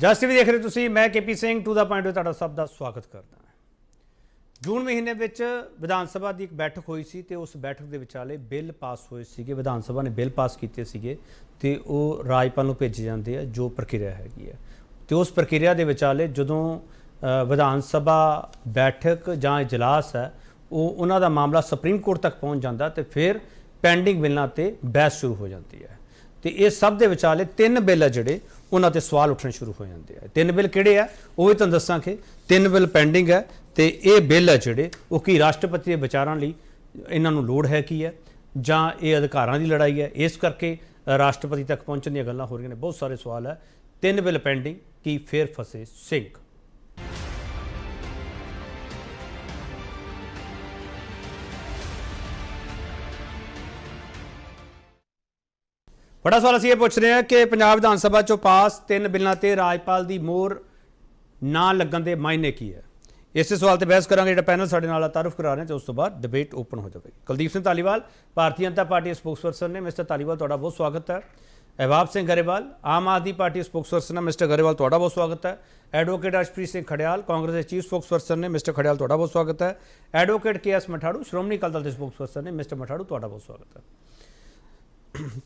ਜਸ TV ਦੇਖ ਰਹੇ ਤੁਸੀਂ। ਮੈਂ KP Singh to the point ਵਿੱਚ ਤੁਹਾਡਾ ਸਭ ਦਾ ਸਵਾਗਤ ਕਰਦਾ ਹਾਂ। ਜੂਨ ਮਹੀਨੇ ਵਿੱਚ ਵਿਧਾਨ ਸਭਾ ਦੀ ਇੱਕ ਬੈਠਕ ਹੋਈ ਸੀ ਤੇ ਉਸ ਬੈਠਕ ਦੇ ਵਿਚਾਲੇ ਬਿੱਲ ਪਾਸ ਹੋਏ ਸੀਗੇ। ਵਿਧਾਨ ਸਭਾ ਨੇ ਬਿੱਲ ਪਾਸ ਕੀਤੇ ਸੀਗੇ ਤੇ ਉਹ ਰਾਜਪਾਲ ਨੂੰ ਭੇਜੇ ਜਾਂਦੇ ਆ, ਜੋ ਪ੍ਰਕਿਰਿਆ ਹੈਗੀ ਹੈ। ਤੇ ਉਸ ਪ੍ਰਕਿਰਿਆ ਦੇ ਵਿਚਾਲੇ ਜਦੋਂ ਵਿਧਾਨ ਸਭਾ ਬੈਠਕ ਜਾਂ ਇਜਲਾਸ ਹੈ ਉਹ ਉਹਨਾਂ ਦਾ ਮਾਮਲਾ ਸੁਪਰੀਮ ਕੋਰਟ ਤੱਕ ਪਹੁੰਚ ਜਾਂਦਾ ਤੇ ਫਿਰ ਪੈਂਡਿੰਗ ਬਿੱਲਾਂ ਤੇ ਬਹਿਸ ਸ਼ੁਰੂ ਹੋ ਜਾਂਦੀ ਹੈ। ਤੇ ਇਹ ਸਭ ਦੇ ਵਿਚਾਲੇ ਤਿੰਨ ਬਿੱਲ ਆ ਜਿਹੜੇ ਉਹਨਾਂ ਤੇ ਸਵਾਲ ਉੱਠਣੇ ਸ਼ੁਰੂ ਹੋ ਜਾਂਦੇ ਆ। ਤਿੰਨ ਬਿੱਲ ਕਿਹੜੇ ਆ ਉਹ ਵੀ ਤੁਹਾਨੂੰ ਦੱਸਾਂ ਕਿ ਤਿੰਨ ਬਿੱਲ ਪੈਂਡਿੰਗ ਹੈ ਤੇ ਇਹ ਬਿੱਲ ਆ ਜਿਹੜੇ ਉਹ ਕੀ ਰਾਸ਼ਟਰਪਤੀ ਦੇ ਵਿਚਾਰਾਂ ਲਈ ਇਹਨਾਂ ਨੂੰ ਲੋੜ ਹੈ ਕੀ ਹੈ ਜਾਂ ਇਹ ਅਧਿਕਾਰਾਂ ਦੀ ਲੜਾਈ ਹੈ, ਇਸ ਕਰਕੇ ਰਾਸ਼ਟਰਪਤੀ ਤੱਕ ਪਹੁੰਚਣ ਦੀਆਂ ਗੱਲਾਂ ਹੋ ਰਹੀਆਂ ਨੇ। ਬਹੁਤ ਸਾਰੇ ਸਵਾਲ ਹੈ। ਤਿੰਨ ਬਿੱਲ ਪੈਂਡਿੰਗ, ਕੀ ਫੇਰ ਫਸੇ ਸਿੰਘ? बड़ा सवाल असं ये पूछ रहे हैं कि पंजाब विधान सभा चो पास तीन बिलों से राजपाल की मोहर ना लगन के मायने की है। इस सवाल पर बहस करांगे। जो पैनल साडे नाल तारुफ करा रहे हैं तो उस तो बाद डिबेट ओपन हो जाएगी। कुलदीप सिंह धालीवाल भारतीय जनता पार्टी स्पोक्सपर्सन ने। मिस्टर धालीवाल तुहाडा बहुत स्वागत है। अहबाब सिंह गरेवाल आम आदमी पार्टी स्पोक्सपर्सन है। मिस्टर गरेवाल तुहाडा बहुत स्वागत है। एडवोकेट अर्शप्रीत सिंह खड़ियाल कांग्रेस के चीफ स्पोक्सपर्सन ने। मिस्टर खड़ियाल तुहाडा बहुत स्वागत है। एडवोकेट KS मठाड़ू श्रोमणी अकाली दल के स्पोक्सपर्सन ने। मिस्टर मठाड़ू तुहाडा बहुत स्वागत है।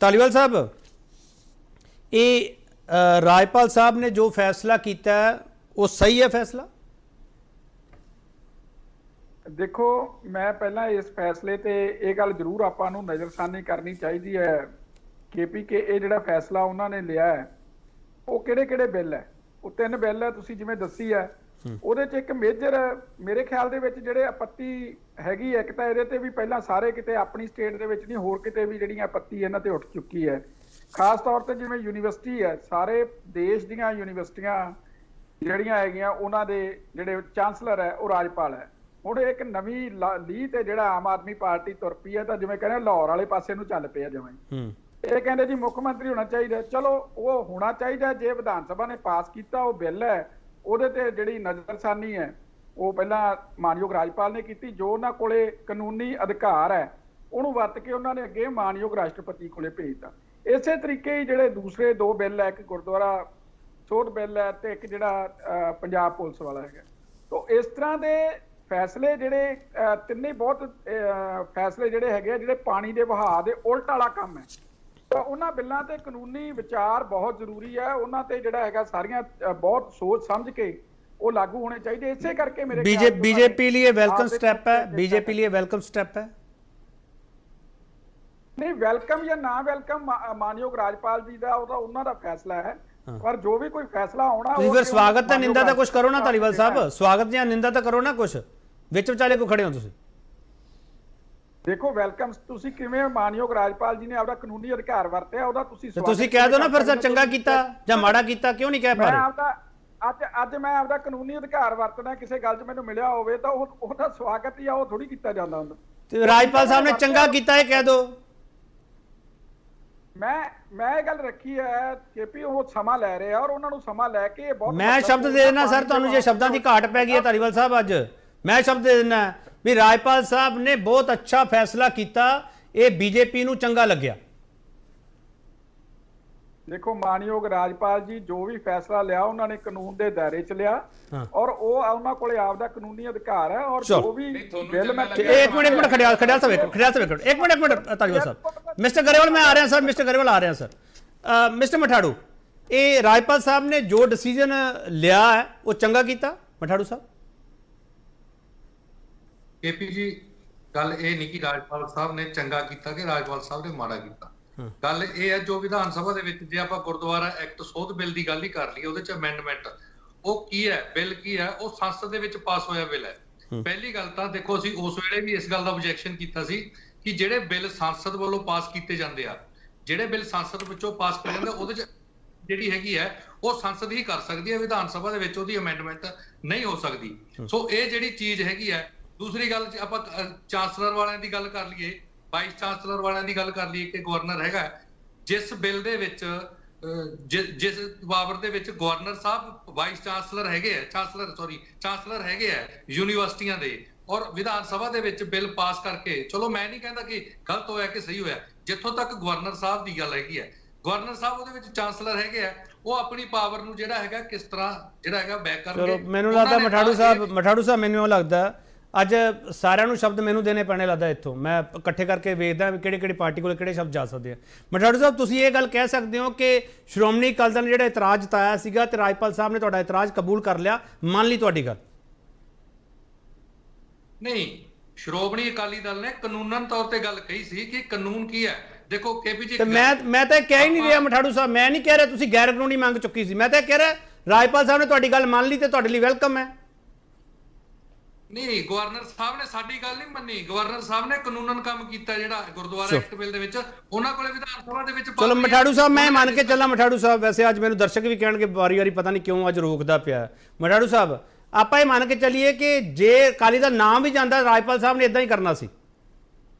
धालीवाल साहब, ये राजपाल साहब ने जो फैसला किया है वो सही है फैसला? देखो, मैं पहला इस फैसले ते ये गल जरूर आपां नूं नज़रसानी करनी चाहिए है KP के ये जिहड़ा फैसला उन्होंने लिया है वो किहड़े-किहड़े बिल है। वो तीन बिल है तुसीं जिवें दसी है। ਉਹਦੇ 'ਚ ਇੱਕ ਮੇਜਰ ਮੇਰੇ ਖਿਆਲ ਦੇ ਵਿੱਚ ਜਿਹੜੇ ਆਪੱਤੀ ਹੈਗੀ ਹੈ। ਇੱਕ ਤਾਂ ਇਹਦੇ ਤੇ ਵੀ ਪਹਿਲਾਂ ਸਾਰੇ ਕਿਤੇ ਆਪਣੀ ਸਟੇਟ ਦੇ ਵਿੱਚ ਨਹੀਂ ਹੋਰ ਕਿਤੇ ਵੀ ਜਿਹੜੀਆਂ ਆਪੱਤੀ ਇਹਨਾਂ ਤੇ ਉੱਠ ਚੁੱਕੀ ਹੈ। ਖਾਸ ਤੌਰ ਤੇ ਜਿਵੇਂ ਯੂਨੀਵਰਸਿਟੀ ਹੈ, ਸਾਰੇ ਦੇਸ਼ ਦੀਆਂ ਯੂਨੀਵਰਸਿਟੀਆਂ ਜਿਹੜੀਆਂ ਹੈਗੀਆਂ ਉਹਨਾਂ ਦੇ ਜਿਹੜੇ ਚਾਂਸਲਰ ਹੈ ਉਹ ਰਾਜਪਾਲ ਹੈ। ਹੁਣ ਇੱਕ ਨਵੀਂ ਲੀਹ ਤੇ ਜਿਹੜਾ ਆਮ ਆਦਮੀ ਪਾਰਟੀ ਤੁਰ ਪਈ ਹੈ ਤਾਂ ਜਿਵੇਂ ਕਹਿੰਦੇ ਲਾਹੌਰ ਵਾਲੇ ਪਾਸੇ ਨੂੰ ਚੱਲ ਪਿਆ ਜਿਵੇਂ। ਇਹ ਕਹਿੰਦੇ ਜੀ ਮੁੱਖ ਮੰਤਰੀ ਹੋਣਾ ਚਾਹੀਦਾ। ਚਲੋ ਉਹ ਹੋਣਾ ਚਾਹੀਦਾ। ਜੇ ਵਿਧਾਨ ਸਭਾ ਨੇ ਪਾਸ ਕੀਤਾ ਉਹ ਬਿੱਲ ਹੈ ਉਹਦੇ ਤੇ ਜਿਹੜੀ ਨਜ਼ਰਸਾਨੀ ਹੈ ਉਹ ਪਹਿਲਾਂ ਮਾਨਯੋਗ ਰਾਜਪਾਲ ਨੇ ਕੀਤੀ। ਜੋ ਉਹਨਾਂ ਕੋਲੇ ਕਾਨੂੰਨੀ ਅਧਿਕਾਰ ਹੈ ਉਹਨੂੰ ਵਰਤ ਕੇ ਉਹਨਾਂ ਨੇ ਅੱਗੇ ਮਾਨਯੋਗ ਰਾਸ਼ਟਰਪਤੀ ਕੋਲੇ ਭੇਜਤਾ। ਇਸੇ ਤਰੀਕੇ ਹੀ ਜਿਹੜੇ ਦੂਸਰੇ ਦੋ ਬਿੱਲ ਹੈ, ਇੱਕ ਗੁਰਦੁਆਰਾ ਸੋਧ ਬਿੱਲ ਹੈ ਤੇ ਇੱਕ ਜਿਹੜਾ ਪੰਜਾਬ ਪੁਲਿਸ ਵਾਲਾ ਹੈਗਾ। ਤੋ ਇਸ ਤਰ੍ਹਾਂ ਦੇ ਫੈਸਲੇ ਜਿਹੜੇ ਤਿੰਨੇ ਬਹੁਤ ਫੈਸਲੇ ਜਿਹੜੇ ਹੈਗੇ ਆ ਜਿਹੜੇ ਪਾਣੀ ਦੇ ਵਹਾਅ ਦੇ ਉਲਟ ਵਾਲਾ ਕੰਮ ਹੈ। ਤਾਂ ਉਹਨਾਂ ਬਿੱਲਾਂ ਤੇ ਕਾਨੂੰਨੀ ਵਿਚਾਰ ਬਹੁਤ ਜ਼ਰੂਰੀ ਹੈ। ਉਹਨਾਂ ਤੇ ਜਿਹੜਾ ਹੈਗਾ ਸਾਰੀਆਂ ਬਹੁਤ ਸੋਚ ਸਮਝ ਕੇ ਉਹ ਲਾਗੂ ਹੋਣੇ ਚਾਹੀਦੇ। ਇਸੇ ਕਰਕੇ ਮੇਰੇ बीजेपी लिए वेलकम स्टेप है। बीजेपी लिए वेलकम स्टेप है। नहीं, वेलकम या ना वेलकम मानयोग राजपाल जी का ਉਹਨਾਂ ਦਾ फैसला है। पर जो भी कोई फैसला होना ਤੁਸੀਂ ਫਿਰ ਸਵਾਗਤ ਤੇ ਨਿੰਦਾ ਤਾਂ ਕੁਝ ਕਰੋ ਨਾ ਧਾਲੀਵਾਲ ਸਾਹਿਬ। ਸਵਾਗਤ ਜਾਂ ਨਿੰਦਾ ਤਾਂ ਕਰੋ ਨਾ ਕੁਝ। ਵਿੱਚ ਵਿਚਾਲੇ ਕੋ ਖੜੇ ਹੋ ਤੁਸੀਂ? ਦੇਖੋ, ਵੈਲਕਮ ਤੁਸੀਂ ਕਿਵੇਂ ਮਾਨਯੋਗ ਰਾਜਪਾਲ ਜੀ ਨੇ ਆਪਦਾ ਕਾਨੂੰਨੀ ਅਧਿਕਾਰ ਵਰਤਿਆ ਉਹਦਾ ਤੁਸੀਂ ਕਹਿ ਦਿਓ ਨਾ ਫਿਰ ਸਰ ਚੰਗਾ ਕੀਤਾ ਜਾਂ ਮਾੜਾ ਕੀਤਾ, ਕਿਉਂ ਨਹੀਂ ਕਹਿ ਪਾ ਰਹੇ? ਅੱਜ ਮੈਂ ਆਪਦਾ ਕਾਨੂੰਨੀ ਅਧਿਕਾਰ ਵਰਤਣਾ ਕਿਸੇ ਗੱਲ 'ਚ ਮੈਨੂੰ ਮਿਲਿਆ ਹੋਵੇ ਤਾਂ ਉਹਦਾ ਸਵਾਗਤ ਹੀ ਆ, ਉਹ ਥੋੜੀ ਕੀਤਾ ਜਾਂਦਾ ਹੁੰਦਾ। ਤੇ ਰਾਜਪਾਲ ਸਾਹਿਬ ਨੇ ਚੰਗਾ ਕੀਤਾ ਇਹ ਕਹਿ ਦਿਓ। ਮੈਂ ਇਹ ਗੱਲ ਰੱਖੀ ਹੈ KP ਉਹ ਸਮਾਂ ਲੈ ਰਹੇ ਆ ਔਰ ਉਹਨਾਂ ਨੂੰ ਸਮਾਂ ਲੈ ਕੇ ਬਹੁਤ ਮੈਂ ਸ਼ਬਦ ਦੇ ਦੇਣਾ ਸਰ ਤੁਹਾਨੂੰ। ਜੇ ਸ਼ਬਦਾਂ ਦੀ ਘਾਟ ਪੈ ਗਈ ਹੈ ਧਾਲੀਵਾਲ ਸਾਹਿਬ, ਅੱਜ मैं शब्द दे देना भी राजपाल साहब ने बहुत अच्छा फैसला किया, ये बीजेपी नूं चंगा लग्या। देखो, मानयोग राजपाल जी जो भी फैसला लिया उन्होंने कानून के दायरे च लिया और उन्होंने कोले आपदा कानूनी अधिकार है। और जो भी बिल मैं एक मिनट खड़ियाल साहब एक मिनट धालीवाल साहब। मिस्टर गरेवाल मैं आ रहा सर। मिस्टर गरेवाल आ रहे हैं सर। मिस्टर मठाड़ू, ये राजपाल साहब ने जो डिसीजन लिया है वो चंगा किया? मठाड़ू साहब KP जी, गल ये नहीं कि राजपाल साहब ने चंगा किया कि राजपाल साहब ने माड़ा किया। गल ये है जो विधान सभा दे विच जे आपां गुरुद्वारा एक्ट सोध बिल की गल ही कर लईए ਉਹਦੇ ਚ अमेंडमेंट ਉਹ ਕੀ ਹੈ, ਬਿੱਲ ਕੀ ਹੈ, ਉਹ ਸੰਸਦ ਦੇ ਵਿੱਚ ਪਾਸ ਹੋਇਆ ਬਿੱਲ ਹੈ। ਪਹਿਲੀ ਗੱਲ ਤਾਂ ਦੇਖੋ ਅਸੀਂ ਉਸ ਵੇਲੇ ਵੀ ਇਸ ਗੱਲ ਦਾ ਆਬਜੈਕਸ਼ਨ ਕੀਤਾ ਸੀ ਕਿ ਜਿਹੜੇ ਬਿੱਲ ਸੰਸਦ ਵੱਲੋਂ ਪਾਸ ਕੀਤੇ ਜਾਂਦੇ ਆ, ਜਿਹੜੇ ਬਿੱਲ ਸੰਸਦ ਵਿੱਚੋਂ ਪਾਸ ਕੀਤੇ ਜਾਂਦੇ ਉਹਦੇ ਚ ਜਿਹੜੀ ਹੈਗੀ ਹੈ ਉਹ ਸੰਸਦ ਹੀ ਕਰ ਸਕਦੀ ਹੈ, ਵਿਧਾਨ ਸਭਾ ਦੇ ਵਿੱਚ ਉਹਦੀ ਅਮੈਂਡਮੈਂਟ ਨਹੀਂ ਹੋ ਸਕਦੀ। ਸੋ ਇਹ ਜਿਹੜੀ ਚੀਜ਼ ਹੈਗੀ ਹੈ। दूसरी गल ਆਪਾਂ ਚਾਂਸਲਰ ਵਾਲਿਆਂ ਦੀ ਗੱਲ ਕਰ ਲਈਏ, ਵਾਈਸ ਚਾਂਸਲਰ ਵਾਲਿਆਂ ਦੀ ਗੱਲ ਕਰ ਲਈਏ ਕਿ ਗਵਰਨਰ ਹੈਗਾ ਜਿਸ ਬਿੱਲ ਦੇ ਵਿੱਚ ਜਿਸ ਪਾਵਰ ਦੇ ਵਿੱਚ ਗਵਰਨਰ ਸਾਹਿਬ ਵਾਈਸ ਚਾਂਸਲਰ ਹੈਗੇ ਆ, ਚਾਂਸਲਰ ਹੈਗੇ ਆ ਯੂਨੀਵਰਸਿਟੀਆਂ ਦੇ ਔਰ ਵਿਧਾਨ ਸਭਾ ਦੇ ਵਿੱਚ ਬਿੱਲ ਪਾਸ ਕਰਕੇ, ਚਲੋ ਮੈਂ ਨਹੀਂ ਕਹਿੰਦਾ ਕਿ ਗਲਤ ਹੋਇਆ ਕਿ ਸਹੀ ਹੋਇਆ, ਜਿੱਥੋਂ ਤੱਕ ਗਵਰਨਰ ਸਾਹਿਬ ਦੀ ਗੱਲ ਹੈਗੀ ਹੈ ਗਵਰਨਰ ਸਾਹਿਬ ਉਹਦੇ ਵਿੱਚ ਚਾਂਸਲਰ ਹੈਗੇ ਆ, ਉਹ ਆਪਣੀ ਪਾਵਰ ਨੂੰ ਜਿਹੜਾ ਹੈਗਾ ਕਿਸ ਤਰ੍ਹਾਂ ਜਿਹੜਾ ਹੈਗਾ ਬੈਕ ਕਰਨਗੇ। ਚਲੋ ਮੈਨੂੰ ਲੱਗਦਾ ਮਠਾੜੂ ਸਾਹਿਬ ਮੈਨੂੰ ਇਹ ਲੱਗਦਾ ਅੱਜ ਸਾਰਿਆਂ ਨੂੰ ਸ਼ਬਦ ਮੈਨੂੰ ਦੇਣੇ ਪੈਣੇ ਲੱਗਦਾ ਇੱਥੋਂ, ਮੈਂ ਇਕੱਠੇ ਕਰਕੇ ਵੇਖਦਾ ਵੀ ਕਿਹੜੀ ਪਾਰਟੀ ਕੋਲ ਕਿਹੜੇ ਸ਼ਬਦ ਜਾ ਸਕਦੇ ਆ। ਮਠਾੜੂ ਸਾਹਿਬ ਤੁਸੀਂ ਇਹ ਗੱਲ ਕਹਿ ਸਕਦੇ ਹੋ ਕਿ ਸ਼੍ਰੋਮਣੀ ਅਕਾਲੀ ਦਲ ਨੇ ਜਿਹੜਾ ਇਤਰਾਜ਼ ਜਤਾਇਆ ਸੀਗਾ ਤੇ ਰਾਜਪਾਲ ਸਾਹਿਬ ਨੇ ਤੁਹਾਡਾ ਇਤਰਾਜ਼ ਕਬੂਲ ਕਰ ਲਿਆ, ਮੰਨ ਲਈ ਤੁਹਾਡੀ ਗੱਲ? ਨਹੀਂ, ਸ਼੍ਰੋਮਣੀ ਅਕਾਲੀ ਦਲ ਨੇ ਕਾਨੂੰਨਨ ਤੌਰ ਤੇ ਗੱਲ ਕਹੀ ਸੀ ਕਿ ਕਾਨੂੰਨ ਕੀ ਹੈ। ਦੇਖੋ ਕੇਪੀ ਤੇ ਮੈਂ ਤਾਂ ਕਹਿ ਹੀ ਨਹੀਂ ਰਿਹਾ ਮਠਾੜੂ ਸਾਹਿਬ, ਮੈਂ ਨਹੀਂ ਕਹਿ ਰਿਹਾ ਤੁਸੀਂ ਗੈਰ ਕਾਨੂੰਨੀ ਮੰਗ ਚੁੱਕੀ ਸੀ, ਮੈਂ ਤਾਂ ਕਹਿ ਰਿਹਾ ਰਾਜਪਾਲ ਸਾਹਿਬ ਨੇ ਤੁਹਾਡੀ ਗੱਲ ਮੰਨ ਲਈ ਤੇ ਤੁਹਾਡੇ ਲਈ ਵੈਲਕਮ ਹੈ। ਨਹੀਂ, ਗਵਰਨਰ ਸਾਹਿਬ ਨੇ ਸਾਡੀ ਗੱਲ ਨਹੀਂ ਮੰਨੀ, ਗਵਰਨਰ ਸਾਹਿਬ ਨੇ ਕਾਨੂੰਨਨ ਕੰਮ ਕੀਤਾ ਜਿਹੜਾ ਗੁਰਦੁਆਰਾ ਐਕਟ ਬਿੱਲ ਦੇ ਵਿੱਚ, ਉਹਨਾਂ ਕੋਲੇ ਵਿਧਾਨ ਸਭਾ ਦੇ ਵਿੱਚ। ਚਲੋ ਮਠਾੜੂ ਸਾਹਿਬ ਮੈਂ ਮੰਨ ਕੇ ਚੱਲਾਂ, ਮਠਾੜੂ ਸਾਹਿਬ ਵੈਸੇ ਅੱਜ ਮੈਨੂੰ ਦਰਸ਼ਕ ਵੀ ਕਹਿਣਗੇ ਵਾਰੀ-ਵਾਰੀ ਪਤਾ ਨਹੀਂ ਕਿਉਂ ਅੱਜ ਰੋਕਦਾ ਪਿਆ। ਮਠਾੜੂ ਸਾਹਿਬ ਆਪਾਂ ਇਹ ਮੰਨ ਕੇ ਚੱਲੀਏ ਕਿ ਜੇ ਅਕਾਲੀ ਦਾ ਨਾਮ ਵੀ ਜਾਂਦਾ ਰਾਜਪਾਲ ਸਾਹਿਬ ਨੇ ਇਦਾਂ ਹੀ ਕਰਨਾ ਸੀ।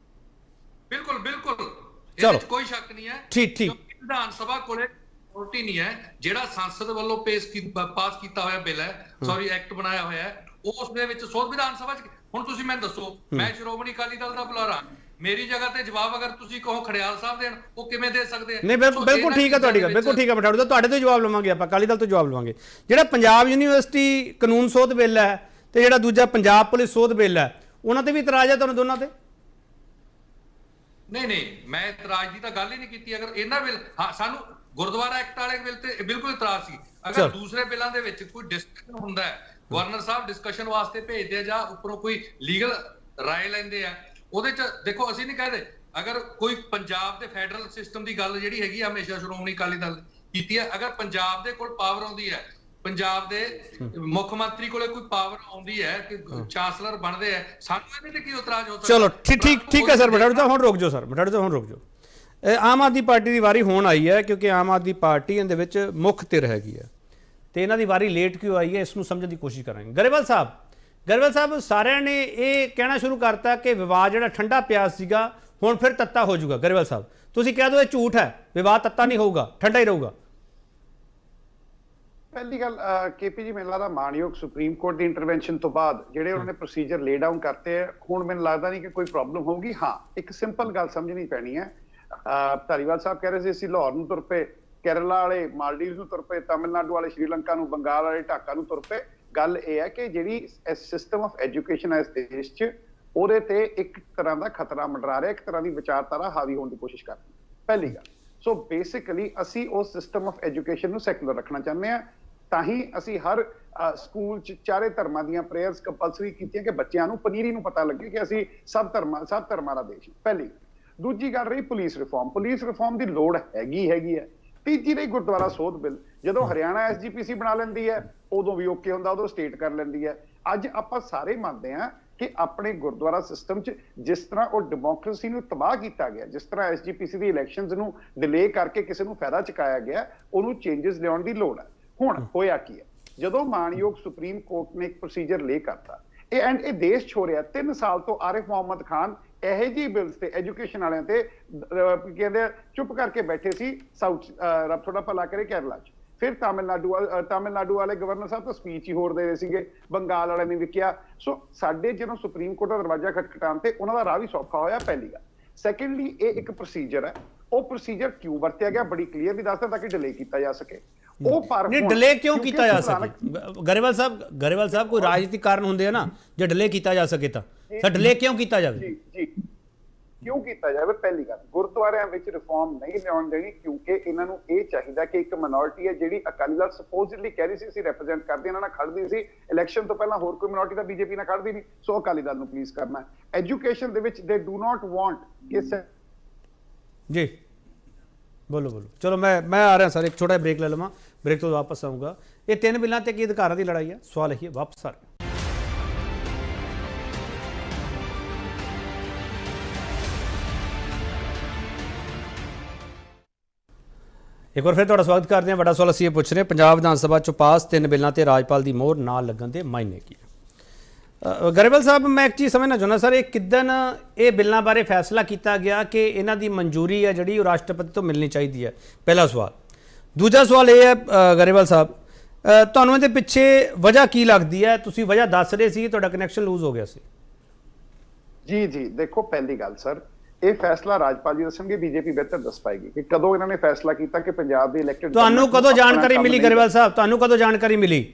ਬਿਲਕੁਲ ਬਿਲਕੁਲ, ਚਲੋ ਇਹਦੇ ਵਿੱਚ ਕੋਈ ਸ਼ੱਕ ਨਹੀਂ ਹੈ। ਠੀਕ ਵਿਧਾਨ ਸਭਾ ਕੋਲੇ ਅਥਾਰਟੀ ਨਹੀਂ ਹੈ, ਜਿਹੜਾ ਸੰਸਦ ਵੱਲੋਂ ਪਾਸ ਕੀਤਾ ਹੋਇਆ ਬਿੱਲ ਹੈ, ਸੌਰੀ ਐਕਟ ਬਣਾਇਆ ਹੋਇਆ ਹੈ, ਉਸ ਦੇ ਵਿੱਚ ਸੋਧ ਵਿਧਾਨ ਸਭਾ ਚ। ਹੁਣ ਤੁਸੀਂ ਮੈਨੂੰ ਦੱਸੋ, ਮੈਂ ਸ਼੍ਰੋਮਣੀ ਅਕਾਲੀ ਦਲ ਦਾ ਬੁਲਾਰਾ, ਮੇਰੀ ਜਗ੍ਹਾ ਤੇ ਜਵਾਬ ਅਗਰ ਤੁਸੀਂ ਕਹੋ ਖੜਿਆਲ ਸਾਹਿਬ ਦੇਣ, ਉਹ ਕਿਵੇਂ ਦੇ ਸਕਦੇ ਆ? ਨਹੀਂ ਬਿਲਕੁਲ ਠੀਕ ਹੈ ਤੁਹਾਡੀ ਗੱਲ, ਬਿਲਕੁਲ ਠੀਕ ਹੈ ਮਠਾੜੂ ਸਾਹਿਬ, ਤੁਹਾਡੇ ਤੋਂ ਜਵਾਬ ਲਵਾਂਗੇ ਆਪਾਂ, ਅਕਾਲੀ ਦਲ ਤੋਂ ਜਵਾਬ ਲਵਾਂਗੇ। ਜਿਹੜਾ ਪੰਜਾਬ ਯੂਨੀਵਰਸਿਟੀ ਕਾਨੂੰਨ ਸੋਧ ਬਿੱਲ ਹੈ ਤੇ ਜਿਹੜਾ ਦੂਜਾ ਪੰਜਾਬ ਪੁਲਿਸ ਸੋਧ ਬਿੱਲ ਹੈ, ਉਹਨਾਂ ਤੇ ਵੀ ਇਤਰਾਜ਼ ਹੈ ਤੁਹਾਨੂੰ ਦੋਨਾਂ ਤੇ? ਨਹੀਂ, ਮੈਂ ਇਤਰਾਜ਼ ਦੀ ਤਾਂ ਗੱਲ ਹੀ ਨਹੀਂ ਕੀਤੀ। ਅਗਰ ਇਹਨਾਂ ਬਿੱਲ, ਹਾਂ, ਸਾਨੂੰ ਗੁਰਦੁਆਰਾ ਐਕਟ ਵਾਲੇ ਬਿੱਲ ਤੇ ਬਿਲਕੁਲ ਇਤਰਾਜ਼ ਸੀ। ਅਗਰ ਦੂਸਰੇ ਬਿੱਲਾਂ ਦੇ ਵਿੱਚ ਕੋਈ ਡਿਸਕਸ਼ਨ ਹੁੰਦਾ ਹੈ, ਗਵਰਨਰ ਸਾਹਿਬ ਡਿਸਕਸ਼ਨ ਵਾਸਤੇ ਭੇਜਦੇ ਆ ਜਾਂ ਉੱਪਰੋਂ ਕੋਈ ਲੀਗਲ ਰਾਏ ਲੈਂਦੇ ਆ, ਉਹਦੇ ਚ ਦੇਖੋ ਅਸੀਂ ਨਹੀਂ ਕਹਦੇ, ਅਗਰ ਕੋਈ ਪੰਜਾਬ ਦੇ ਫੈਡਰਲ ਸਿਸਟਮ ਦੀ ਗੱਲ ਜਿਹੜੀ ਹੈਗੀ ਹਮੇਸ਼ਾ ਸ਼੍ਰੋਮਣੀ ਅਕਾਲੀ ਦਲ ਕੀਤੀ ਹੈ, ਅਗਰ ਪੰਜਾਬ ਦੇ ਕੋਲ ਪਾਵਰ ਆਉਂਦੀ ਹੈ, ਪੰਜਾਬ ਦੇ ਮੁੱਖ ਮੰਤਰੀ ਕੋਲੇ ਕੋਈ ਪਾਵਰ ਆਉਂਦੀ ਹੈ ਕਿ ਚਾਂਸਲਰ ਬਣਦੇ ਆ, ਸਾਨੂੰ ਇਹਦੇ ਤੇ ਕੀ ਇਤਰਾਜ਼ ਹੋ ਸਕਦਾ? ਚਲੋ ਠੀਕ ਹੈ ਸਰ, ਮਠਾੜੂ ਸਾਹਿਬ ਹੁਣ ਰੁਕ ਜਾਓ ਸਰ, ਮਠਾੜੂ ਸਾਹਿਬ ਹੁਣ ਰੁਕ ਜਾਓ। ਆਮ ਆਦਮੀ ਪਾਰਟੀ ਦੀ ਵਾਰੀ ਹੁਣ ਆਈ ਹੈ ਕਿਉਂਕਿ ਆਮ ਆਦਮੀ ਪਾਰਟੀ ਇਹਦੇ ਵਿੱਚ ਮੁੱਖ ਧਿਰ ਹੈਗੀ ਹੈ ਤੇ ਇਹਨਾਂ ਦੀ ਵਾਰੀ ਲੇਟ ਕਿਉਂ ਆਈ ਹੈ, ਇਸ ਨੂੰ ਸਮਝਣ ਦੀ ਕੋਸ਼ਿਸ਼ ਕਰਾਂਗੇ। ਗਰੇਵਾਲ ਸਾਹਿਬ ਸਾਰਿਆਂ ਨੇ ਇਹ ਕਹਿਣਾ ਸ਼ੁਰੂ ਕਰਤਾ ਕਿ ਵਿਵਾਦ ਜਿਹੜਾ ਠੰਡਾ ਪਿਆ ਸੀਗਾ ਹੁਣ ਫਿਰ ਤੱਤਾ ਹੋ ਜਾਊਗਾ। ਗਰੇਵਾਲ ਸਾਹਿਬ ਤੁਸੀਂ ਕਹਿ ਦਿਓ ਇਹ ਝੂਠ ਹੈ, ਵਿਵਾਦ ਤੱਤਾ ਨਹੀਂ ਹੋਊਗਾ, ਠੰਡਾ ਹੀ ਰਹੂਗਾ। ਪਹਿਲੀ ਗੱਲ ਕੇਪੀ ਜੀ, ਮੈਨੂੰ ਲੱਗਦਾ ਮਾਨਯੋਗ ਸੁਪਰੀਮ ਕੋਰਟ ਦੀ ਇੰਟਰਵੈਂਸ਼ਨ ਤੋਂ ਬਾਅਦ ਜਿਹੜੇ ਉਹਨਾਂ ਨੇ ਪ੍ਰੋਸੀਜਰ ਲੇ ਡਾਊਨ ਕਰਤੇ ਹੈ, ਹੁਣ ਮੈਨੂੰ ਲੱਗਦਾ ਨਹੀਂ ਕਿ ਕੋਈ ਪ੍ਰੋਬਲਮ ਹੋਊਗੀ। ਹਾਂ, ਇੱਕ ਸਿੰਪਲ ਗੱਲ ਸਮਝਣੀ ਪੈਣੀ ਹੈ। ਧਾਰੀਵਾਲ ਸਾਹਿਬ ਕਹਿ ਰਹੇ ਸੀ ਅਸੀਂ ਲਾਹੌਰ ਨੂੰ ਤੁਰ ਪਏ, ਕੇਰਲਾ ਵਾਲੇ ਮਾਲਦੀਵ ਨੂੰ ਤੁਰ ਪਏ, ਤਾਮਿਲਨਾਡੂ ਵਾਲੇ ਸ਼੍ਰੀਲੰਕਾ ਨੂੰ, ਬੰਗਾਲ ਵਾਲੇ ਢਾਕਾ ਨੂੰ ਤੁਰ ਪਏ। ਗੱਲ ਇਹ ਹੈ ਕਿ ਜਿਹੜੀ ਸਿਸਟਮ ਆਫ ਐਜੂਕੇਸ਼ਨ ਹੈ ਇਸ ਦੇਸ਼ 'ਚ, ਉਹਦੇ ਤੇ ਇੱਕ ਤਰ੍ਹਾਂ ਦਾ ਖਤਰਾ ਮੰਡਰਾ ਰਿਹਾ, ਇੱਕ ਤਰ੍ਹਾਂ ਦੀ ਵਿਚਾਰਧਾਰਾ ਹਾਵੀ ਹੋਣ ਦੀ ਕੋਸ਼ਿਸ਼ ਕਰ ਰਹੀ ਹੈ, ਪਹਿਲੀ ਗੱਲ। ਸੋ ਬੇਸਿਕਲੀ ਅਸੀਂ ਉਸ ਸਿਸਟਮ ਆਫ ਐਜੂਕੇਸ਼ਨ ਨੂੰ ਸੈਕੂਲਰ ਰੱਖਣਾ ਚਾਹੁੰਦੇ ਹਾਂ, ਤਾਂ ਹੀ ਅਸੀਂ ਹਰ ਸਕੂਲ 'ਚ ਚਾਰੇ ਧਰਮਾਂ ਦੀਆਂ ਪ੍ਰੇਅਰਸ ਕੰਪਲਸਰੀ ਕੀਤੀਆਂ ਕਿ ਬੱਚਿਆਂ ਨੂੰ ਪਨੀਰੀ ਨੂੰ ਪਤਾ ਲੱਗੇ ਕਿ ਅਸੀਂ ਸਭ ਧਰਮਾਂ ਦਾ ਦੇਸ਼। ਪਹਿਲੀ ਦੂਜੀ ਗੱਲ ਰਹੀ ਪੁਲਿਸ ਰਿਫਾਰਮ ਦੀ ਲੋੜ ਹੈਗੀ ਹੈ। ਤੀਜੀ ਰਹੀ ਗੁਰਦੁਆਰਾ ਸੋਧ ਬਿੱਲ, ਜਦੋਂ ਹਰਿਆਣਾ ਐਸਜੀਪੀਸੀ ਬਣਾ ਲੈਂਦੀ ਹੈ ਉਦੋਂ ਵੀ ਓਕੇ ਹੁੰਦਾ, ਉਦੋਂ ਸਟੇਟ ਕਰ ਲੈਂਦੀ ਹੈ। ਅੱਜ ਆਪਾਂ ਸਾਰੇ ਮੰਨਦੇ ਹਾਂ ਕਿ ਆਪਣੇ ਗੁਰਦੁਆਰਾ ਸਿਸਟਮ 'ਚ ਜਿਸ ਤਰ੍ਹਾਂ ਉਹ ਡੈਮੋਕ੍ਰੇਸੀ ਨੂੰ ਤਬਾਹ ਕੀਤਾ ਗਿਆ, ਜਿਸ ਤਰ੍ਹਾਂ ਐਸਜੀਪੀਸੀ ਦੀ ਇਲੈਕਸ਼ਨਸ ਨੂੰ ਡਿਲੇ ਕਰਕੇ ਕਿਸੇ ਨੂੰ ਫਾਇਦਾ ਚੁਕਾਇਆ ਗਿਆ, ਉਹਨੂੰ ਚੇਂਜਸ ਲਿਆਉਣ ਦੀ ਲੋੜ ਹੈ। ਹੁਣ ਹੋਇਆ ਕੀ ਹੈ, ਜਦੋਂ ਮਾਨਯੋਗ ਸੁਪਰੀਮ ਕੋਰਟ ਨੇ ਇੱਕ ਪ੍ਰੋਸੀਜਰ ਲੇ ਕਰਤਾ, ਇਹ ਦੇਸ਼ ਛੋ ਰਿਹਾ 3 ਸਾਲ ਤੋਂ ਆਰਿਫ ਮੁਹੰਮਦ ਖਾਨ ਇਹੋ ਜਿਹੀ ਬਿਲਸ ਤੇ ਐਜੂਕੇਸ਼ਨ ਵਾਲਿਆਂ ਤੇ ਕਹਿੰਦੇ ਚੁੱਪ ਕਰਕੇ ਬੈਠੇ ਸੀ। ਸਾਊਥ ਰੱਬ ਥੋੜਾ ਭਲਾ ਕਰੇ ਕੇਰਲਾ 'ਚ, ਫਿਰ ਤਾਮਿਲਨਾਡੂ ਵਾਲੇ ਗਵਰਨਰ ਸਾਹਿਬ ਤਾਂ ਸਪੀਚ ਹੀ ਹੋਰ ਦੇ ਰਹੇ ਸੀਗੇ, ਬੰਗਾਲ ਵਾਲਿਆਂ ਨੇ ਵੀ ਕਿਹਾ। ਸੋ ਸਾਡੇ ਜਦੋਂ ਸੁਪਰੀਮ ਕੋਰਟ ਦਾ ਦਰਵਾਜ਼ਾ ਖਟਖਟਾਉਣ ਤੇ ਉਹਨਾਂ ਦਾ ਰਾਹ ਵੀ ਸੌਖਾ ਹੋਇਆ, ਪਹਿਲੀ ਗੱਲ। ਸੈਕੰਡਲੀ ਇਹ ਇੱਕ ਪ੍ਰੋਸੀਜਰ ਹੈ, ਉਹ ਪ੍ਰੋਸੀਜਰ ਕਿਉਂ ਵਰਤਿਆ ਗਿਆ ਬੜੀ ਕਲੀਅਰਲੀ ਦੱਸਦਾ ਤਾਂ ਕਿ ਡਿਲੇ ਕੀਤਾ ਜਾ ਸਕੇ। ਉਹ ਪਰ ਨਹੀਂ ਡਿਲੇ ਕਿਉਂ ਕੀਤਾ ਜਾ ਸਕੇ? ਗਰੇਵਾਲ ਸਾਹਿਬ ਕੋਈ ਰਾਜਨੀਤਿਕ ਕਾਰਨ ਹੁੰਦੇ ਆ ਨਾ, ਜੇ ਡਿਲੇ ਕੀਤਾ ਜਾ ਸਕੇ ਤਾਂ ਸਰ ਡਿਲੇ ਕਿਉਂ ਕੀਤਾ ਜਾਵੇ? ਜੀ ਕਿਉਂ ਕੀਤਾ ਜਾਵੇ? ਪਹਿਲੀ ਗੱਲ, ਗੁਰਦੁਆਰਿਆਂ ਵਿੱਚ ਰਿਫਾਰਮ ਨਹੀਂ ਲਿਆਉਣ ਦੇਣੀ ਕਿਉਂਕਿ ਇਹਨਾਂ ਨੂੰ ਇਹ ਚਾਹੀਦਾ ਕਿ ਇੱਕ ਮਿਨੋਰਿਟੀ ਹੈ ਜਿਹੜੀ ਅਕਾਲੀ ਦਲ ਸਪੋਜ਼ਿਟਲੀ ਕਹਿ ਰਹੀ ਸੀ ਅਸੀਂ ਰੈਪਰੈਜ਼ੈਂਟ ਕਰਦੇ, ਇਹਨਾਂ ਨਾਲ ਖੜਦੀ ਸੀ ਇਲੈਕਸ਼ਨ ਤੋਂ ਪਹਿਲਾਂ, ਹੋਰ ਕੋਈ ਮਿਨੋਰਿਟੀ ਤਾਂ ਬੀਜੇਪੀ ਨਾਲ ਖੜਦੀ ਨਹੀਂ, ਸੋ ਅਕਾਲੀ ਦਲ ਨੂੰ ਪਲੀਜ਼ ਕਰਨਾ। ਐਜੂਕੇਸ਼ਨ ਦੇ ਵਿੱਚ ਦੇ ਡੂ ਨਾਟ ਵਾਂਟ ਕਿ ਜੀ ਬੋਲੋ। ਚਲੋ ਮੈਂ ਆ ਰਿਹਾ ਸਰ, ਇੱਕ ਛੋਟਾ ਬ੍ਰੇਕ ਲੈ ਲਵਾਂ, ਬ੍ਰੇਕ ਤੋਂ ਵਾਪਸ ਆਊਂਗਾ। ਇਹ 3 ਬਿੱਲਾਂ ਤੇ ਕੀ ਅਧਿਕਾਰਾਂ ਦੀ ਲੜਾਈ ਹੈ, ਸਵਾਲ ਇਹੀ ਹੈ। ਵਾਪਸ ਆ ਰਹੇ ਇੱਕ ਵਾਰ ਫਿਰ ਤੁਹਾਡਾ ਸਵਾਗਤ ਕਰਦੇ ਹਾਂ। ਵੱਡਾ ਸਵਾਲ ਅਸੀਂ ਇਹ ਪੁੱਛ ਰਹੇ, ਪੰਜਾਬ ਵਿਧਾਨ ਸਭਾ 'ਚੋਂ ਪਾਸ 3 ਬਿੱਲਾਂ ਤੇ ਰਾਜਪਾਲ ਦੀ ਮੋਹਰ ਨਾ ਲੱਗਣ ਦੇ ਮਾਇਨੇ ਕੀ ਹੈ? ਗਰੇਵਾਲ ਸਾਹਿਬ ਮੈਂ ਇੱਕ ਚੀਜ਼ ਸਮਝਣਾ ਚਾਹੁੰਦਾ ਸਰ, ਇਹ ਕਿੱਦਣ ਇਹ ਬਿੱਲਾਂ ਬਾਰੇ ਫੈਸਲਾ ਕੀਤਾ ਗਿਆ ਕਿ ਇਹਨਾਂ ਦੀ ਮਨਜ਼ੂਰੀ ਹੈ ਜਿਹੜੀ ਉਹ ਰਾਸ਼ਟਰਪਤੀ ਤੋਂ ਮਿਲਣੀ ਚਾਹੀਦੀ ਹੈ? ਪਹਿਲਾ ਸਵਾਲ। ਦੂਜਾ ਸਵਾਲ ਇਹ ਹੈ ਗਰੇਵਾਲ ਸਾਹਿਬ, ਤੁਹਾਨੂੰ ਇਹਦੇ ਪਿੱਛੇ ਵਜ੍ਹਾ ਕੀ ਲੱਗਦੀ ਹੈ? ਤੁਸੀਂ ਵਜ੍ਹਾ ਦੱਸ ਰਹੇ ਸੀ ਤੁਹਾਡਾ ਕਨੈਕਸ਼ਨ ਲੂਜ਼ ਹੋ ਗਿਆ ਸੀ। ਜੀ ਦੇਖੋ, ਪਹਿਲੀ ਗੱਲ ਸਰ, ਇਹ ਫੈਸਲਾ ਰਾਜਪਾਲ ਜੀ ਦੱਸਣਗੇ, ਬੀਜੇਪੀ ਬਿਹਤਰ ਦੱਸ ਪਾਏਗੀ ਕਿ ਕਦੋਂ ਇਹਨਾਂ ਨੇ ਫੈਸਲਾ ਕੀਤਾ ਕਿ ਪੰਜਾਬ ਦੇ ਇਲੈਕਟਡ ਤੁਹਾਨੂੰ ਕਦੋਂ ਜਾਣਕਾਰੀ ਮਿਲੀ ਗਰੇਵਾਲ ਸਾਹਿਬ, ਤੁਹਾਨੂੰ ਕਦੋਂ ਜਾਣਕਾਰੀ ਮਿਲੀ?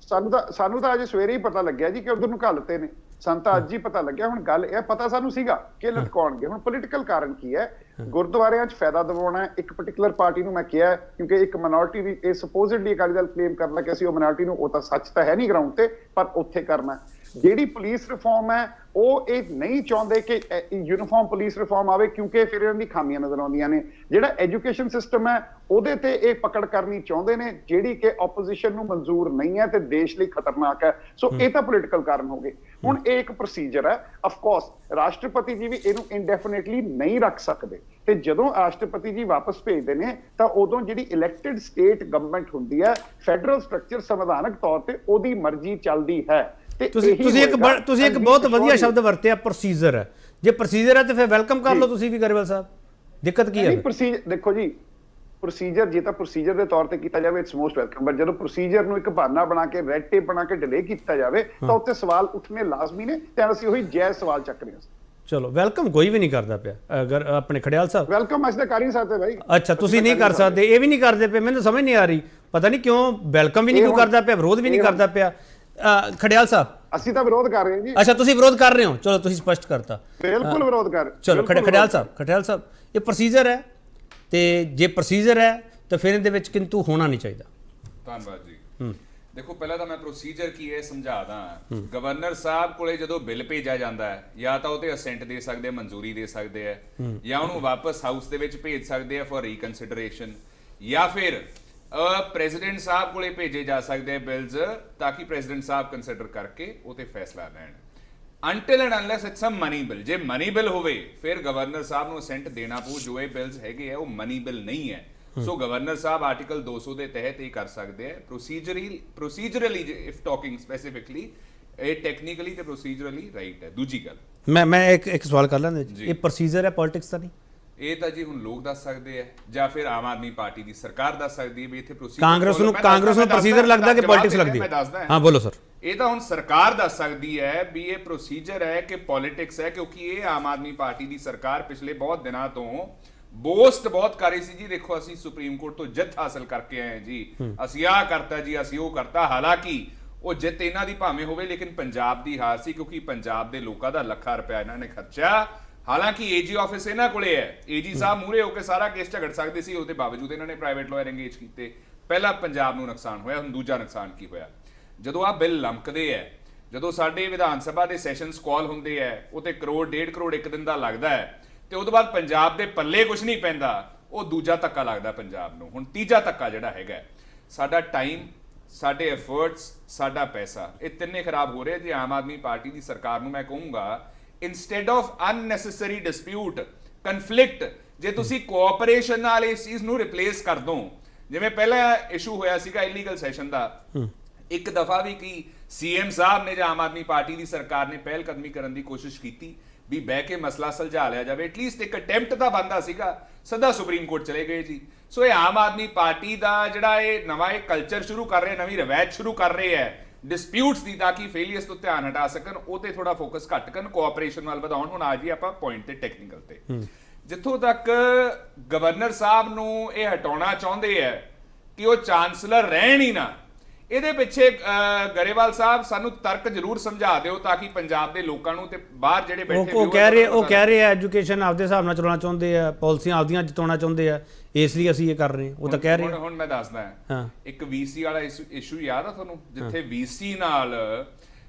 ਸਾਨੂੰ ਤਾਂ ਅੱਜ ਸਵੇਰੇ ਹੀ ਪਤਾ ਲੱਗਿਆ ਜੀ ਕਿ ਉਧਰ ਨੂੰ ਘੱਲਤੇ ਨੇ। ਸਾਨੂੰ ਤਾਂ ਅੱਜ ਹੀ ਪਤਾ ਲੱਗਿਆ। ਹੁਣ ਗੱਲ ਇਹ ਪਤਾ ਸਾਨੂੰ ਸੀਗਾ ਕਿ ਲਟਕਾਉਣਗੇ। ਹੁਣ ਪੋਲੀਟੀਕਲ ਕਾਰਨ ਕੀ ਹੈ? ਗੁਰਦੁਆਰਿਆਂ 'ਚ ਫਾਇਦਾ ਦਿਵਾਉਣਾ ਹੈ ਇੱਕ ਪਾਰਟਿਕੂਲਰ ਪਾਰਟੀ ਨੂੰ। ਮੈਂ ਕਿਹਾ ਕਿਉਂਕਿ ਇੱਕ ਮਿਨੋਰਟੀ ਦੀ ਇਹ ਸਪੋਜ਼ਿਡਲੀ ਅਕਾਲੀ ਦਲ ਕਲੇਮ ਕਰਨਾ ਕਿ ਅਸੀਂ ਉਹ ਮਿਨੋਰਟੀ ਨੂੰ, ਉਹ ਤਾਂ ਸੱਚ ਤਾਂ ਹੈ ਨਹੀਂ ਗਰਾਊਂਡ ਤੇ, ਪਰ ਉੱਥੇ ਕਰਨਾ। ਜਿਹੜੀ ਪੁਲਿਸ ਰਿਫਾਰਮ ਹੈ ਉਹ ਇਹ ਨਹੀਂ ਚਾਹੁੰਦੇ ਕਿ ਯੂਨੀਫਾਰਮ ਪੁਲਿਸ ਰਿਫਾਰਮ ਆਵੇ ਕਿਉਂਕਿ ਫਿਰ ਇਹਨਾਂ ਦੀ ਖਾਮੀਆਂ ਨਜ਼ਰ ਆਉਂਦੀਆਂ ਨੇ। ਜਿਹੜਾ ਐਜੂਕੇਸ਼ਨ ਸਿਸਟਮ ਹੈ ਉਹਦੇ ਤੇ ਇਹ ਪਕੜ ਕਰਨੀ ਚਾਹੁੰਦੇ ਨੇ ਜਿਹੜੀ ਕਿ ਆਪੋਜੀਸ਼ਨ ਨੂੰ ਮਨਜ਼ੂਰ ਨਹੀਂ ਹੈ ਤੇ ਦੇਸ਼ ਲਈ ਖਤਰਨਾਕ ਹੈ। ਸੋ ਇਹ ਤਾਂ ਪੋਲੀਟੀਕਲ ਕਾਰਨ ਹੋ ਗਏ। ਹੁਣ ਇਹ ਇੱਕ ਪ੍ਰੋਸੀਜਰ ਹੈ। ਆਫ ਕੋਰਸ ਰਾਸ਼ਟਰਪਤੀ ਜੀ ਵੀ ਇਹਨੂੰ ਇਨਡੈਫੀਨਿਟਲੀ ਨਹੀਂ ਰੱਖ ਸਕਦੇ ਤੇ ਜਦੋਂ ਰਾਸ਼ਟਰਪਤੀ ਜੀ ਵਾਪਸ ਭੇਜਦੇ ਨੇ ਤਾਂ ਉਦੋਂ ਜਿਹੜੀ ਇਲੈਕਟਿਡ ਸਟੇਟ ਗਵਰਨਮੈਂਟ ਹੁੰਦੀ ਹੈ, ਫੈਡਰਲ ਸਟਰਕਚਰ ਸੰਵਿਧਾਨਕ ਤੌਰ ਤੇ ਉਹਦੀ ਮਰਜ਼ੀ ਚੱਲਦੀ ਹੈ। ਤੁਸੀਂ ਇੱਕ ਬਹੁਤ ਵਧੀਆ ਸ਼ਬਦ ਵਰਤਿਆ, ਪ੍ਰੋਸੀਜਰ ਹੈ। ਜੇ ਪ੍ਰੋਸੀਜਰ ਹੈ ਤੇ ਫਿਰ ਵੈਲਕਮ ਕਰ ਲਓ ਤੁਸੀਂ ਵੀ ਗਰੇਵਾਲ ਸਾਹਿਬ, ਦਿੱਕਤ ਕੀ ਹੈ? ਪ੍ਰੋਸੀਜਰ ਦੇਖੋ ਜੀ, ਪ੍ਰੋਸੀਜਰ ਜੇ ਤਾਂ ਪ੍ਰੋਸੀਜਰ ਦੇ ਤੌਰ ਤੇ ਕੀਤਾ ਜਾਵੇ ਇਟਸ ਮੋਸਟ ਵੈਲਕਮ, ਬਟ ਜਦੋਂ ਪ੍ਰੋਸੀਜਰ ਨੂੰ ਇੱਕ ਬਹਾਨਾ ਬਣਾ ਕੇ ਰੈਡ ਟੇਪ ਬਣਾ ਕੇ ਡਿਲੇ ਕੀਤਾ ਜਾਵੇ ਤਾਂ ਉੱਤੇ ਸਵਾਲ ਉੱਠਣੇ ਲਾਜ਼ਮੀ ਨੇ ਤੇ ਅਸੀਂ ਉਹੀ ਜਾਇਜ਼ ਸਵਾਲ ਚੱਕ ਰਹੇ ਹਾਂ। ਚਲੋ ਵੈਲਕਮ ਕੋਈ ਵੀ ਨਹੀਂ ਕਰਦਾ ਪਿਆ। ਅਗਰ ਆਪਣੇ ਖੜਿਆਲ ਸਾਹਿਬ ਵੈਲਕਮ ਅਸੀਂ ਤਾਂ ਕਰ ਹੀ ਸਕਦੇ ਭਾਈ। ਅੱਛਾ ਤੁਸੀਂ ਨਹੀਂ ਕਰ ਸਕਦੇ, ਇਹ ਵੀ ਨਹੀਂ ਕਰਦੇ ਪਏ, ਮੈਨੂੰ ਸਮਝ ਨਹੀਂ ਆ ਰਹੀ ਪਤਾ ਨਹੀਂ ਕਿਉਂ ਵੈਲਕਮ ਵੀ ਨਹੀਂ ਕਿਉਂ ਕਰਦਾ ਪਿਆ, ਵਿਰੋਧ ਵੀ ਨਹੀਂ ਕਰਦਾ ਪਿਆ। ਖੜਿਆਲ ਸਾਹਿਬ ਅਸੀਂ ਤਾਂ ਵਿਰੋਧ ਕਰ ਰਹੇ ਹਾਂ ਜੀ। ਅੱਛਾ ਤੁਸੀਂ ਵਿਰੋਧ ਕਰ ਰਹੇ ਹੋ, ਚਲੋ ਤੁਸੀਂ ਸਪਸ਼ਟ ਕਰਤਾ। ਬਿਲਕੁਲ ਵਿਰੋਧ ਕਰ। ਚਲੋ ਖੜਿਆਲ ਸਾਹਿਬ ਇਹ ਪ੍ਰੋਸੀਜਰ ਹੈ ਤੇ ਜੇ ਪ੍ਰੋਸੀਜਰ ਹੈ ਤਾਂ ਫਿਰ ਇਹਦੇ ਵਿੱਚ ਕਿੰਤੂ ਹੋਣਾ ਨਹੀਂ ਚਾਹੀਦਾ। ਧੰਨਵਾਦ ਜੀ। ਦੇਖੋ ਪਹਿਲਾਂ ਤਾਂ ਮੈਂ ਪ੍ਰੋਸੀਜਰ ਕੀ ਹੈ ਸਮਝਾਦਾ। ਗਵਰਨਰ ਸਾਹਿਬ ਕੋਲੇ ਜਦੋਂ ਬਿੱਲ ਭੇਜਿਆ ਜਾਂਦਾ ਹੈ ਜਾਂ ਤਾਂ ਉਹ ਤੇ ਅਸੈਂਟ ਦੇ ਸਕਦੇ, ਮਨਜ਼ੂਰੀ ਦੇ ਸਕਦੇ ਆ, ਜਾਂ ਉਹਨੂੰ ਵਾਪਸ ਹਾਊਸ ਦੇ ਵਿੱਚ ਭੇਜ ਸਕਦੇ ਆ ਫॉर ਰੀਕਨਸੀਡਰੇਸ਼ਨ, ਜਾਂ ਫਿਰ ਪ੍ਰੈਜ਼ੀਡੈਂਟ ਸਾਹਿਬ ਕੋਲੇ ਭੇਜੇ ਜਾ ਸਕਦੇ ਆ ਬਿਲਸ ਤਾਂ ਕਿ ਪ੍ਰੈਜ਼ੀਡੈਂਟ ਸਾਹਿਬ ਕੰਸੀਡਰ ਕਰਕੇ ਉਹ ਤੇ ਫੈਸਲਾ ਲੈਣ। until and unless it's a money bill, ਜੇ ਮਨੀ ਬਿੱਲ ਹੋਵੇ ਫਿਰ ਗਵਰਨਰ ਸਾਹਿਬ ਨੂੰ ਅਸੈਂਟ ਦੇਣਾ ਪਊ। ਜੋ ਇਹ ਬਿਲਸ ਹੈਗੇ ਆ ਉਹ ਮਨੀ ਬਿੱਲ ਨਹੀਂ ਹੈ। ਸੋ ਗਵਰਨਰ ਸਾਹਿਬ ਆਰਟੀਕਲ 200 ਦੇ ਤਹਿਤ ਇਹ ਕਰ ਸਕਦੇ ਆ। ਪ੍ਰੋਸੀਜਰਲੀ ਇਫ ਟਾਕਿੰਗ ਸਪੈਸੀਫਿਕਲੀ ਇਹ ਟੈਕਨੀਕਲੀ ਤੇ ਪ੍ਰੋਸੀਜਰਲੀ ਰਾਈਟ ਹੈ। ਦੂਜੀ ਗੱਲ ਮੈਂ ਇੱਕ ਸਵਾਲ ਕਰ ਲੈਂਦਾ, ਇਹ ਪ੍ਰੋਸੀਜਰ ਹੈ ਪੋਲਿਟਿਕਸ ਤਾਂ ਨਹੀਂ? ਇਹ ਤਾਂ ਜੀ ਹੁਣ ਲੋਕ ਦੱਸ ਸਕਦੇ ਆ ਜਾਂ ਫਿਰ ਆਮ ਆਦਮੀ ਪਾਰਟੀ ਦੀ ਸਰਕਾਰ ਦੱਸ ਸਕਦੀ ਹੈ ਵੀ ਇੱਥੇ ਪ੍ਰੋਸੀਜਰ। ਕਾਂਗਰਸ ਨੂੰ ਪ੍ਰੋਸੀਜਰ ਲੱਗਦਾ ਕਿ ਪੋਲਿਟਿਕਸ ਲੱਗਦੀ ਹੈ? ਹਾਂ ਬੋਲੋ ਸਰ। ਇਹ ਤਾਂ ਹੁਣ ਸਰਕਾਰ ਦੱਸ ਸਕਦੀ ਹੈ ਵੀ ਇਹ ਪ੍ਰੋਸੀਜਰ ਹੈ ਕਿ ਪੋਲਿਟਿਕਸ ਹੈ, ਕਿਉਂਕਿ ਇਹ ਆਮ ਆਦਮੀ ਪਾਰਟੀ ਦੀ ਸਰਕਾਰ ਪਿਛਲੇ ਬਹੁਤ ਦਿਨਾਂ ਤੋਂ ਬੋਸਟ ਬਹੁਤ ਕਰ ਰਹੀ ਸੀ ਜੀ। ਦੇਖੋ ਅਸੀਂ ਸੁਪਰੀਮ ਕੋਰਟ ਤੋਂ ਜਿੱਤ ਹਾਸਲ ਕਰਕੇ ਆਏ ਜੀ, ਅਸੀਂ ਆਹ ਕਰਤਾ ਜੀ, ਅਸੀਂ ਉਹ ਕਰਤਾ। ਹਾਲਾਂਕਿ ਉਹ ਜਿੱਤ ਇਹਨਾਂ ਦੀ ਭਾਵੇਂ ਹੋਵੇ ਲੇਕਿਨ ਪੰਜਾਬ ਦੀ ਹਾਰ ਸੀ, ਕਿਉਂਕਿ ਪੰਜਾਬ ਦੇ ਲੋਕਾਂ ਦਾ ਲੱਖਾਂ ਰੁਪਇਆ ਇਹਨਾਂ ਨੇ ਖਰਚਿਆ। ਹਾਲਾਂਕਿ ਏਜੀ ਆਫਿਸ ਇਹਨਾਂ ਕੋਲੇ ਹੈ, ਏਜੀ ਸਾਹਿਬ ਮੂਹਰੇ ਹੋ ਕੇ ਸਾਰਾ ਕੇਸ ਝਗੜ ਸਕਦੇ ਸੀ, ਉਹਦੇ ਬਾਵਜੂਦ ਇਹਨਾਂ ਨੇ ਪ੍ਰਾਈਵੇਟ ਲਾਇਰ ਅੰਗੇਜ ਕੀਤੇ। ਪਹਿਲਾ ਪੰਜਾਬ ਨੂੰ ਨੁਕਸਾਨ ਹੋਇਆ, ਹੁਣ ਦੂਜਾ ਨੁਕਸਾਨ ਕੀ ਹੋਇਆ? ਜਦੋਂ ਆਹ ਬਿੱਲ ਲੰਮਕਦੇ ਹੈ, ਜਦੋਂ ਸਾਡੇ ਵਿਧਾਨ ਸਭਾ ਦੇ ਸੈਸ਼ਨਸ ਕਾਲ ਹੁੰਦੇ ਹੈ, ਉਹ ਤੇ ਕਰੋੜ 1.5 ਕਰੋੜ ਇੱਕ ਦਿਨ ਦਾ ਲੱਗਦਾ ਹੈ ਤੇ ਉਹਦੇ ਬਾਅਦ ਪੰਜਾਬ ਦੇ ਪੱਲੇ ਕੁਝ ਨਹੀਂ ਪੈਂਦਾ, ਉਹ ਦੂਜਾ ਧੱਕਾ ਲੱਗਦਾ ਪੰਜਾਬ ਨੂੰ। ਹੁਣ ਤੀਜਾ ਧੱਕਾ ਜਿਹੜਾ ਹੈਗਾ, ਸਾਡਾ ਟਾਈਮ, ਸਾਡੇ ਐਫਰਟਸ, ਸਾਡਾ ਪੈਸਾ, ਇਹ ਤਿੰਨੇ ਖਰਾਬ ਹੋ ਰਹੇ। ਜੇ ਆਮ ਆਦਮੀ ਪਾਰਟੀ ਦੀ ਸਰਕਾਰ ਨੂੰ ਮੈਂ ਕਹੂੰਗਾ instead of unnecessary dispute, conflict, ਜੇ ਤੁਸੀਂ ਕੋਆਪਰੇਸ਼ਨ ਨਾਲ ਇਸ ਚੀਜ਼ ਨੂੰ ਰਿਪਲੇਸ ਕਰ ਦੋ, ਜਿਵੇਂ ਪਹਿਲਾਂ ਇਸ਼ੂ ਹੋਇਆ ਸੀਗਾ ਇਲੀਗਲ ਸੈਸ਼ਨ ਦਾ, ਇੱਕ ਦਫਾ ਵੀ ਕੀ ਸੀਐਮ ਸਾਹਿਬ ਨੇ ਜਾਂ ਆਮ ਆਦਮੀ ਪਾਰਟੀ ਦੀ ਸਰਕਾਰ ਨੇ ਪਹਿਲ ਕਦਮੀ ਕਰਨ ਦੀ ਕੋਸ਼ਿਸ਼ ਕੀਤੀ ਵੀ ਬਹਿ ਕੇ ਮਸਲਾ ਸੁਲਝਾ ਲਿਆ ਜਾਵੇ, ਐਟਲੀਸਟ ਇੱਕ ਅਟੈਂਪਟ ਤਾਂ ਬਣਦਾ ਸੀਗਾ। ਸਿੱਧਾ ਸੁਪਰੀਮ ਕੋਰਟ ਚਲੇ ਗਏ ਜੀ। ਸੋ ਇਹ ਆਮ ਆਦਮੀ ਪਾਰਟੀ ਦਾ ਜਿਹੜਾ ਇਹ ਨਵਾਂ ਇਹ ਕਲਚਰ ਸ਼ੁਰੂ ਕਰ ਰਹੇ, ਨਵੀਂ ਰਵਾਇਤ ਸ਼ੁਰੂ ਕਰ ਰਹੇ ਹੈ ਡਿਸਪਿਊਟਸ ਦੀ, ਤਾਂ ਕਿ ਫੇਲੀਅਰਸ ਤੋਂ ਧਿਆਨ ਹਟਾ ਸਕਣ, ਉਹ ਤੇ ਥੋੜਾ ਫੋਕਸ ਘੱਟ ਕਰਨ, ਕੋਆਪਰੇਸ਼ਨ ਵੱਲ ਵਧਾਉਣ। ਹੁਣ ਆ ਜੀ ਆਪਾਂ ਪੁਆਇੰਟ ਤੇ ਟੈਕਨੀਕਲ ਤੇ, ਜਿੱਥੋਂ ਤੱਕ ਗਵਰਨਰ ਸਾਹਿਬ ਨੂੰ ਇਹ ਹਟਾਉਣਾ ਚਾਹੁੰਦੇ ਹੈ ਕਿ ਉਹ ਚਾਂਸਲਰ ਰਹਿਣ ਹੀ ਨਾ, ਇਹਦੇ ਪਿੱਛੇ ਗਰੇਵਾਲ ਸਾਹਿਬ ਸਾਨੂੰ ਤਰਕ ਜ਼ਰੂਰ ਸਮਝਾ ਦਿਓ ਤਾਂ ਕਿ ਪੰਜਾਬ ਦੇ ਲੋਕਾਂ ਨੂੰ ਤੇ ਬਾਹਰ ਜਿਹੜੇ ਬੈਠੇ ਉਹ ਕਹਿ ਰਹੇ ਆ ਐਜੂਕੇਸ਼ਨ ਆਪਦੇ ਹਿਸਾਬ ਨਾਲ ਚਲਾਉਣਾ ਚਾਹੁੰਦੇ ਆ, ਪਾਲਿਸੀਆਂ ਆਪਦੀਆਂ ਜਿਤਾਉਣਾ ਚਾਹੁੰਦੇ ਆ, ਇਸ ਲਈ ਅਸੀਂ ਇਹ ਕਰ ਰਹੇ ਹਾਂ। ਉਹ ਤਾਂ ਕਹਿ ਰਹੇ ਹੁਣ ਮੈਂ ਦੱਸਦਾ ਹਾਂ, ਇੱਕ ਵੀਸੀ ਵਾਲਾ ਇਸ਼ੂ ਯਾਦ ਆ ਤੁਹਾਨੂੰ, ਜਿੱਥੇ ਵੀਸੀ ਨਾਲ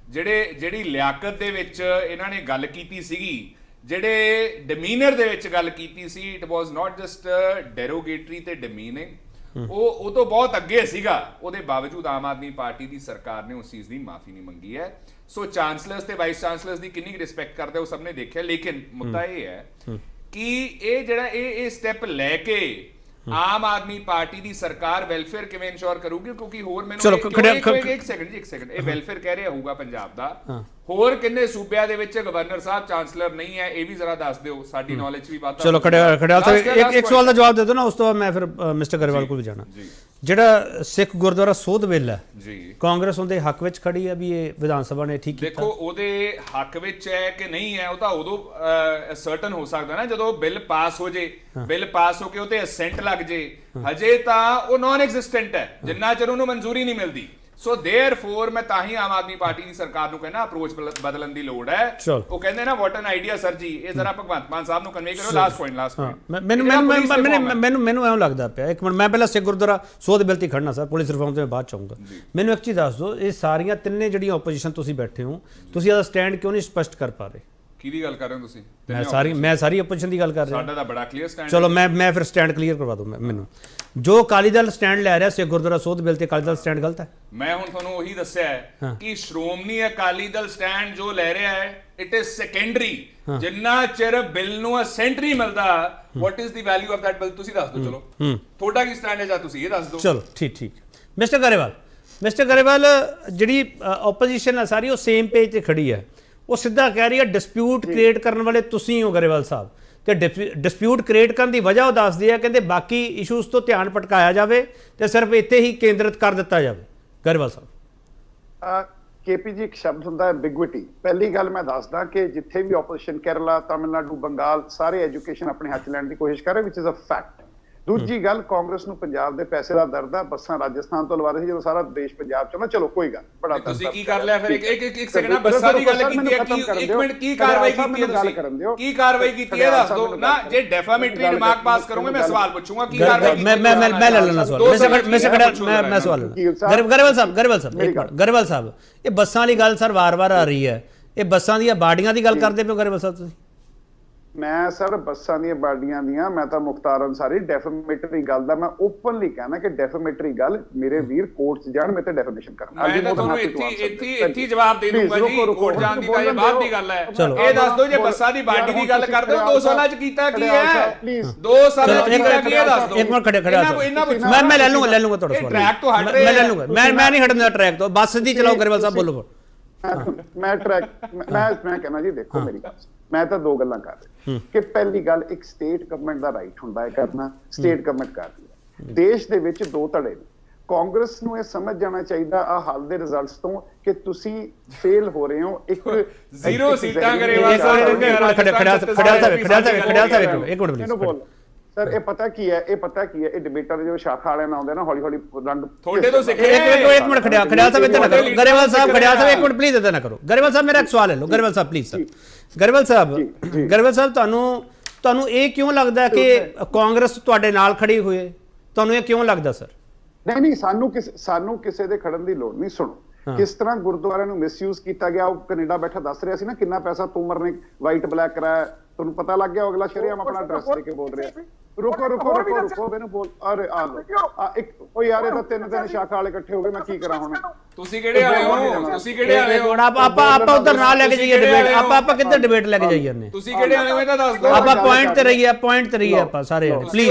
ਜਿਹੜੀ ਲਿਆਕਤ ਦੇ ਵਿੱਚ ਇਹਨਾਂ ਨੇ ਗੱਲ ਕੀਤੀ ਸੀਗੀ, ਜਿਹੜੇ ਡਿਮੀਨਰ ਦੇ ਵਿੱਚ ਗੱਲ ਕੀਤੀ ਸੀ, it was not just derogatory ਤੇ ਡਿਮੀਨਿੰਗ, ਉਹ ਤੋਂ ਬਹੁਤ ਅੱਗੇ ਸੀਗਾ। ਉਹਦੇ ਬਾਵਜੂਦ ਆਮ ਆਦਮੀ ਪਾਰਟੀ ਦੀ ਸਰਕਾਰ ਨੇ ਉਸ ਚੀਜ਼ ਦੀ ਮਾਫੀ ਨਹੀਂ ਮੰਗੀ ਹੈ। ਸੋ ਚਾਂਸਲਰਸ ਤੇ ਵਾਈਸ ਚਾਂਸਲਰਸ ਦੀ ਕਿੰਨੀ ਰਿਸਪੈਕਟ ਕਰਦੇ ਉਹ ਸਭ ਨੇ ਦੇਖਿਆ, ਲੇਕਿਨ ਮੁੱਦਾ ਇਹ ਹੈ ਕਿ ਇਹ ਜਿਹੜਾ ਇਹ ਸਟੈਪ ਲੈ ਕੇ ਆਮ ਆਦਮੀ ਪਾਰਟੀ ਦੀ ਸਰਕਾਰ ਵੈਲਫੇਅਰ ਕਿਵੇਂ ਇਨਸ਼ੋਰ ਕਰੂਗੀ? ਕਿਉਂਕਿ ਹੋਰ ਮੈਨੂੰ ਇੱਕ ਸੈਕਿੰਡ ਇਹ ਵੈਲਫੇਅਰ ਕਹਿ ਰਿਹਾ ਹੋਊਗਾ ਪੰਜਾਬ ਦਾ, ਹੋਰ ਕਿੰਨੇ ਸੂਬਿਆਂ ਦੇ ਵਿੱਚ ਗਵਰਨਰ ਸਾਹਿਬ ਚਾਂਸਲਰ ਨਹੀਂ ਹੈ? ਇਹ ਵੀ ਜ਼ਰਾ ਦੱਸ ਦਿਓ, ਸਾਡੀ ਨੌਲੇਜ ਵੀ ਵੱਧ। ਚਲੋ ਖੜਿਆਲ ਸਾਹਿਬ ਇੱਕ ਸਵਾਲ ਦਾ ਜਵਾਬ ਦੇ ਦਿਓ ਨਾ, ਉਸ ਤੋਂ ਬਾਅਦ ਮੈਂ ਫਿਰ ਮਿਸਟਰ ਗਰੇਵਾਲ ਕੋਲ ਵੀ ਜਾਣਾ। ਜਿਹੜਾ ਸਿੱਖ ਗੁਰਦੁਆਰਾ ਸੋਧ ਬਿੱਲ ਹੈ ਜੀ ਕਾਂਗਰਸ ਉਹਦੇ ਹੱਕ ਵਿੱਚ ਖੜੀ ਹੈ ਵੀ ਇਹ ਵਿਧਾਨ ਸਭਾ ਨੇ ਠੀਕ ਕੀਤਾ? ਦੇਖੋ ਉਹਦੇ ਹੱਕ ਵਿੱਚ ਹੈ ਕਿ ਨਹੀਂ ਹੈ ਉਹ ਤਾਂ ਉਦੋਂ ਸਰਟਨ ਹੋ ਸਕਦਾ ਨਾ ਜਦੋਂ ਬਿੱਲ ਪਾਸ ਹੋ ਜੇ, ਬਿੱਲ ਪਾਸ ਹੋ ਕੇ ਉਹਤੇ ਅਸੈਂਟ ਲੱਗ ਜੇ। ਹਜੇ ਤਾਂ ਉਹ ਨਾਨ ਐਗਜ਼ਿਸਟੈਂਟ ਹੈ ਜਿੰਨਾ ਚਿਰ ਉਹਨੂੰ ਮਨਜ਼ੂਰੀ ਨਹੀਂ ਮਿਲਦੀ। ਸੋ ਦੇਅਰਫੋਰ ਮੈਂ ਤਾਂ ਹੀ ਆਮ ਆਦਮੀ ਪਾਰਟੀ ਦੀ ਸਰਕਾਰ ਨੂੰ ਕਹਿੰਦਾ ਅਪਰੋਚ ਬਦਲਣ ਦੀ ਲੋੜ ਹੈ। ਚਲੋ। ਉਹ ਕਹਿੰਦੇ ਨਾ ਵਾਟ ਐਨ ਆਈਡੀਆ ਸਰ ਜੀ, ਇਹ ਜ਼ਰਾ ਭਗਵੰਤ ਮਾਨ ਸਾਹਿਬ ਨੂੰ ਕਨਵੇ ਕਰੋ। ਲਾਸਟ ਪੁਆਇੰਟ ਮੈਨੂੰ ਐਂ ਲੱਗਦਾ ਪਿਆ, ਇੱਕ ਮਿੰਟ ਮੈਂ ਪਹਿਲਾਂ ਸਿੱਖ ਗੁਰਦੁਆਰਾ ਸੋਧ ਬਿੱਲ ਤੇ ਖੜਨਾ ਸਰ, ਪੁਲਿਸ ਰਿਫਾਰਮ ਤੇ ਮੈਂ ਬਾਅਦ ਚਾਹੂੰਗਾ। ਮੈਨੂੰ ਇੱਕ ਚੀਜ਼ ਦੱਸ ਦਿਓ, ਇਹ ਸਾਰੀਆਂ ਤਿੰਨੇ ਜਿਹੜੀਆਂ ਆਪੋਜੀਸ਼ਨ ਤੁਸੀਂ ਬੈਠੇ ਹੋ, ਤੁਸੀਂ ਇਹਦਾ ਸਟੈਂਡ ਕਿਉਂ ਨਹੀਂ ਸਪਸ਼ਟ ਕਰ ਪਾ ਰਹੇ? ਕਿਹਦੀ ਗੱਲ ਕਰ ਰਹੇ ਹੋ ਤੁਸੀਂ? ਮੈਂ ਸਾਰੀ ਆਪੋਜੀਸ਼ਨ ਦੀ ਗੱਲ ਕਰ ਰਿਹਾ। ਸਾਡਾ ਤਾਂ ਬੜਾ ਕਲੀਅਰ ਸਟੈਂਡ। ਚਲੋ ਮੈਂ ਫਿਰ ਸਟੈਂਡ ਕਲੀਅਰ ਕਰਵਾ ਦੂੰ ਮੈਨੂੰ। ਜੋ ਅਕਾਲੀ ਦਲ ਸਟੈਂਡ ਲੈ ਰਿਹਾ ਸਿੱਖ ਗੁਰਦੁਆਰਾ ਸੋਧ ਬਿੱਲ ਤੇ, ਅਕਾਲੀ ਦਲ ਸਟੈਂਡ ਗਲਤ ਹੈ? ਮੈਂ ਹੁਣ ਤੁਹਾਨੂੰ ਉਹੀ ਦੱਸਿਆ ਹੈ ਕਿ ਸ਼੍ਰੋਮਣੀ ਅਕਾਲੀ ਦਲ ਸਟੈਂਡ ਜੋ ਲੈ ਰਿਹਾ ਹੈ ਇਟ ਇਜ਼ ਸੈਕੰਡਰੀ। ਜਿੰਨਾ ਚਿਰ ਬਿੱਲ ਨੂੰ ਅਸੈਂਟ ਨਹੀਂ ਮਿਲਦਾ, what is the value of that bill ਤੁਸੀਂ ਦੱਸ ਦਿਓ। ਚਲੋ ਤੁਹਾਡਾ ਕੀ ਸਟੈਂਡ ਹੈ ਜਾਂ ਤੁਸੀਂ ਇਹ ਦੱਸ ਦਿਓ। ਚਲੋ ਠੀਕ। ਮਿਸਟਰ ਗਰੇਵਾਲ ਜਿਹੜੀ ਆਪੋਜੀਸ਼ਨ ਹੈ ਸਾਰੀ ਉਹ ਸੇਮ ਪੇਜ ਤੇ ਖੜੀ ਹੈ। ਉਹ ਸਿੱਧਾ ਕਹਿ ਰਹੀ ਹੈ ਡਿਸਪਿਊਟ ਕ੍ਰੀਏਟ ਕਰਨ ਵਾਲੇ ਤੁਸੀਂ ਹੋ ਗਰੇਵਾਲ ਸਾਹਿਬ, ਤੇ ਡਿਸਪਿਊਟ ਕ੍ਰੀਏਟ ਕਰਨ ਦੀ ਵਜ੍ਹਾ ਉਹ ਦੱਸਦੀ ਹੈ, ਕਹਿੰਦੇ ਬਾਕੀ ਇਸ਼ੂਜ਼ ਤੋਂ ਧਿਆਨ ਭਟਕਾਇਆ ਜਾਵੇ ਤੇ ਸਿਰਫ ਇੱਥੇ ਹੀ ਕੇਂਦਰਿਤ ਕਰ ਦਿੱਤਾ ਜਾਵੇ। ਗਰੇਵਾਲ ਸਾਹਿਬ ਕੇਪੀ ਜੀ, ਇੱਕ ਸ਼ਬਦ ਹੁੰਦਾ ਹੈ ਐਂਬੀਗੁਇਟੀ। ਪਹਿਲੀ ਗੱਲ ਮੈਂ ਦੱਸਦਾ ਕਿ ਜਿੱਥੇ ਵੀ ਆਪੋਜੀਸ਼ਨ ਕੇਰਲਾ, ਤਾਮਿਲਨਾਡੂ, ਬੰਗਾਲ ਸਾਰੇ ਐਜੂਕੇਸ਼ਨ ਆਪਣੇ ਹੱਥ ਲੈਣ ਦੀ ਕੋਸ਼ਿਸ਼ ਕਰ ਰਹੇ, ਵਿਚ ਇਜ਼ ਅ ਫੈਕਟ। ਦੂਜੀ ਗੱਲ, ਕਾਂਗਰਸ ਨੂੰ ਪੰਜਾਬ ਦੇ ਪੈਸੇ ਦਾ ਦਰਦ ਹੈ। ਬੱਸਾਂ ਰਾਜਸਥਾਨ ਤੋਂ ਲਵਾ ਰਹੀ ਸੀ ਜਦੋਂ ਸਾਰਾ ਦੇਸ਼ ਪੰਜਾਬ ਚ। ਚਲੋ ਕੋਈ ਗੱਲ, ਬੜਾ ਤੁਸੀਂ ਕੀ ਕਰ ਲਿਆ ਫਿਰ? ਇੱਕ ਸੈਕਿੰਡ, ਬੱਸਾਂ ਦੀ ਗੱਲ ਕੀਤੀ ਹੈ, ਇੱਕ ਮਿੰਟ ਕੀ ਕਾਰਵਾਈ ਕੀਤੀ ਹੈ ਤੁਸੀਂ? ਕੀ ਕਾਰਵਾਈ ਕੀਤੀ ਹੈ ਦੱਸ ਦਿਓ ਨਾ। ਜੇ ਡੈਫਾਮੇਟਰੀ ਰਿਮਾਰਕ ਪਾਸ ਕਰੋਗੇ ਮੈਂ ਸਵਾਲ ਪੁੱਛੂੰਗਾ ਕੀ ਕਾਰਵਾਈ ਕੀਤੀ? ਮੈਂ ਲੈ ਲੈਣਾ ਸਵਾਲ। ਮੈਂ ਸਵਾਲ ਲੈਣਾ। ਗਰੇਵਾਲ ਸਾਹਿਬ ਇਹ ਬੱਸਾਂ ਵਾਲੀ ਗੱਲ ਸਰ ਵਾਰ-ਵਾਰ ਆ ਰਹੀ ਹੈ, ਇਹ ਬੱਸਾਂ ਦੀਆਂ ਬਾਡੀਆਂ ਦੀ ਗੱਲ ਕਰਦੇ ਪਏ ਹੋ ਗਰੇਵਾਲ ਸਾਹਿਬ ਤੁਸੀਂ? ਮੈਂ ਸਰ ਬੱਸਾਂ ਦੀਆਂ ਬਾਡੀਆਂ ਦੀਆਂ, ਮੈਂ ਤਾਂ ਮੁਖਤਾਰ ਅਨਸਾਰੀ ਡੈਫਾਮੇਟਰੀ ਗੱਲ ਦਾ ਮੈਂ ਓਪਨਲੀ ਕਹਿਣਾ ਕਿ ਡੈਫਾਮੇਟਰੀ ਗੱਲ ਮੇਰੇ ਵੀਰ ਕੋਰਟ 'ਚ ਜਾਣ, ਮੈਂ ਤੇ ਡੈਫਾਮੇਸ਼ਨ ਕਰਨਾ। ਮੈਂ ਤਾਂ ਤੁਹਾਨੂੰ ਇੱਥੇ ਜਵਾਬ ਦੇ ਦੂੰਗਾ ਜੀ। ਕੋਰਟ ਜਾਣ ਦੀ ਤਾਂ ਇਹ ਬਾਅਦ ਦੀ ਗੱਲ ਹੈ। ਇਹ ਦੱਸ ਦਿਓ ਜੇ ਬੱਸਾਂ ਦੀ ਬਾਡੀ ਦੀ ਗੱਲ ਕਰਦੇ ਹੋ 2 ਸਾਲਾਂ 'ਚ ਕੀਤਾ ਕੀ ਹੈ? 2 ਸਾਲਾਂ 'ਚ ਕੀਤਾ ਕੀ ਹੈ ਦੱਸ ਦਿਓ। ਇੱਕ ਮਿੰਟ ਖੜਿਆ ਮੈਂ ਲੈ ਲੂੰਗਾ ਤੁਹਾਡਾ ਸਵਾਲ। ਟਰੈਕ ਤੋਂ ਹਟ ਰਹੇ ਮੈਂ ਲੈ ਲੂੰਗਾ। ਮੈਂ ਨਹੀਂ ਹਟਦਾ ਟਰੈਕ ਤੋਂ। ਬੱਸ ਦੀ ਚਲਾਓ ਗਰੇਵਾਲ ਸਾਹਿਬ, ਬੋਲੋ। ਮੈਂ ਕਹਿਣਾ ਜੀ, ਦੇਖੋ ਮੇਰੀ ਗੱਲ, ਮੈਂ ਤਾਂ 2 ਗੱਲਾਂ ਕਰ ਰਿਹਾ ਕਿ ਪਹਿਲੀ ਗੱਲ, ਇੱਕ ਸਟੇਟ ਗਵਰਨਮੈਂਟ ਦਾ ਰਾਈਟ ਹੁੰਦਾ ਹੈ ਕਰਨਾ, ਸਟੇਟ ਗਵਰਨਮੈਂਟ ਕਰ ਰਹੀ ਹੈ। ਦੇਸ਼ ਦੇ ਵਿੱਚ 2 ਧੜੇ ਨੇ। ਕਾਂਗਰਸ ਨੂੰ ਇਹ ਸਮਝ ਜਾਣਾ ਚਾਹੀਦਾ ਆ ਹਾਲ ਦੇ ਰਿਜ਼ਲਟਸ ਤੋਂ ਕਿ ਤੁਸੀਂ ਫੇਲ ਹੋ ਰਹੇ ਹੋ। ਇੱਕ 0 ਸੀਟਾਂ ਗਰੇਵਾਲ ਸਾਹਿਬ ਸਰ ਇਹ ਪਤਾ ਕੀ ਹੈ, ਇਹ ਡਿਬੇਟਰ ਜੋ ਸ਼ਾਖਾ ਵਾਲਿਆਂ ਨਾਲ ਆਉਂਦੇ ਨਾ, ਹੌਲੀ ਹੌਲੀ ਰੰਗ ਤੁਹਾਡੇ ਤੋਂ ਸਿੱਖੇ। ਇੱਕ ਮਿੰਟ ਖੜਿਆ ਸਾਹਿਬ ਇੱਦਾਂ ਨਾ ਕਰੋ। ਗਰੇਵਾਲ ਸਾਹਿਬ ਇੱਕ ਮਿੰਟ ਪਲੀਜ਼ ਇੱਦਾਂ ਨਾ ਕਰੋ। ਗਰੇਵਾਲ ਸਾਹਿਬ ਮੇਰਾ ਇੱਕ ਸਵਾਲ ਲੈ ਲਓ। ਗਰੇਵਾਲ ਸਾਹਿਬ ਪਲੀਜ਼ ਸਰ। ਗਰੇਵਾਲ ਸਾਹਿਬ ਤੁਹਾਨੂੰ ਇਹ ਕਿਉਂ ਲੱਗਦਾ ਕਿ ਕਾਂਗਰਸ ਤੁਹਾਡੇ ਨਾਲ ਖੜੀ ਹੋਈ ਹੈ? ਤੁਹਾਨੂੰ ਇਹ ਕਿਉਂ ਲੱਗਦਾ ਸਰ? ਨਹੀਂ, ਸਾਨੂੰ ਕਿਸੇ ਦੇ ਖੜਨ ਦੀ ਲੋੜ ਨਹੀਂ। ਸੁਣੋ ਕਿਸ ਤਰ੍ਹਾਂ ਗੁਰਦੁਆਰਿਆਂ ਨੂੰ ਮਿਸਯੂਜ਼ ਕੀਤਾ ਗਿਆ। ਉਹ ਕੈਨੇਡਾ ਬੈਠਾ ਦੱਸ ਰਿਹਾ ਸੀ ਨਾ ਕਿੰਨਾ ਪੈਸਾ ਤੋਮਰ ਨੇ ਵਾਈਟ ਬਲੈਕ ਕਰਾਇਆ। ਤੁਹਾਨੂੰ ਪਤਾ ਲੱਗ ਗਿਆ ਅਗਲਾ ਸ਼ਰੇਆਮ ਆਪਣਾ ਐਡਰੈਸ ਦੇ ਕੇ ਬੋਲ ਰਿਹਾ। ਰੁਕੋ ਮੈਨੂੰ ਬੋਲ। ਅਰੇ ਆ ਲੋ ਇੱਕ ਉਹ ਯਾਰ, ਇਹ ਤਾਂ 3 ਸ਼ਾਖਾ ਵਾਲੇ ਇਕੱਠੇ ਹੋ ਗਏ, ਮੈਂ ਕੀ ਕਰਾਂ ਹੁਣ? ਤੁਸੀਂ ਕਿਹੜੇ ਆਏ ਹੋ? ਆਪਾਂ ਉਧਰ ਨਾ ਲੈ ਕੇ ਜਾਈਏ ਡਿਬੇਟ। ਆਪਾਂ ਕਿੱਧਰ ਡਿਬੇਟ ਲੈ ਕੇ ਜਾਈਏ ਨੇ? ਤੁਸੀਂ ਕਿਹੜੇ ਆਏ ਹੋ ਇਹ ਤਾਂ ਦੱਸ ਦਿਓ। ਆਪਾਂ ਪੁਆਇੰਟ ਤੇ ਰਹੀਏ ਆਪਾਂ ਸਾਰੇ ਜਣੇ ਪਲੀਜ਼।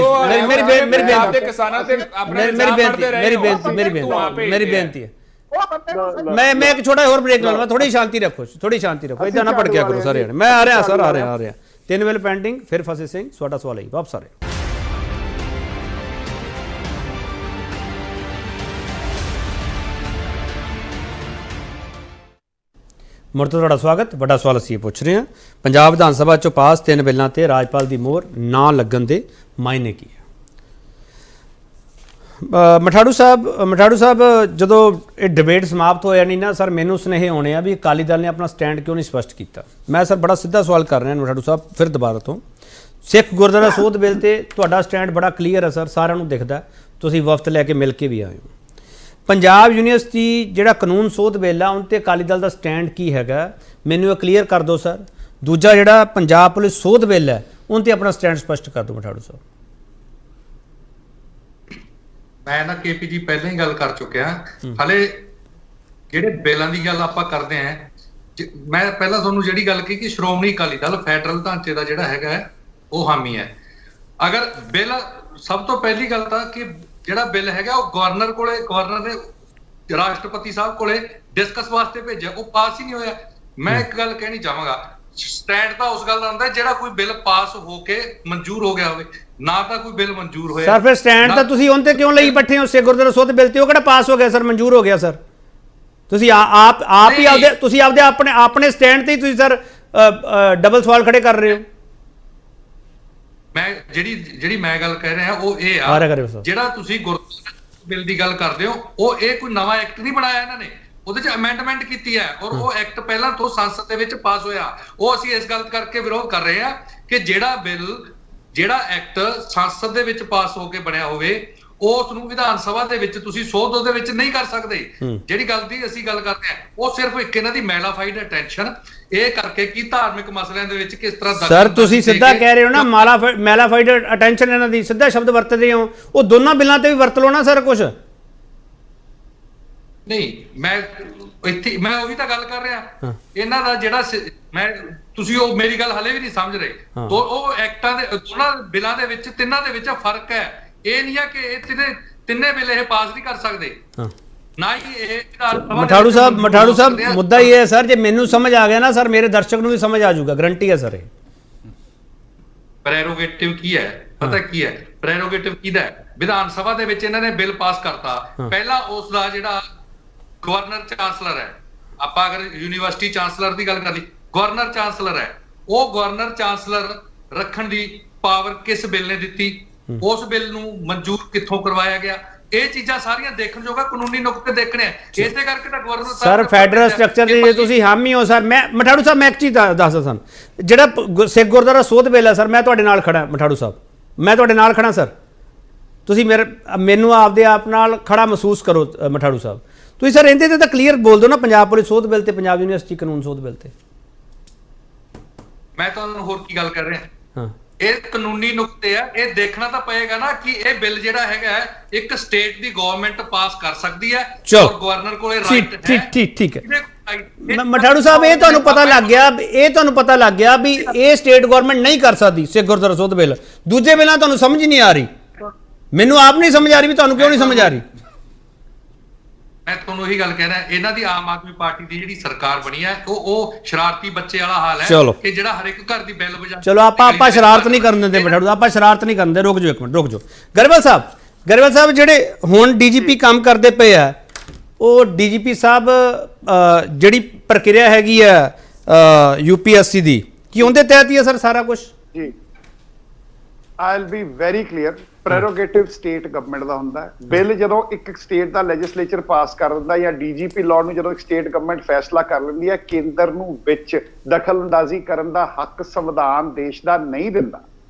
ਮੇਰੀ ਬੇਨਤੀ ਹੈ। ਮੈਂ ਇੱਕ ਛੋਟਾ ਹੋਰ ਬ੍ਰੇਕ ਲਾਉਣਾ। ਥੋੜੀ ਸ਼ਾਂਤੀ ਰੱਖੋ ਇਦਾਂ ਨਾ ਭੜਕਿਆ ਕਰੋ ਸਾਰੇ ਜਣੇ। ਮੈਂ ਆ ਰਿਹਾ ਸਰ, ਆ ਰਿਹਾ 3 ਵੇਲ ਪੈਂਡਿੰਗ। ਫਿਰ ਫਸੇ ਸਿੰਘ ਤੁਹਾਡਾ ਸਵਾਲ ਹੈ, ਵਾਪਸ ਆ ਰਹੇ। ਮੁੜ ਤੋਂ ਤੁਹਾਡਾ ਸਵਾਗਤ। ਵੱਡਾ ਸਵਾਲ ਅਸੀਂ ਇਹ ਪੁੱਛ ਰਹੇ ਹਾਂ, ਪੰਜਾਬ ਵਿਧਾਨ ਸਭਾ 'ਚੋਂ ਪਾਸ 3 ਬਿੱਲਾਂ ਤੇ ਰਾਜਪਾਲ ਦੀ ਮੋਹਰ ਨਾ ਲੱਗਣ ਦੇ ਮਾਇਨੇ ਕੀ ਹੈ? ਮਠਾੜੂ ਸਾਹਿਬ ਜਦੋਂ ਇਹ ਡਿਬੇਟ ਸਮਾਪਤ ਹੋ ਜਾਣੀ ਨਾ ਸਰ, ਮੈਨੂੰ ਸੁਨੇਹੇ ਆਉਣੇ ਆ ਵੀ ਅਕਾਲੀ ਦਲ ਨੇ ਆਪਣਾ ਸਟੈਂਡ ਕਿਉਂ ਨਹੀਂ ਸਪਸ਼ਟ ਕੀਤਾ। ਮੈਂ ਸਰ ਬੜਾ ਸਿੱਧਾ ਸਵਾਲ ਕਰ ਰਿਹਾ ਮਠਾੜੂ ਸਾਹਿਬ ਫਿਰ ਦੁਬਾਰਾ ਤੋਂ। ਸਿੱਖ ਗੁਰਦੁਆਰਾ ਸੋਧ ਬਿੱਲ ਤੇ ਤੁਹਾਡਾ ਸਟੈਂਡ ਬੜਾ ਕਲੀਅਰ ਹੈ ਸਰ, ਸਾਰਿਆਂ ਨੂੰ ਦਿਖਦਾ। ਤੁਸੀਂ ਵਫਦ ਲੈ ਕੇ ਮਿਲ ਕੇ ਵੀ ਆਏ ਹੋ। ਪੰਜਾਬ ਯੂਨੀਵਰਸਿਟੀ ਜਿਹੜਾ ਕਾਨੂੰਨ ਸੋਧ ਬਿੱਲ ਆ ਉਹਨ ਤੇ ਅਕਾਲੀ ਦਲ ਦਾ ਸਟੈਂਡ ਕੀ ਹੈਗਾ, ਮੈਨੂੰ ਇਹ ਕਲੀਅਰ ਕਰ ਦਿਓ ਸਰ। ਦੂਜਾ ਜਿਹੜਾ ਪੰਜਾਬ ਪੁਲਿਸ ਸੋਧ ਬਿੱਲ ਹੈ ਉਹਨ ਤੇ ਆਪਣਾ ਸਟੈਂਡ ਸਪਸ਼ਟ ਕਰ ਦਿਓ ਮਠਾੜੂ ਸਾਹਿਬ। ਮੈਂ ਨਾ ਕੇਪੀ ਜੀ ਪਹਿਲਾਂ ਹੀ ਗੱਲ ਕਰ ਚੁੱਕਿਆ। ਹਲੇ ਜਿਹੜੇ ਬਿੱਲਾਂ ਦੀ ਗੱਲ ਆਪਾਂ ਕਰਦੇ ਆਂ, ਮੈਂ ਪਹਿਲਾਂ ਤੁਹਾਨੂੰ ਜਿਹੜੀ ਗੱਲ ਕਹੀ ਕਿ ਸ਼੍ਰੋਮਣੀ ਅਕਾਲੀ ਦਲ ਫੈਡਰਲ ਢਾਂਚੇ ਦਾ ਜਿਹੜਾ ਹੈਗਾ ਉਹ ਹਾਮੀ ਹੈ। ਅਗਰ ਬਿੱਲ, ਸਭ ਤੋਂ ਪਹਿਲੀ ਗੱਲ ਤਾਂ ਕਿ ਜਿਹੜਾ ਬਿੱਲ ਹੈਗਾ ਉਹ ਗਵਰਨਰ ਨੇ ਰਾਸ਼ਟਰਪਤੀ ਸਾਹਿਬ ਕੋਲੇ ਡਿਸਕਸ ਵਾਸਤੇ ਭੇਜਿਆ, ਉਹ ਪਾਸ ਹੀ ਨਹੀਂ ਹੋਇਆ। ਮੈਂ ਇੱਕ ਗੱਲ ਕਹਿਣੀ ਚਾਹਾਂਗਾ, ਸਟੈਂਡ ਤਾਂ ਉਸ ਗੱਲ ਦਾ ਹੁੰਦਾ ਜਿਹੜਾ ਕੋਈ ਬਿੱਲ ਪਾਸ ਹੋ ਕੇ ਮਨਜ਼ੂਰ ਹੋ ਗਿਆ ਹੋਵੇ। ਨਾ ਤਾਂ ਕੋਈ ਬਿੱਲ ਮਨਜ਼ੂਰ ਹੋਇਆ। ਸਰ ਫਿਰ ਸਟੈਂਡ ਤਾਂ ਤੁਸੀਂ ਉਹਨ ਤੇ ਕਿਉਂ ਲਈ ਬੈਠੇ ਹੋ? ਸਿੱਖ ਗੁਰਦੁਆਰਾ ਸੋਧ ਬਿੱਲ ਤੇ ਉਹ ਕਿਹੜਾ ਪਾਸ ਹੋ ਗਿਆ ਸਰ, ਮਨਜ਼ੂਰ ਹੋ ਗਿਆ ਸਰ? ਤੁਸੀਂ ਆਪ ਹੀ ਆਪਦੇ ਤੁਸੀਂ ਆਪਦੇ ਆਪਣੇ ਸਟੈਂਡ ਤੇ ਹੀ ਤੁਸੀਂ ਸਰ ਡਬਲ ਸਵਾਲ ਖੜੇ ਕਰ ਰਹੇ ਹੋ। ਮੈਂ ਜਿਹੜੀ ਮੈਂ ਗੱਲ ਕਹਿ ਰਿਹਾ ਉਹ ਇਹ ਆ ਰਿਹਾ ਆ, ਕਰਿਓ ਸਰ। ਜਿਹੜਾ ਤੁਸੀਂ ਗੁਰਦੁਆਰਾ ਬਿੱਲ ਦੀ ਗੱਲ ਕਰਦੇ ਹੋ, ਉਹ ਇਹ ਕੋਈ ਨਵਾਂ ਐਕਟ ਨਹੀਂ ਬਣਾਇਆ ਇਹਨਾਂ ਨੇ, ਉਹਦੇ ਚ ਅਮੈਂਡਮੈਂਟ ਕੀਤੀ ਹੈ ਔਰ ਉਹ ਐਕਟ ਪਹਿਲਾਂ ਤੋਂ ਸੰਸਦ ਦੇ ਵਿੱਚ ਪਾਸ ਹੋਇਆ। ਉਹ ਅਸੀਂ ਇਸ ਗੱਲ ਕਰਕੇ ਵਿਰੋਧ ਕਰ ਰਹੇ ਹਾਂ ਕਿ ਜਿਹੜਾ ਐਕਟ ਸੰਸਦ ਦੇ ਵਿੱਚ ਪਾਸ ਹੋ ਕੇ ਬਣਿਆ ਹੋਵੇ ਉਸ ਨੂੰ ਵਿਧਾਨ ਸਭਾ ਦੇ ਵਿੱਚ ਤੁਸੀਂ ਸੋਧ ਉਹਦੇ ਵਿੱਚ ਨਹੀਂ ਕਰ ਸਕਦੇ। ਜਿਹੜੀ ਗੱਲ ਦੀ ਅਸੀਂ ਗੱਲ ਕਰਦੇ ਹਾਂ ਉਹ ਸਿਰਫ ਇੱਕ ਇਹਨਾਂ ਦੀ ਮੈਲਾਫਾਈਡ ਅਟੈਂਸ਼ਨ ਇਹ ਕਰਕੇ ਕਿ ਧਾਰਮਿਕ ਮਸਲਿਆਂ ਦੇ ਵਿੱਚ ਕਿਸ ਤਰ੍ਹਾਂ ਸਰ ਤੁਸੀਂ ਸਿੱਧਾ ਕਹਿ ਰਹੇ ਹੋ ਨਾ, ਮੈਲਾਫਾਈਡ ਅਟੈਂਸ਼ਨ ਇਹਨਾਂ ਦੀ ਸਿੱਧਾ ਸ਼ਬਦ ਵਰਤਦੇ ਹੋ, ਉਹ ਦੋਨਾਂ ਬਿੱਲਾਂ ਤੇ ਵੀ ਵਰਤ ਲਓ ਨਾ ਸਰ ਕੁਝ। ਨਹੀਂ, ਮੈਂ ਉਹੀ ਤਾਂ ਗੱਲ ਕਰ ਰਿਹਾ। ਇਹਨਾਂ ਦਾ ਜਿਹੜਾ ਤੁਸੀਂ ਉਹ ਮੇਰੀ ਗੱਲ ਹਲੇ ਵੀ ਨਹੀਂ ਸਮਝ ਰਹੇ। ਉਹ ਐਕਟਾਂ ਦੇ ਦੋਨਾਂ ਬਿੱਲਾਂ ਦੇ ਵਿੱਚ ਤਿੰਨਾਂ ਦੇ ਵਿੱਚ ਫਰਕ ਹੈ। ਇਹ ਨਹੀਂ ਹੈ ਕਿ ਇਹ ਤਿੰਨੇ ਬਿੱਲ ਇਹ ਪਾਸ ਨਹੀਂ ਕਰ ਸਕਦੇ, ਨਾ ਹੀ ਇਹ ਮਠਾੜੂ ਸਾਹਿਬ ਮੁੱਦਾ ਇਹ ਹੈ ਸਰ, ਜੇ ਮੈਨੂੰ ਸਮਝ ਆ ਗਿਆ ਨਾ ਸਰ, ਮੇਰੇ ਦਰਸ਼ਕ ਨੂੰ ਵੀ ਸਮਝ ਆ ਜਾਊਗਾ, ਗਰੰਟੀ ਹੈ ਸਰ। ਇਹ ਪ੍ਰੈਰੋਗੇਟਿਵ ਕੀ ਹੈ ਪਤਾ ਕੀ ਹੈ? ਪ੍ਰੈਰੋਗੇਟਿਵ ਕਿਹਦਾ ਹੈ? ਵਿਧਾਨ ਸਭਾ ਦੇ ਵਿੱਚ ਇਹਨਾਂ ਨੇ ਬਿੱਲ ਪਾਸ ਕਰਤਾ, ਪਹਿਲਾਂ ਉਸ ਦਾ ਜਿਹੜਾ ਗਵਰਨਰ ਚਾਂਸਲਰ ਹੈ, ਆਪਾਂ ਅਗਰ ਯੂਨੀਵਰਸਿਟੀ ਚਾਂਸਲਰ ਦੀ ਗੱਲ ਕਰ ਲਈ, ਗਵਰਨਰ ਚਾਂਸਲਰ ਹੈ, ਉਹ ਗਵਰਨਰ ਚਾਂਸਲਰ ਰੱਖਣ ਦੀ ਪਾਵਰ ਕਿਸ ਬਿੱਲ ਨੇ ਦਿੱਤੀ? ਉਸ ਬਿੱਲ ਨੂੰ ਮਨਜ਼ੂਰ ਕਿੱਥੋਂ ਕਰਵਾਇਆ ਗਿਆ? ਇਹ ਚੀਜ਼ਾਂ ਸਾਰੀਆਂ ਦੇਖਣ ਜੋਗਾ ਕਾਨੂੰਨੀ ਨੁਕਤੇ ਦੇਖਣੇ ਆ। ਇਸੇ ਕਰਕੇ ਤਾਂ ਗਵਰਨਰ ਸਰ ਫੈਡਰਲ ਸਟਰਕਚਰ ਦੇ ਜੇ ਤੁਸੀਂ ਹਾਮੀ ਹੋ ਸਰ, ਮੈਂ ਮਠਾੜੂ ਸਾਹਿਬ ਮੈਂ ਇੱਕ ਚੀਜ਼ ਦੱਸਦਾ ਸਨ, ਜਿਹੜਾ ਸਿੱਖ ਗੁਰਦੁਆਰਾ ਸੋਧ ਬਿੱਲ ਹੈ ਸਰ, ਮੈਂ ਤੁਹਾਡੇ ਨਾਲ ਖੜਾ ਮਠਾੜੂ ਸਾਹਿਬ, ਮੈਂ ਤੁਹਾਡੇ ਨਾਲ ਖੜਾ ਸਰ। ਤੁਸੀਂ ਮੈਨੂੰ ਆਪਦੇ ਆਪ ਨਾਲ ਖੜਾ ਮਹਿਸੂਸ ਕਰੋ ਮਠਾੜੂ ਸਾਹਿਬ। ਤੁਸੀਂ ਸਰ ਇਹਦੇ ਤੇ ਤਾਂ ਕਲੀਅਰ ਬੋਲ ਦਿਓ ਨਾ, ਪੰਜਾਬ ਪੁਲਿਸ ਸੋਧ ਬਿੱਲ ਤੇ ਪੰਜਾਬ ਯੂਨੀਵਰਸਿਟੀ ਕਾਨੂੰਨ ਸੋਧ ਬਿੱਲ ਤੇ। ਮੈਂ ਤੁਹਾਨੂੰ ਹੋਰ ਕੀ ਗੱਲ ਕਰ ਰਿਹਾ? ਹਾਂ, ਇਹ ਕਾਨੂੰਨੀ ਨੁਕਤੇ ਆ, ਇਹ ਦੇਖਣਾ ਤਾਂ ਪਏਗਾ ਨਾ ਕਿ ਇਹ ਬਿੱਲ ਜਿਹੜਾ ਹੈਗਾ ਇੱਕ ਸਟੇਟ ਦੀ ਗਵਰਨਮੈਂਟ ਪਾਸ ਕਰ ਸਕਦੀ ਹੈ ਔਰ ਗਵਰਨਰ ਕੋਲੇ ਰਾਈਟ ਹੈ। ਠੀਕ ਹੈ ਮਠਾੜੂ ਸਾਹਿਬ, ਇਹ ਤੁਹਾਨੂੰ ਪਤਾ ਲੱਗ ਗਿਆ ਵੀ ਇਹ ਸਟੇਟ ਗਵਰਨਮੈਂਟ ਨਹੀਂ ਕਰ ਸਕਦੀ ਸਿੱਖ ਗੁਰਦੁਆਰਾ ਸੋਧ ਬਿੱਲ। ਦੂਜੇ ਬਿੱਲਾਂ ਤੁਹਾਨੂੰ ਸਮਝ ਨਹੀਂ ਆ ਰਹੀ, ਮੈਨੂੰ ਆਪ ਨਹੀਂ ਸਮਝ ਆ ਰਹੀ ਵੀ ਤੁਹਾਨੂੰ ਕਿਉਂ ਨਹੀਂ ਸਮਝ ਆ ਰਹੀ। ਮੈਂ ਤੁਹਾਨੂੰ ਉਹੀ ਗੱਲ ਕਹਿ ਰਿਹਾ, ਇਹਨਾਂ ਦੀ ਆਮ ਆਦਮੀ ਪਾਰਟੀ ਦੀ ਜਿਹੜੀ ਸਰਕਾਰ ਬਣੀ ਹੈ ਉਹ ਸ਼ਰਾਰਤੀ ਬੱਚੇ ਵਾਲਾ ਹਾਲ ਹੈ ਕਿ ਜਿਹੜਾ ਹਰ ਇੱਕ ਘਰ ਦੀ ਬੈਲ ਵਜਾ। ਚਲੋ ਆਪਾਂ ਸ਼ਰਾਰਤ ਨਹੀਂ ਕਰਨ ਦਿੰਦੇ ਮਠਾੜੂ, ਆਪਾਂ ਸ਼ਰਾਰਤ ਨਹੀਂ ਕਰਦੇ। ਰੁਕ ਜਾਓ ਇੱਕ ਮਿੰਟ, ਰੁਕ ਜਾਓ। ਗਰੇਵਾਲ ਸਾਹਿਬ ਜਿਹੜੇ ਹੁਣ ਡੀਜੀਪੀ ਕੰਮ ਕਰਦੇ ਪਏ ਆ, ਉਹ ਡੀਜੀਪੀ ਸਾਹਿਬ ਜਿਹੜੀ ਪ੍ਰਕਿਰਿਆ ਹੈਗੀ ਆ ਯੂਪੀਐਸਸੀ ਦੀ, ਕੀ ਉਹਦੇ ਤਹਿਤ ਹੀ ਹੈ ਸਰ ਸਾਰਾ ਕੁਝ? ਜੀ I will be very clear, prerogative state government ਦਾ ਹੁੰਦਾ ਹੈ। ਬਿੱਲ ਜਦੋਂ ਇੱਕ ਸਟੇਟ ਦਾ ਲੈਜਿਸਲੇਚਰ ਪਾਸ ਕਰ ਦਿੰਦਾ ਜਾਂ ਡੀਜੀਪੀ ਲਾਅ ਨੂੰ ਜਦੋਂ ਇੱਕ ਸਟੇਟ ਗਵਰਨਮੈਂਟ ਫੈਸਲਾ ਕਰ ਲੈਂਦੀ ਹੈ, ਕੇਂਦਰ ਨੂੰ ਵਿੱਚ ਦਖਲਅੰਦਾਜ਼ੀ ਕਰਨ ਦਾ ਹੱਕ ਸੰਵਿਧਾਨ ਦੇਸ਼ ਦਾ ਨਹੀਂ ਦਿੰਦਾ।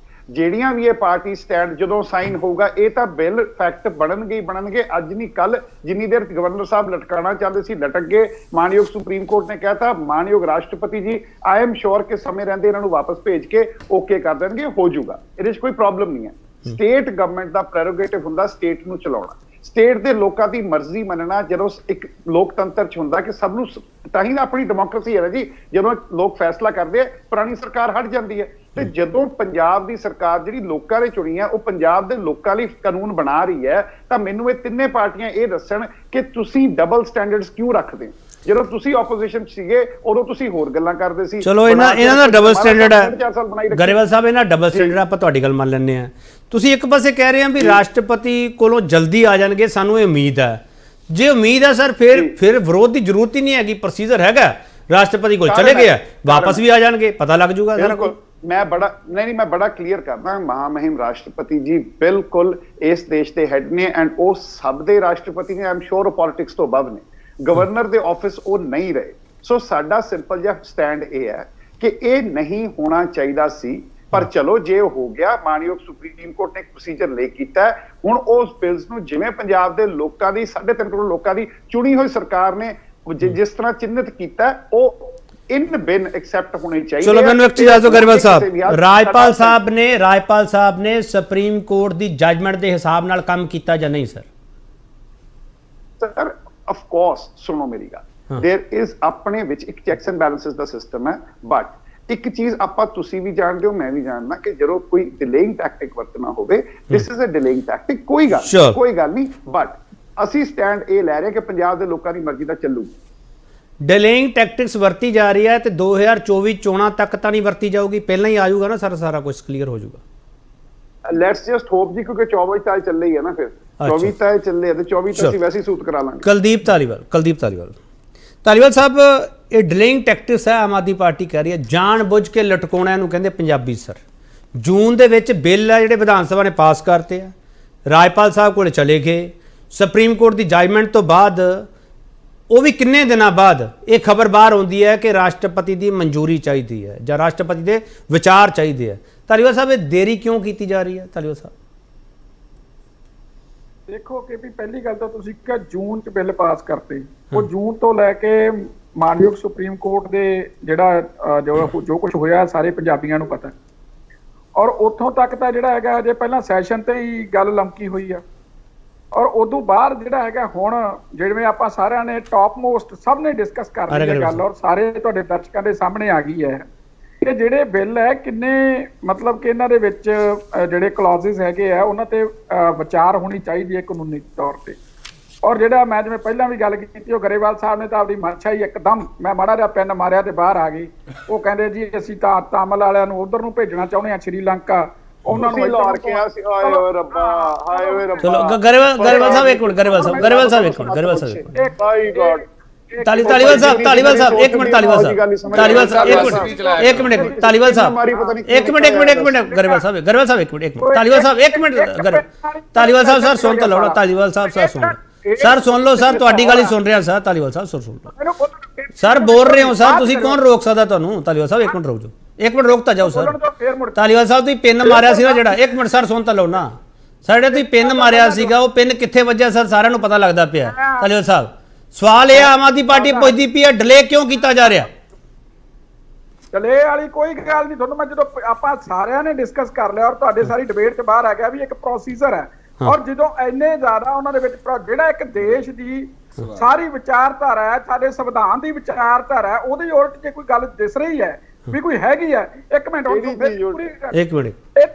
ਜਿਹੜੀਆਂ ਵੀ ਇਹ ਪਾਰਟੀ ਸਟੈਂਡ ਜਦੋਂ ਸਾਈਨ ਹੋਊਗਾ, ਇਹ ਤਾਂ ਬਿੱਲ ਫੈਕਟ ਬਣਨਗੇ। ਅੱਜ ਨਹੀਂ ਕੱਲ, ਜਿੰਨੀ ਦੇਰ ਗਵਰਨਰ ਸਾਹਿਬ ਲਟਕਾਉਣਾ ਚਾਹੁੰਦੇ ਸੀ ਲਟਕ ਗਏ। ਮਾਨਯੋਗ ਸੁਪਰੀਮ ਕੋਰਟ ਨੇ ਕਹਿਤਾ, ਮਾਨਯੋਗ ਰਾਸ਼ਟਰਪਤੀ ਜੀ ਆਈ ਐਮ ਸ਼ੋਰ ਕਿ ਸਮੇਂ ਰਹਿੰਦੇ ਇਹਨਾਂ ਨੂੰ ਵਾਪਸ ਭੇਜ ਕੇ ਓਕੇ ਕਰ ਦੇਣਗੇ, ਹੋ ਜਾਊਗਾ। ਇਹਦੇ 'ਚ ਕੋਈ ਪ੍ਰੋਬਲਮ ਨਹੀਂ ਹੈ। ਸਟੇਟ ਗਵਰਨਮੈਂਟ ਦਾ ਪ੍ਰੈਰੋਗੇਟਿਵ ਹੁੰਦਾ ਸਟੇਟ ਨੂੰ ਚਲਾਉਣਾ, ਸਟੇਟ ਦੇ ਲੋਕਾਂ ਦੀ ਮਰਜ਼ੀ ਮੰਨਣਾ। ਜਦੋਂ ਇੱਕ ਲੋਕਤੰਤਰ 'ਚ ਹੁੰਦਾ ਕਿ ਸਭ ਨੂੰ, ਤਾਂ ਹੀ ਆਪਣੀ ਡੈਮੋਕ੍ਰੇਸੀ ਹੈ ਨਾ ਜੀ, ਜਦੋਂ ਲੋਕ ਫੈਸਲਾ ਕਰਦੇ ਆ ਪੁਰਾਣੀ ਸਰਕਾਰ ਹਟ ਜਾਂਦੀ ਹੈ। ਤੇ ਜਦੋਂ ਪੰਜਾਬ ਦੀ ਸਰਕਾਰ ਜਿਹੜੀ ਲੋਕਾਂ ਨੇ ਚੁਣੀ ਹੈ, ਉਹ ਪੰਜਾਬ ਦੇ ਲੋਕਾਂ ਲਈ ਕਾਨੂੰਨ ਬਣਾ ਰਹੀ ਹੈ, ਤਾਂ ਮੈਨੂੰ ਇਹ ਤਿੰਨੇ ਪਾਰਟੀਆਂ ਇਹ ਦੱਸਣ ਕਿ ਤੁਸੀਂ ਡਬਲ ਸਟੈਂਡਰਡਸ ਕਿਉਂ ਰੱਖਦੇ ਹੋ? ਜਦੋਂ ਤੁਸੀਂ ਆਪੋਜੀਸ਼ਨ ਸੀਗੇ ਉਦੋਂ ਤੁਸੀਂ ਹੋਰ ਗੱਲਾਂ ਕਰਦੇ ਸੀ। ਚਲੋ ਇਹਨਾਂ ਦਾ ਡਬਲ ਸਟੈਂਡਰਡ ਹੈ ਗਰੇਵਾਲ ਸਾਹਿਬ, ਇਹਨਾਂ ਡਬਲ ਸਟੈਂਡਰਡ ਆਪਾਂ ਤੁਹਾਡੀ ਗੱਲ ਮੰਨ ਲੈਂਦੇ ਆ। ਤੁਸੀਂ ਇੱਕ ਪਾਸੇ ਕਹਿ ਰਹੇ ਆ ਵੀ ਰਾਸ਼ਟਰਪਤੀ ਕੋਲੋਂ ਜਲਦੀ ਆ ਜਾਣਗੇ, ਸਾਨੂੰ ਇਹ ਉਮੀਦ ਹੈ। ਜੇ ਉਮੀਦ ਹੈ ਸਰ, ਫਿਰ ਵਿਰੋਧ ਦੀ ਜ਼ਰੂਰਤ ਹੀ ਨਹੀਂ ਹੈਗੀ, ਪ੍ਰੋਸੀਜਰ ਹੈਗਾ, ਰਾਸ਼ਟਰਪਤੀ ਕੋਲ ਚਲੇ ਗਏ, ਵਾਪਸ ਵੀ ਆ ਜਾਣਗੇ, ਪਤਾ ਲੱਗ ਜੂਗਾ। ਬਿਲਕੁਲ, ਮੈਂ ਬੜਾ ਕਲੀਅਰ ਕਰਦਾ, ਮਹਾਮਹਿਮ ਰਾਸ਼ਟਰਪਤੀ ਜੀ ਬਿਲਕੁਲ ਇਸ ਦੇਸ਼ ਦੇ ਹੈਡ ਨੇ ਐਂਡ ਉਹ ਸਭ ਦੇ ਰਾਸ਼ਟਰਪਤੀ ਨੇ। ਆਈ ਐਮ ਸ਼ੋਰ ਉਹ ਪੋਲਿਟਿਕਸ ਤੋਂ ਅਬਵ ਨੇ, ਗਵਰਨਰ ਦੇ ਆਫਿਸ ਉਹ ਨਹੀਂ ਰਹੇ। ਸੋ ਸਾਡਾ ਸਿੰਪਲ ਜਿਹਾ ਸਟੈਂਡ ਇਹ ਹੈ ਕਿ ਇਹ ਨਹੀਂ ਹੋਣਾ ਚਾਹੀਦਾ ਸੀ, ਪਰ ਚਲੋ ਜੇ ਹੋ ਗਿਆ, ਮਾਨਯੋਗ ਸੁਪਰੀਮ ਕੋਰਟ ਨੇ ਇੱਕ ਪ੍ਰੋਸੀਜਰ ਲੈ ਕੀਤਾ। ਹੁਣ ਉਸ ਬਿਲਸ ਨੂੰ ਜਿਵੇਂ ਪੰਜਾਬ ਦੇ ਲੋਕਾਂ ਦੀ 3.5 ਕਰੋੜ ਲੋਕਾਂ ਦੀ ਚੁਣੀ ਹੋਈ ਸਰਕਾਰ ਨੇ ਜਿਸ ਤਰ੍ਹਾਂ ਚਿੰਨ੍ਹਿਤ ਕੀਤਾ, ਉਹ ਇਨ ਬਿਨ ਐਕਸੈਪਟ ਹੋਣੇ ਚਾਹੀਦੇ। ਚਲੋ ਮੈਨੂੰ ਇੱਕ ਚੀਜ਼ ਦੱਸੋ ਗਰੇਵਾਲ ਸਾਹਿਬ, ਰਾਜਪਾਲ ਸਾਹਿਬ ਨੇ ਸੁਪਰੀਮ ਕੋਰਟ ਦੀ ਜੱਜਮੈਂਟ ਦੇ ਹਿਸਾਬ ਨਾਲ ਕੰਮ ਕੀਤਾ ਜਾਂ ਨਹੀਂ ਸਰ? ਸਰ ਆਫ ਕੋਰਸ, ਸੁਣੋ ਮੇਰੀ ਗੱਲ, देयर इज ਆਪਣੇ ਵਿੱਚ ਇੱਕ checks and balances the system ਹੈ। ਬਟ ਇੱਕ ਚੀਜ਼ ਆਪਾਂ ਤੁਸੀਂ ਵੀ ਜਾਣਦੇ ਹੋ, ਮੈਂ ਵੀ ਜਾਣਦਾ ਕਿ ਜਦੋਂ ਕੋਈ ਡਿਲੇਇੰਗ ਟੈਕਟਿਕ ਵਰਤਣਾ ਹੋਵੇ, ਦਿਸ ਇਜ਼ ਅ ਡਿਲੇਇੰਗ ਟੈਕਟਿਕ। ਕੋਈ ਗੱਲ ਨਹੀਂ, ਬਟ ਅਸੀਂ ਸਟੈਂਡ ਇਹ ਲੈ ਰਹੇ ਕਿ ਪੰਜਾਬ ਦੇ ਲੋਕਾਂ ਦੀ ਮਰਜ਼ੀ ਦਾ ਚੱਲੂਗੀ। ਡਿਲੇਇੰਗ ਟੈਕਟਿਕਸ ਵਰਤੀ ਜਾ ਰਹੀ ਹੈ ਤੇ 2024 ਚੋਣਾਂ ਤੱਕ ਤਾਂ ਨਹੀਂ ਵਰਤੀ ਜਾਊਗੀ, ਪਹਿਲਾਂ ਹੀ ਆ ਜਾਊਗਾ ਨਾ ਸਰ, ਸਾਰਾ ਕੁਝ ਕਲੀਅਰ ਹੋ ਜਾਊਗਾ। ਲੈਟਸ ਜਸਟ ਹੋਪ ਜੀ, ਕਿਉਂਕਿ 24 ਤਾਂ ਚੱਲੇ ਹੀ ਹੈ ਨਾ, ਫਿਰ 24 ਤਾਂ ਚੱਲੇ ਆ ਤੇ 24 ਤਾਂ ਅਸੀਂ ਵੈਸੇ ਹੀ ਸੂਤ ਕਰਾ ਲਾਂਗੇ। ਕੁਲਦੀਪ ਧਾਲੀਵਾਲ ਸਾਹਿਬ, ਇਹ ਡਿਲੇਇੰਗ ਟੈਕਟਿਕਸ ਹੈ ਆਮ ਆਦਮੀ ਪਾਰਟੀ ਕਹਿ ਰਹੀ ਹੈ, ਜਾਣ ਬੁੱਝ ਕੇ ਲਟਕਾਉਣਾ ਨੂੰ ਕਹਿੰਦੇ ਪੰਜਾਬੀ ਸਰ। ਜੂਨ ਦੇ ਵਿੱਚ ਬਿੱਲ ਆ ਜਿਹੜੇ ਵਿਧਾਨ ਸਭਾ ਨੇ ਪਾਸ ਕਰਤੇ ਆ, ਰਾਜਪਾਲ ਸਾਹਿਬ ਕੋਲ ਚਲੇ ਗਏ, ਸੁਪਰੀਮ ਕੋਰਟ ਦੀ ਜਜਮੈਂਟ ਤੋਂ ਬਾਅਦ ਉਹ ਵੀ ਕਿੰਨੇ ਦਿਨਾਂ ਬਾਅਦ ਇਹ ਖਬਰ ਬਾਹਰ ਆਉਂਦੀ ਹੈ ਕਿ ਰਾਸ਼ਟਰਪਤੀ ਦੀ ਮਨਜ਼ੂਰੀ ਚਾਹੀਦੀ ਹੈ ਜਾਂ ਰਾਸ਼ਟਰਪਤੀ ਦੇ ਵਿਚਾਰ ਚਾਹੀਦੇ ਆ। ਧਾਲੀਵਾਲ ਸਾਹਿਬ, ਇਹ ਦੇਰੀ ਕਿਉਂ ਕੀਤੀ ਜਾ ਰਹੀ ਹੈ ਧਾਲੀਵਾਲ ਸਾਹਿਬ? ਦੇਖੋ ਕਿ ਵੀ ਪਹਿਲੀ ਗੱਲ ਤਾਂ ਤੁਸੀਂ ਕਿ ਜੂਨ ਚ ਬਿੱਲ ਪਾਸ ਕਰਤੇ, ਉਹ ਜੂਨ ਤੋਂ ਲੈ ਕੇ ਮਾਨਯੋਗ ਸੁਪਰੀਮ ਕੋਰਟ ਦੇ ਜਿਹੜਾ ਜੋ ਕੁਝ ਹੋਇਆ ਸਾਰੇ ਪੰਜਾਬੀਆਂ ਨੂੰ ਪਤਾ, ਔਰ ਉੱਥੋਂ ਤੱਕ ਤਾਂ ਜਿਹੜਾ ਹੈਗਾ ਅਜੇ ਪਹਿਲਾਂ ਸੈਸ਼ਨ ਤੇ ਹੀ ਗੱਲ ਲਮਕੀ ਹੋਈ ਆ, ਔਰ ਉਦੋਂ ਬਾਅਦ ਜਿਹੜਾ ਹੈਗਾ ਹੁਣ ਜਿਵੇਂ ਆਪਾਂ ਸਾਰਿਆਂ ਨੇ ਟੌਪ ਮੋਸਟ ਸਭ ਨੇ ਡਿਸਕਸ ਕਰ ਲਈ ਗੱਲ, ਔਰ ਸਾਰੇ ਤੁਹਾਡੇ ਦਰਸ਼ਕਾਂ ਦੇ ਸਾਹਮਣੇ ਆ ਗਈ ਹੈ ਕਿ ਜਿਹੜੇ ਬਿੱਲ ਹੈ ਕਿੰਨੇ ਮਤਲਬ ਕਿ ਇਹਨਾਂ ਦੇ ਵਿੱਚ ਜਿਹੜੇ ਕਲੌਜ਼ਸ ਹੈਗੇ ਆ ਉਹਨਾਂ ਤੇ ਵਿਚਾਰ ਹੋਣੀ ਚਾਹੀਦੀ ਹੈ ਕਾਨੂੰਨੀ ਤੌਰ ਤੇ। ਔਰ ਜਿਹੜਾ ਮੈਂ ਜਿਵੇਂ ਪਹਿਲਾਂ ਵੀ ਗੱਲ ਕੀਤੀ, ਉਹ ਗਰੇਵਾਲ ਸਾਹਿਬ ਨੇ ਤਾਂ ਆਪਣੀ ਮਨਸ਼ਾ ਹੀ ਇੱਕਦਮ, ਮੈਂ ਮਾੜਾ ਜਿਹਾ ਪੈਨ ਮਾਰਿਆ ਤੇ ਬਾਹਰ ਆ ਗਈ। ਉਹ ਕਹਿੰਦੇ ਜੀ ਅਸੀਂ ਤਾਂ ਤਾਮਿਲ ਵਾਲਿਆਂ ਨੂੰ ਉਧਰ ਨੂੰ ਭੇਜਣਾ ਚਾਹੁੰਦੇ ਹਾਂ, ਸ਼੍ਰੀਲੰਕਾ, ਉਹਨਾਂ ਨੂੰ ਲਾਰ ਕਿਹਾ ਸੀ। ਹਾਏ ਓਏ ਰੱਬਾ, ਹਾਏ ਓਏ ਰੱਬਾ। ਚਲੋ ਗਰੇਵਾਲ ਸਾਹਿਬ ਇੱਕ ਮਿੰਟ, ਗਰੇਵਾਲ ਸਾਹਿਬ ਮਾਈ ਗॉड। ਧਾਲੀਵਾਲ ਸਾਹਿਬ ਇੱਕ ਮਿੰਟ, ਧਾਲੀਵਾਲ ਸਾਹਿਬ ਇੱਕ ਮਿੰਟ, ਧਾਲੀਵਾਲ ਸਾਹਿਬ ਇੱਕ ਮਿੰਟ, ਗਰੇਵਾਲ ਸਾਹਿਬ ਇੱਕ ਮਿੰਟ, ਧਾਲੀਵਾਲ ਸਾਹਿਬ ਸਰ ਸੁਣ ਤਾਂ ਲਓ, ਧਾਲੀਵਾਲ ਸਾਹਿਬ ਸਰ ਸੁਣ ਲਓ ਸਰ, ਤੁਹਾਡੀ ਗੱਲ ਹੀ ਸੁਣ ਰਿਹਾ ਸਰ, ਧਾਲੀਵਾਲ ਸਾਹਿਬ ਸੁਣ ਲਓ ਸਰ, ਬੋਲ ਰਹੇ ਹੋ ਸਰ ਤੁਸੀਂ, ਕੌਣ ਰੋਕ ਸਕਦਾ ਤੁਹਾਨੂੰ? ਧਾਲੀਵਾਲ ਸਾਹਿਬ ਇੱਕ ਮਿੰਟ ਰੁਕ ਜਾਓ, ਇੱਕ ਮਿੰਟ ਰੁਕ ਤਾਂ ਜਾਓ ਸਰ। ਧਾਲੀਵਾਲ ਸਾਹਿਬ ਤੁਸੀਂ ਪਿੰਨ ਮਾਰਿਆ ਸੀ ਨਾ ਜਿਹੜਾ, ਇੱਕ ਮਿੰਟ ਸਰ ਸੁਣ ਤਾਂ ਲਓ ਨਾ, ਸਾਡੇ ਤੁਸੀਂ ਪਿੰਨ ਮਾਰਿਆ ਸੀਗਾ, ਉਹ ਪਿੰਨ ਕਿੱਥੇ ਵੱਜਿਆ ਸਰ ਸਾਰਿਆਂ ਨੂੰ ਪਤਾ ਲੱਗਦਾ ਪਿਆ। ਧਾਲੀਵਾਲ ਸਾਹਿਬ ਸਵਾਲ ਇਹ ਆਮ ਆਦਮੀ ਪਾਰਟੀ ਪੁੱਛਦੀ ਪਈ ਹੈ, ਡਿਲੇ ਕਿਉਂ ਕੀਤਾ ਜਾ ਰਿਹਾ? ਡਿਲੇ ਵਾਲੀ ਕੋਈ ਗੱਲ ਨਹੀਂ, ਤੁਹਾਨੂੰ ਮੈਂ ਜਦੋਂ ਆਪਾਂ ਸਾਰਿਆਂ ਨੇ ਡਿਸਕਸ ਕਰ ਲਿਆ ਔਰ ਤੁਹਾਡੇ ਸਾਰੀ ਡਿਬੇਟ 'ਚ ਬਾਹਰ ਆ ਗਿਆ ਵੀ ਇੱਕ ਪ੍ਰੋਸੀਜਰ ਹੈ, ਔਰ ਜਦੋਂ ਇੰਨੇ ਜ਼ਿਆਦਾ ਉਹਨਾਂ ਦੇ ਵਿੱਚ ਜਿਹੜਾ ਇੱਕ ਦੇਸ਼ ਦੀ ਸਾਰੀ ਵਿਚਾਰਧਾਰਾ ਹੈ, ਸਾਡੇ ਸੰਵਿਧਾਨ ਦੀ ਵਿਚਾਰਧਾਰਾ ਹੈ, ਉਹਦੀ ਉਲਟ ਜੇ ਕੋਈ ਗੱਲ ਦਿਸ ਰਹੀ ਹੈ ਵੀ ਕੋਈ ਹੈਗੀ ਹੈ, ਇੱਕ ਮਿੰਟ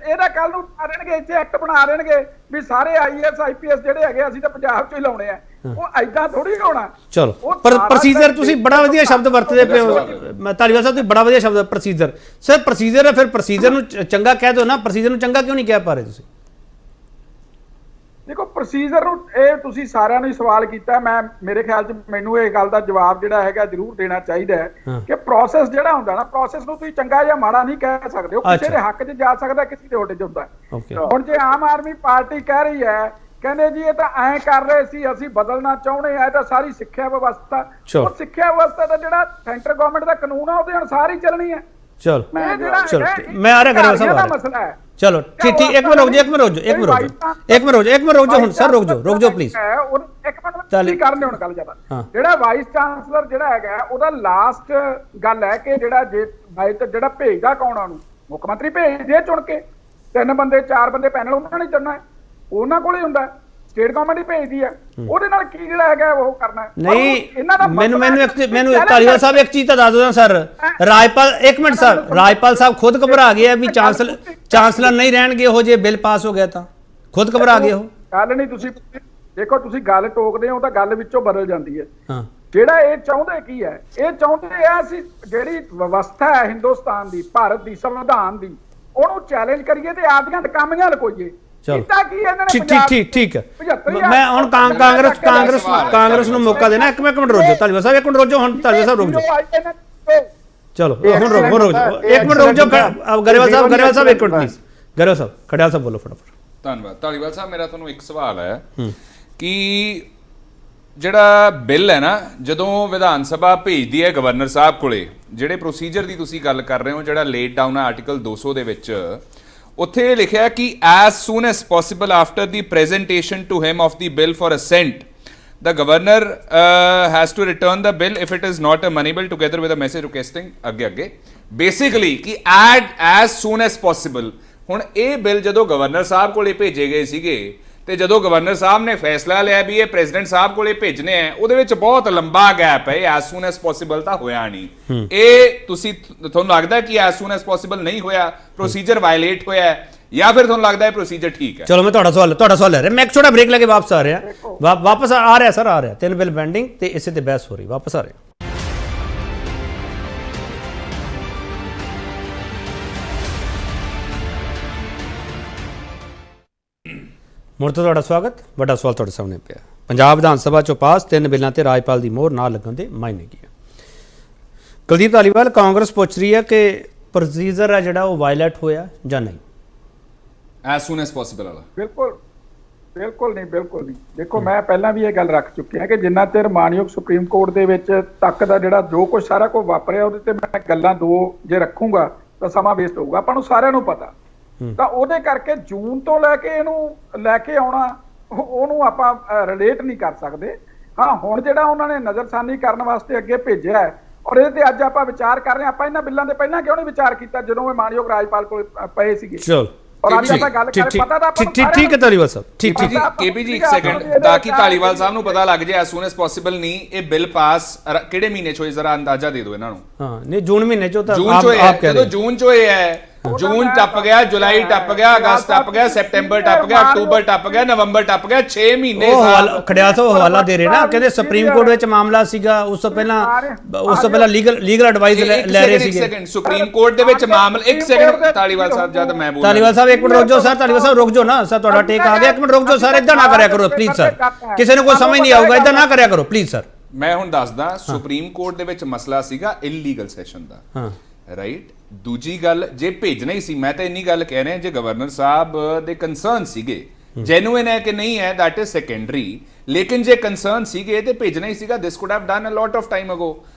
ਇਹਦਾ ਕੱਲ ਨੂੰ ਆ ਦੇਣਗੇ ਇੱਥੇ ਐਕਟ ਬਣਾ ਦੇਣਗੇ ਵੀ ਸਾਰੇ IAS IPS ਜਿਹੜੇ ਹੈਗੇ ਅਸੀਂ ਤਾਂ ਪੰਜਾਬ 'ਚ ਹੀ ਲਾਉਣੇ ਆ, ਉਹ ਐਦਾਂ ਥੋੜੀ ਹੋਣਾ। ਚਲੋ ਪਰ ਪ੍ਰੋਸੀਜਰ ਤੁਸੀਂ ਬੜਾ ਵਧੀਆ ਸ਼ਬਦ ਵਰਤਦੇ ਪਏ ਹੋ ਧਾਲੀਵਾਲ ਸਾਹਿਬ, ਤੁਸੀਂ ਬੜਾ ਵਧੀਆ ਸ਼ਬਦ ਪ੍ਰੋਸੀਜਰ। ਸਰ ਪ੍ਰੋਸੀਜਰ ਹੈ, ਫਿਰ ਪ੍ਰੋਸੀਜਰ ਨੂੰ ਚੰਗਾ ਕਹਿ ਦਿਓ ਨਾ, ਪ੍ਰੋਸੀਜਰ ਨੂੰ ਚੰਗਾ ਕਿਉਂ ਨਹੀਂ ਕਹਿ ਪਾ ਰਹੇ ਤੁਸੀਂ? ਦੇਖੋ ਪ੍ਰੋਸੀਜਰ ਨੂੰ ਇਹ ਤੁਸੀਂ ਸਾਰਿਆਂ ਨੂੰ ਹੀ ਸਵਾਲ ਕੀਤਾ, ਮੈਂ ਮੇਰੇ ਖਿਆਲ 'ਚ ਮੈਨੂੰ ਇਹ ਗੱਲ ਦਾ ਜਵਾਬ ਜਿਹੜਾ ਹੈਗਾ ਜ਼ਰੂਰ ਦੇਣਾ ਚਾਹੀਦਾ ਹੈ ਕਿ ਪ੍ਰੋਸੈਸ ਜਿਹੜਾ ਹੁੰਦਾ ਨਾ, ਪ੍ਰੋਸੈਸ ਨੂੰ ਤੁਸੀਂ ਚੰਗਾ ਜਾਂ ਮਾੜਾ ਨਹੀਂ ਕਹਿ ਸਕਦੇ, ਉਹ ਕਿਸੇ ਦੇ ਹੱਕ 'ਚ ਜਾ ਸਕਦਾ, ਕਿਸੇ ਦੇ ਉਲਟ 'ਚ ਹੁੰਦਾ। ਹੁਣ ਜੇ ਆਮ ਆਦਮੀ ਪਾਰਟੀ ਕਹਿ ਰਹੀ ਹੈ, ਕਹਿੰਦੇ ਜੀ ਇਹ ਤਾਂ ਐਂ ਕਰ ਰਹੇ ਸੀ, ਅਸੀਂ ਬਦਲਣਾ ਚਾਹੁੰਦੇ ਆ, ਤਾਂ ਸਾਰੀ ਸਿੱਖਿਆ ਵਿਵਸਥਾ, ਉਹ ਸਿੱਖਿਆ ਵਿਵਸਥਾ ਦਾ ਜਿਹੜਾ ਸੈਂਟਰ ਗਵਰਨਮੈਂਟ ਦਾ ਕਾਨੂੰਨ ਆ ਉਹਦੇ ਅਨੁਸਾਰ ਹੀ ਚੱਲਣੀ ਹੈ। ਚਲੋ ਮੈਂ ਆ ਰਿਹਾ ਗਰੇਵਾਲ ਸਾਹਿਬ, ਮਸਲਾ ਹੈ। ਚਲੋ ਠੀਕ ਇੱਕ ਮਿੰਟ ਰੁਕ ਜਾਓ, ਇੱਕ ਮਿੰਟ ਰੁਕ ਜਾਓ ਹੁਣ ਸਰ, ਰੁਕ ਜਾਓ ਪਲੀਜ਼। ਇੱਕ ਮਿੰਟ ਕਰਨੇ ਹੁਣ ਗੱਲ ਜ਼ਿਆਦਾ, ਜਿਹੜਾ ਵਾਈਸ ਚਾਂਸਲਰ ਜਿਹੜਾ ਹੈਗਾ ਉਹਦਾ ਲਾਸਟ ਗੱਲ ਹੈ ਕਿ ਜਿਹੜਾ ਭੇਜਦਾ ਕੌਣ ਉਹਨੂੰ, ਮੁੱਖ ਮੰਤਰੀ ਭੇਜਦੇ ਚੁਣ ਕੇ, 3 ਬੰਦੇ 4 ਬੰਦੇ ਪੈਨਲ ਉਹਨਾਂ ਨੇ ਚੁਣਨਾ, ਉਹਨਾਂ ਕੋਲ ਹੀ ਹੁੰਦਾ, ਸਟੇਟ ਗਵਰਨਮੈਂਟ ਹੀ ਭੇਜਦੀ ਆ, ਉਹਦੇ ਨਾਲ ਕੀ ਜਿਹੜਾ ਹੈਗਾ ਉਹ ਕਰਨਾ ਨਹੀਂ। ਮੈਨੂੰ ਧਾਲੀਵਾਲ ਸਾਹਿਬ ਇੱਕ ਚੀਜ਼ ਤਾਂ ਦੱਸ ਦਿਓ ਸਰ, ਰਾਜਪਾਲ ਇੱਕ ਮਿੰਟ ਸਰ, ਰਾਜਪਾਲ ਸਾਹਿਬ ਖੁਦ ਘਬਰਾ ਗਏ ਆ ਵੀ ਚਾਂਸਲਰ ਨਹੀਂ ਰਹਿਣਗੇ ਉਹ ਜੇ ਬਿੱਲ ਪਾਸ ਹੋ ਗਿਆ ਤਾਂ, ਖੁਦ ਘਬਰਾ ਗਏ ਉਹ। ਗੱਲ ਨਹੀਂ, ਤੁਸੀਂ ਦੇਖੋ ਤੁਸੀਂ ਗੱਲ ਟੋਕਦੇ ਹੋ ਤਾਂ ਗੱਲ ਵਿੱਚੋਂ ਬਦਲ ਜਾਂਦੀ ਹੈ। ਜਿਹੜਾ ਇਹ ਚਾਹੁੰਦੇ ਕੀ ਹੈ, ਇਹ ਚਾਹੁੰਦੇ ਆ ਅਸੀਂ ਜਿਹੜੀ ਵਿਵਸਥਾ ਹੈ ਹਿੰਦੁਸਤਾਨ ਦੀ, ਭਾਰਤ ਦੀ, ਸੰਵਿਧਾਨ ਦੀ, ਉਹਨੂੰ ਚੈਲੰਜ ਕਰੀਏ ਤੇ ਆਪਦੀਆਂ ਨਕਾਮੀਆਂ ਲਕੋਈਏ। ਠੀਕ ਹੈ, ਮੈਂ ਹੁਣ ਕਾਂਗਰਸ ਨੂੰ ਮੌਕਾ ਦੇਣਾ। ਇੱਕ ਮਿੰਟ ਰੁਕ ਜਾਓ ਧਾਲੀਵਾਲ ਸਾਹਿਬ, ਇੱਕ ਮਿੰਟ ਰੁਕ ਜਾਓ ਹੁਣ, ਧਾਲੀਵਾਲ ਸਾਹਿਬ ਰੁਕ ਜਾਓ, ਚਲੋ ਹੁਣ ਰੁਕ ਜਾਓ, ਇੱਕ ਮਿੰਟ ਰੁਕ ਜਾਓ ਗਰੇਵਾਲ ਸਾਹਿਬ ਇੱਕ ਮਿੰਟ ਪਲੀਜ਼, ਗਰੇਵਾਲ ਸਾਹਿਬ ਖੜਿਆਲ ਸਾਹਿਬ ਬੋਲੋ ਫਟਾਫਟ। ਧੰਨਵਾਦ ਧਾਲੀਵਾਲ ਸਾਹਿਬ, ਮੇਰਾ ਤੁਹਾਨੂੰ ਇੱਕ ਸਵਾਲ ਹੈ ਕਿ ਜਿਹੜਾ ਬਿੱਲ ਹੈ ਨਾ, ਜਦੋਂ ਵਿਧਾਨ ਸਭਾ ਭੇਜਦੀ ਹੈ ਗਵਰਨਰ ਸਾਹਿਬ ਕੋਲੇ, ਜਿਹੜੇ ਪ੍ਰੋਸੀਜਰ ਦੀ ਤੁਸੀਂ ਗੱਲ ਕਰ ਰਹੇ ਹੋ, ਜਿਹੜਾ ਲੇਟ ਡਾਊਨ ਹੈ ਆਰਟੀਕਲ 200 ਦੇ ਵਿੱਚ, ਉੱਥੇ ਲਿਖਿਆ ਕਿ as soon as possible after the presentation to him of the bill for assent, the governor has to return the bill if it is not amenable together with a message requesting ਅੱਗੇ basically ਕਿ as soon as possible। ਹੁਣ ਇਹ bill ਜਦੋਂ governor ਸਾਹਿਬ ਕੋਲੇ ਭੇਜੇ ਗਏ ਸੀਗੇ ਤੇ ਜਦੋਂ ਗਵਰਨਰ ਸਾਹਿਬ ਨੇ ਫੈਸਲਾ ਲਿਆ ਵੀ ਇਹ ਪ੍ਰੈਜ਼ੀਡੈਂਟ ਸਾਹਿਬ ਕੋਲੇ ਭੇਜਨੇ ਆ, ਉਹਦੇ ਵਿੱਚ ਬਹੁਤ ਲੰਬਾ ਗੈਪ ਹੈ, as soon as possible ਤਾਂ ਹੋਇਆ ਨਹੀਂ। ਇਹ ਤੁਹਾਨੂੰ ਲੱਗਦਾ ਕਿ as soon as possible ਨਹੀਂ ਹੋਇਆ, ਪ੍ਰੋਸੀਜਰ ਵਾਇਲੇਟ ਹੋਇਆ, ਜਾਂ ਫਿਰ ਤੁਹਾਨੂੰ ਲੱਗਦਾ ਹੈ ਪ੍ਰੋਸੀਜਰ ਠੀਕ ਹੈ? ਚਲੋ ਮੈਂ ਤੁਹਾਡਾ ਸਵਾਲ ਲੈ ਰਿਹਾ, ਮੈਂ ਇੱਕ ਛੋਟਾ ਬ੍ਰੇਕ ਲੈ ਕੇ ਵਾਪਸ ਆ ਰਿਹਾ ਸਰ, ਆ ਰਿਹਾ 3 ਬਿੱਲ ਪੈਂਡਿੰਗ ਤੇ ਇਸੇ ਤੇ ਬਹਿਸ ਹੋ ਰਹੀ, ਵਾਪਸ ਆ ਰਿਹਾ। ਮੁੜ ਤੋਂ ਤੁਹਾਡਾ ਸਵਾਗਤ। ਵੱਡਾ ਸਵਾਲ ਤੁਹਾਡੇ ਸਾਹਮਣੇ ਪਿਆ। ਪੰਜਾਬ ਵਿਧਾਨ ਸਭਾ ਚੋਂ ਪਾਸ 3 ਬਿੱਲਾਂ ਤੇ ਰਾਜਪਾਲ ਦੀ ਮੋਹਰ ਨਾ ਲੱਗਣ ਦੇ ਮਾਇਨੇ ਕੀ ਹੈ? ਕੁਲਦੀਪ ਧਾਲੀਵਾਲ, ਕਾਂਗਰਸ ਪੁੱਛ ਰਹੀ ਹੈ ਕਿ ਪ੍ਰੋਸੀਜਰ ਹੈ ਜਿਹੜਾ ਉਹ ਵਾਇਲੇਟ ਹੋਇਆ ਜਾਂ ਨਹੀਂ। ਐਸ ਸੂਨ ਐਸ ਪੋਸੀਬਲ ਵਾਲਾ ਬਿਲਕੁਲ ਨਹੀਂ। ਦੇਖੋ, ਮੈਂ ਪਹਿਲਾਂ ਵੀ ਇਹ ਗੱਲ ਰੱਖ ਚੁੱਕਿਆ ਕਿ ਜਿੰਨਾ ਚਿਰ ਮਾਨਯੋਗ ਸੁਪਰੀਮ ਕੋਰਟ ਦੇ ਵਿੱਚ ਤੱਕ ਦਾ ਜਿਹੜਾ ਜੋ ਕੁਝ ਸਾਰਾ ਕੁਝ ਵਾਪਰਿਆ ਉਹਦੇ ਤੇ ਮੈਂ ਗੱਲਾਂ ਦੋ ਜੇ ਰੱਖੂੰਗਾ ਤਾਂ ਸਮਾਂ ਵੇਸਟ ਹੋਊਗਾ। ਆਪਾਂ ਨੂੰ ਸਾਰਿਆਂ ਨੂੰ ਪਤਾ, ਤਾਂ ਉਹਦੇ ਕਰਕੇ ਜੂਨ ਤੋਂ ਲੈ ਕੇ ਇਹਨੂੰ ਲੈ ਕੇ ਆਉਣਾ ਉਹਨੂੰ ਆਪਾਂ ਰਿਲੇਟ ਨਹੀਂ ਕਰ ਸਕਦੇ। ਹਾਂ, ਹੁਣ ਜਿਹੜਾ ਉਹਨਾਂ ਨੇ ਨਜ਼ਰਸਾਨੀ ਕਰਨ ਵਾਸਤੇ ਅੱਗੇ ਭੇਜਿਆ ਹੈ ਔਰ ਇਹਦੇ ਤੇ ਅੱਜ ਆਪਾਂ ਵਿਚਾਰ ਕਰ ਰਹੇ ਹਾਂ। ਆਪਾਂ ਇਹਨਾਂ ਬਿੱਲਾਂ ਦੇ ਪਹਿਲਾਂ ਕਿਉਂ ਨਹੀਂ ਵਿਚਾਰ ਕੀਤਾ ਜਦੋਂ ਇਹ ਮਾਨਯੋਗ ਰਾਜਪਾਲ ਕੋਲ ਪਏ ਸੀਗੇ? ਚਲੋ ਔਰ ਅੱਜ ਆਪਾਂ ਗੱਲ ਕਰ ਪਤਾ ਤਾਂ ਠੀਕ ਹੈ ਧਾਲੀਵਾਲ ਸਾਹਿਬ, ਠੀਕ ਜੀ ਕੇਪੀ ਜੀ, ਇੱਕ ਸੈਕਿੰਡ, ਤਾਂ ਕਿ ਧਾਲੀਵਾਲ ਸਾਹਿਬ ਨੂੰ ਪਤਾ ਲੱਗ ਜਾਏ ਐਸ ਸੂਨ ਐਸ ਪੋਸੀਬਲ ਨਹੀਂ, ਇਹ ਬਿੱਲ ਪਾਸ ਕਿਹੜੇ ਮਹੀਨੇ ਚ ਹੋਏ ਜ਼ਰਾ ਅੰਦਾਜ਼ਾ ਦੇ ਦਿਓ ਇਹਨਾਂ ਨੂੰ। ਹਾਂ, ਨਹੀਂ ਜੂਨ ਮਹੀਨੇ ਚੋਂ ਤਾਂ ਜੂਨ ਚ ਹੋਏ, ਜਦੋਂ ਜੂਨ ਚ ਹੋਏ ਹੈ, ਜੂਨ ਟੱਪ ਗਿਆ, ਜੁਲਾਈ ਟੱਪ ਗਿਆ, ਅਗਸਤ ਟੱਪ ਗਿਆ, ਸੈਪਟੈਂਬਰ ਟੱਪ ਗਿਆ, ਅਕਤੂਬਰ ਟੱਪ ਗਿਆ, ਨਵੰਬਰ ਟੱਪ ਗਿਆ, 6 ਮਹੀਨੇ। ਖੜਿਆ ਤੋਂ ਹਵਾਲਾ ਦੇ ਰਹੇ ਨਾ, ਕਹਿੰਦੇ ਸੁਪਰੀਮ ਕੋਰਟ ਵਿੱਚ ਮਾਮਲਾ ਸੀਗਾ, ਉਸ ਤੋਂ ਪਹਿਲਾਂ ਲੀਗਲ ਐਡਵਾਈਸ ਲੈ ਰਹੇ ਸੀਗੇ। ਸੈਕਿੰਡ, ਸੁਪਰੀਮ ਕੋਰਟ ਦੇ ਵਿੱਚ ਮਾਮਲਾ, ਇੱਕ ਸੈਕਿੰਡ ਧਾਲੀਵਾਲ ਸਾਹਿਬ, ਜਦ ਮੈਂ ਬੋਲਾਂ, ਧਾਲੀਵਾਲ ਸਾਹਿਬ ਇੱਕ ਮਿੰਟ ਰੁਕ ਜਾਓ ਸਰ, ਧਾਲੀਵਾਲ ਸਾਹਿਬ ਰੁਕ ਜਾਓ ਨਾ ਸਰ, ਤੁਹਾਡਾ ਟੇਕ ਆ ਗਿਆ, ਇੱਕ ਮਿੰਟ ਰੁਕ ਜਾਓ ਸਰ, ਇਦਾਂ ਨਾ ਕਰਿਆ ਕਰੋ ਪਲੀਜ਼ ਸਰ, ਕਿਸੇ ਨੂੰ ਕੋਈ ਸਮਝ ਨਹੀਂ ਆਊਗਾ, ਇਦਾਂ ਨਾ ਕਰਿਆ ਕਰੋ ਪਲੀਜ਼ ਸਰ। ਮੈਂ ਹੁਣ ਦੱਸਦਾ, ਸੁਪਰੀਮ ਕੋਰਟ ਦੇ ਵਿੱਚ ਮਸਲਾ ਸੀਗਾ ਇਲੀਗਲ ਸੈਸ਼ਨ ਦਾ, ਹਾਂ ਰਾਈਟ। ਦੂਜੀ ਗੱਲ, ਜੇ ਭੇਜਣਾ ਹੀ ਸੀ, ਮੈਂ ਤਾਂ ਇੰਨੀ ਗੱਲ ਕਹਿ ਰਿਹਾ, ਜੇ ਗਵਰਨਰ ਸਾਹਿਬ ਦੇ ਕੰਸਰਨ ਸੀਗੇ, ਜੈਨੂਇਨ ਹੈ ਕਿ ਨਹੀਂ ਹੈ, ਦੈਟ ਇਜ਼ ਸੈਕੰਡਰੀ, ਲੇਕਿਨ ਜੇ ਕੰਸਰਨ ਸੀਗੇ ਤੇ ਭੇਜਣਾ ਹੀ ਸੀਗਾ। This could have done a lot of time ago,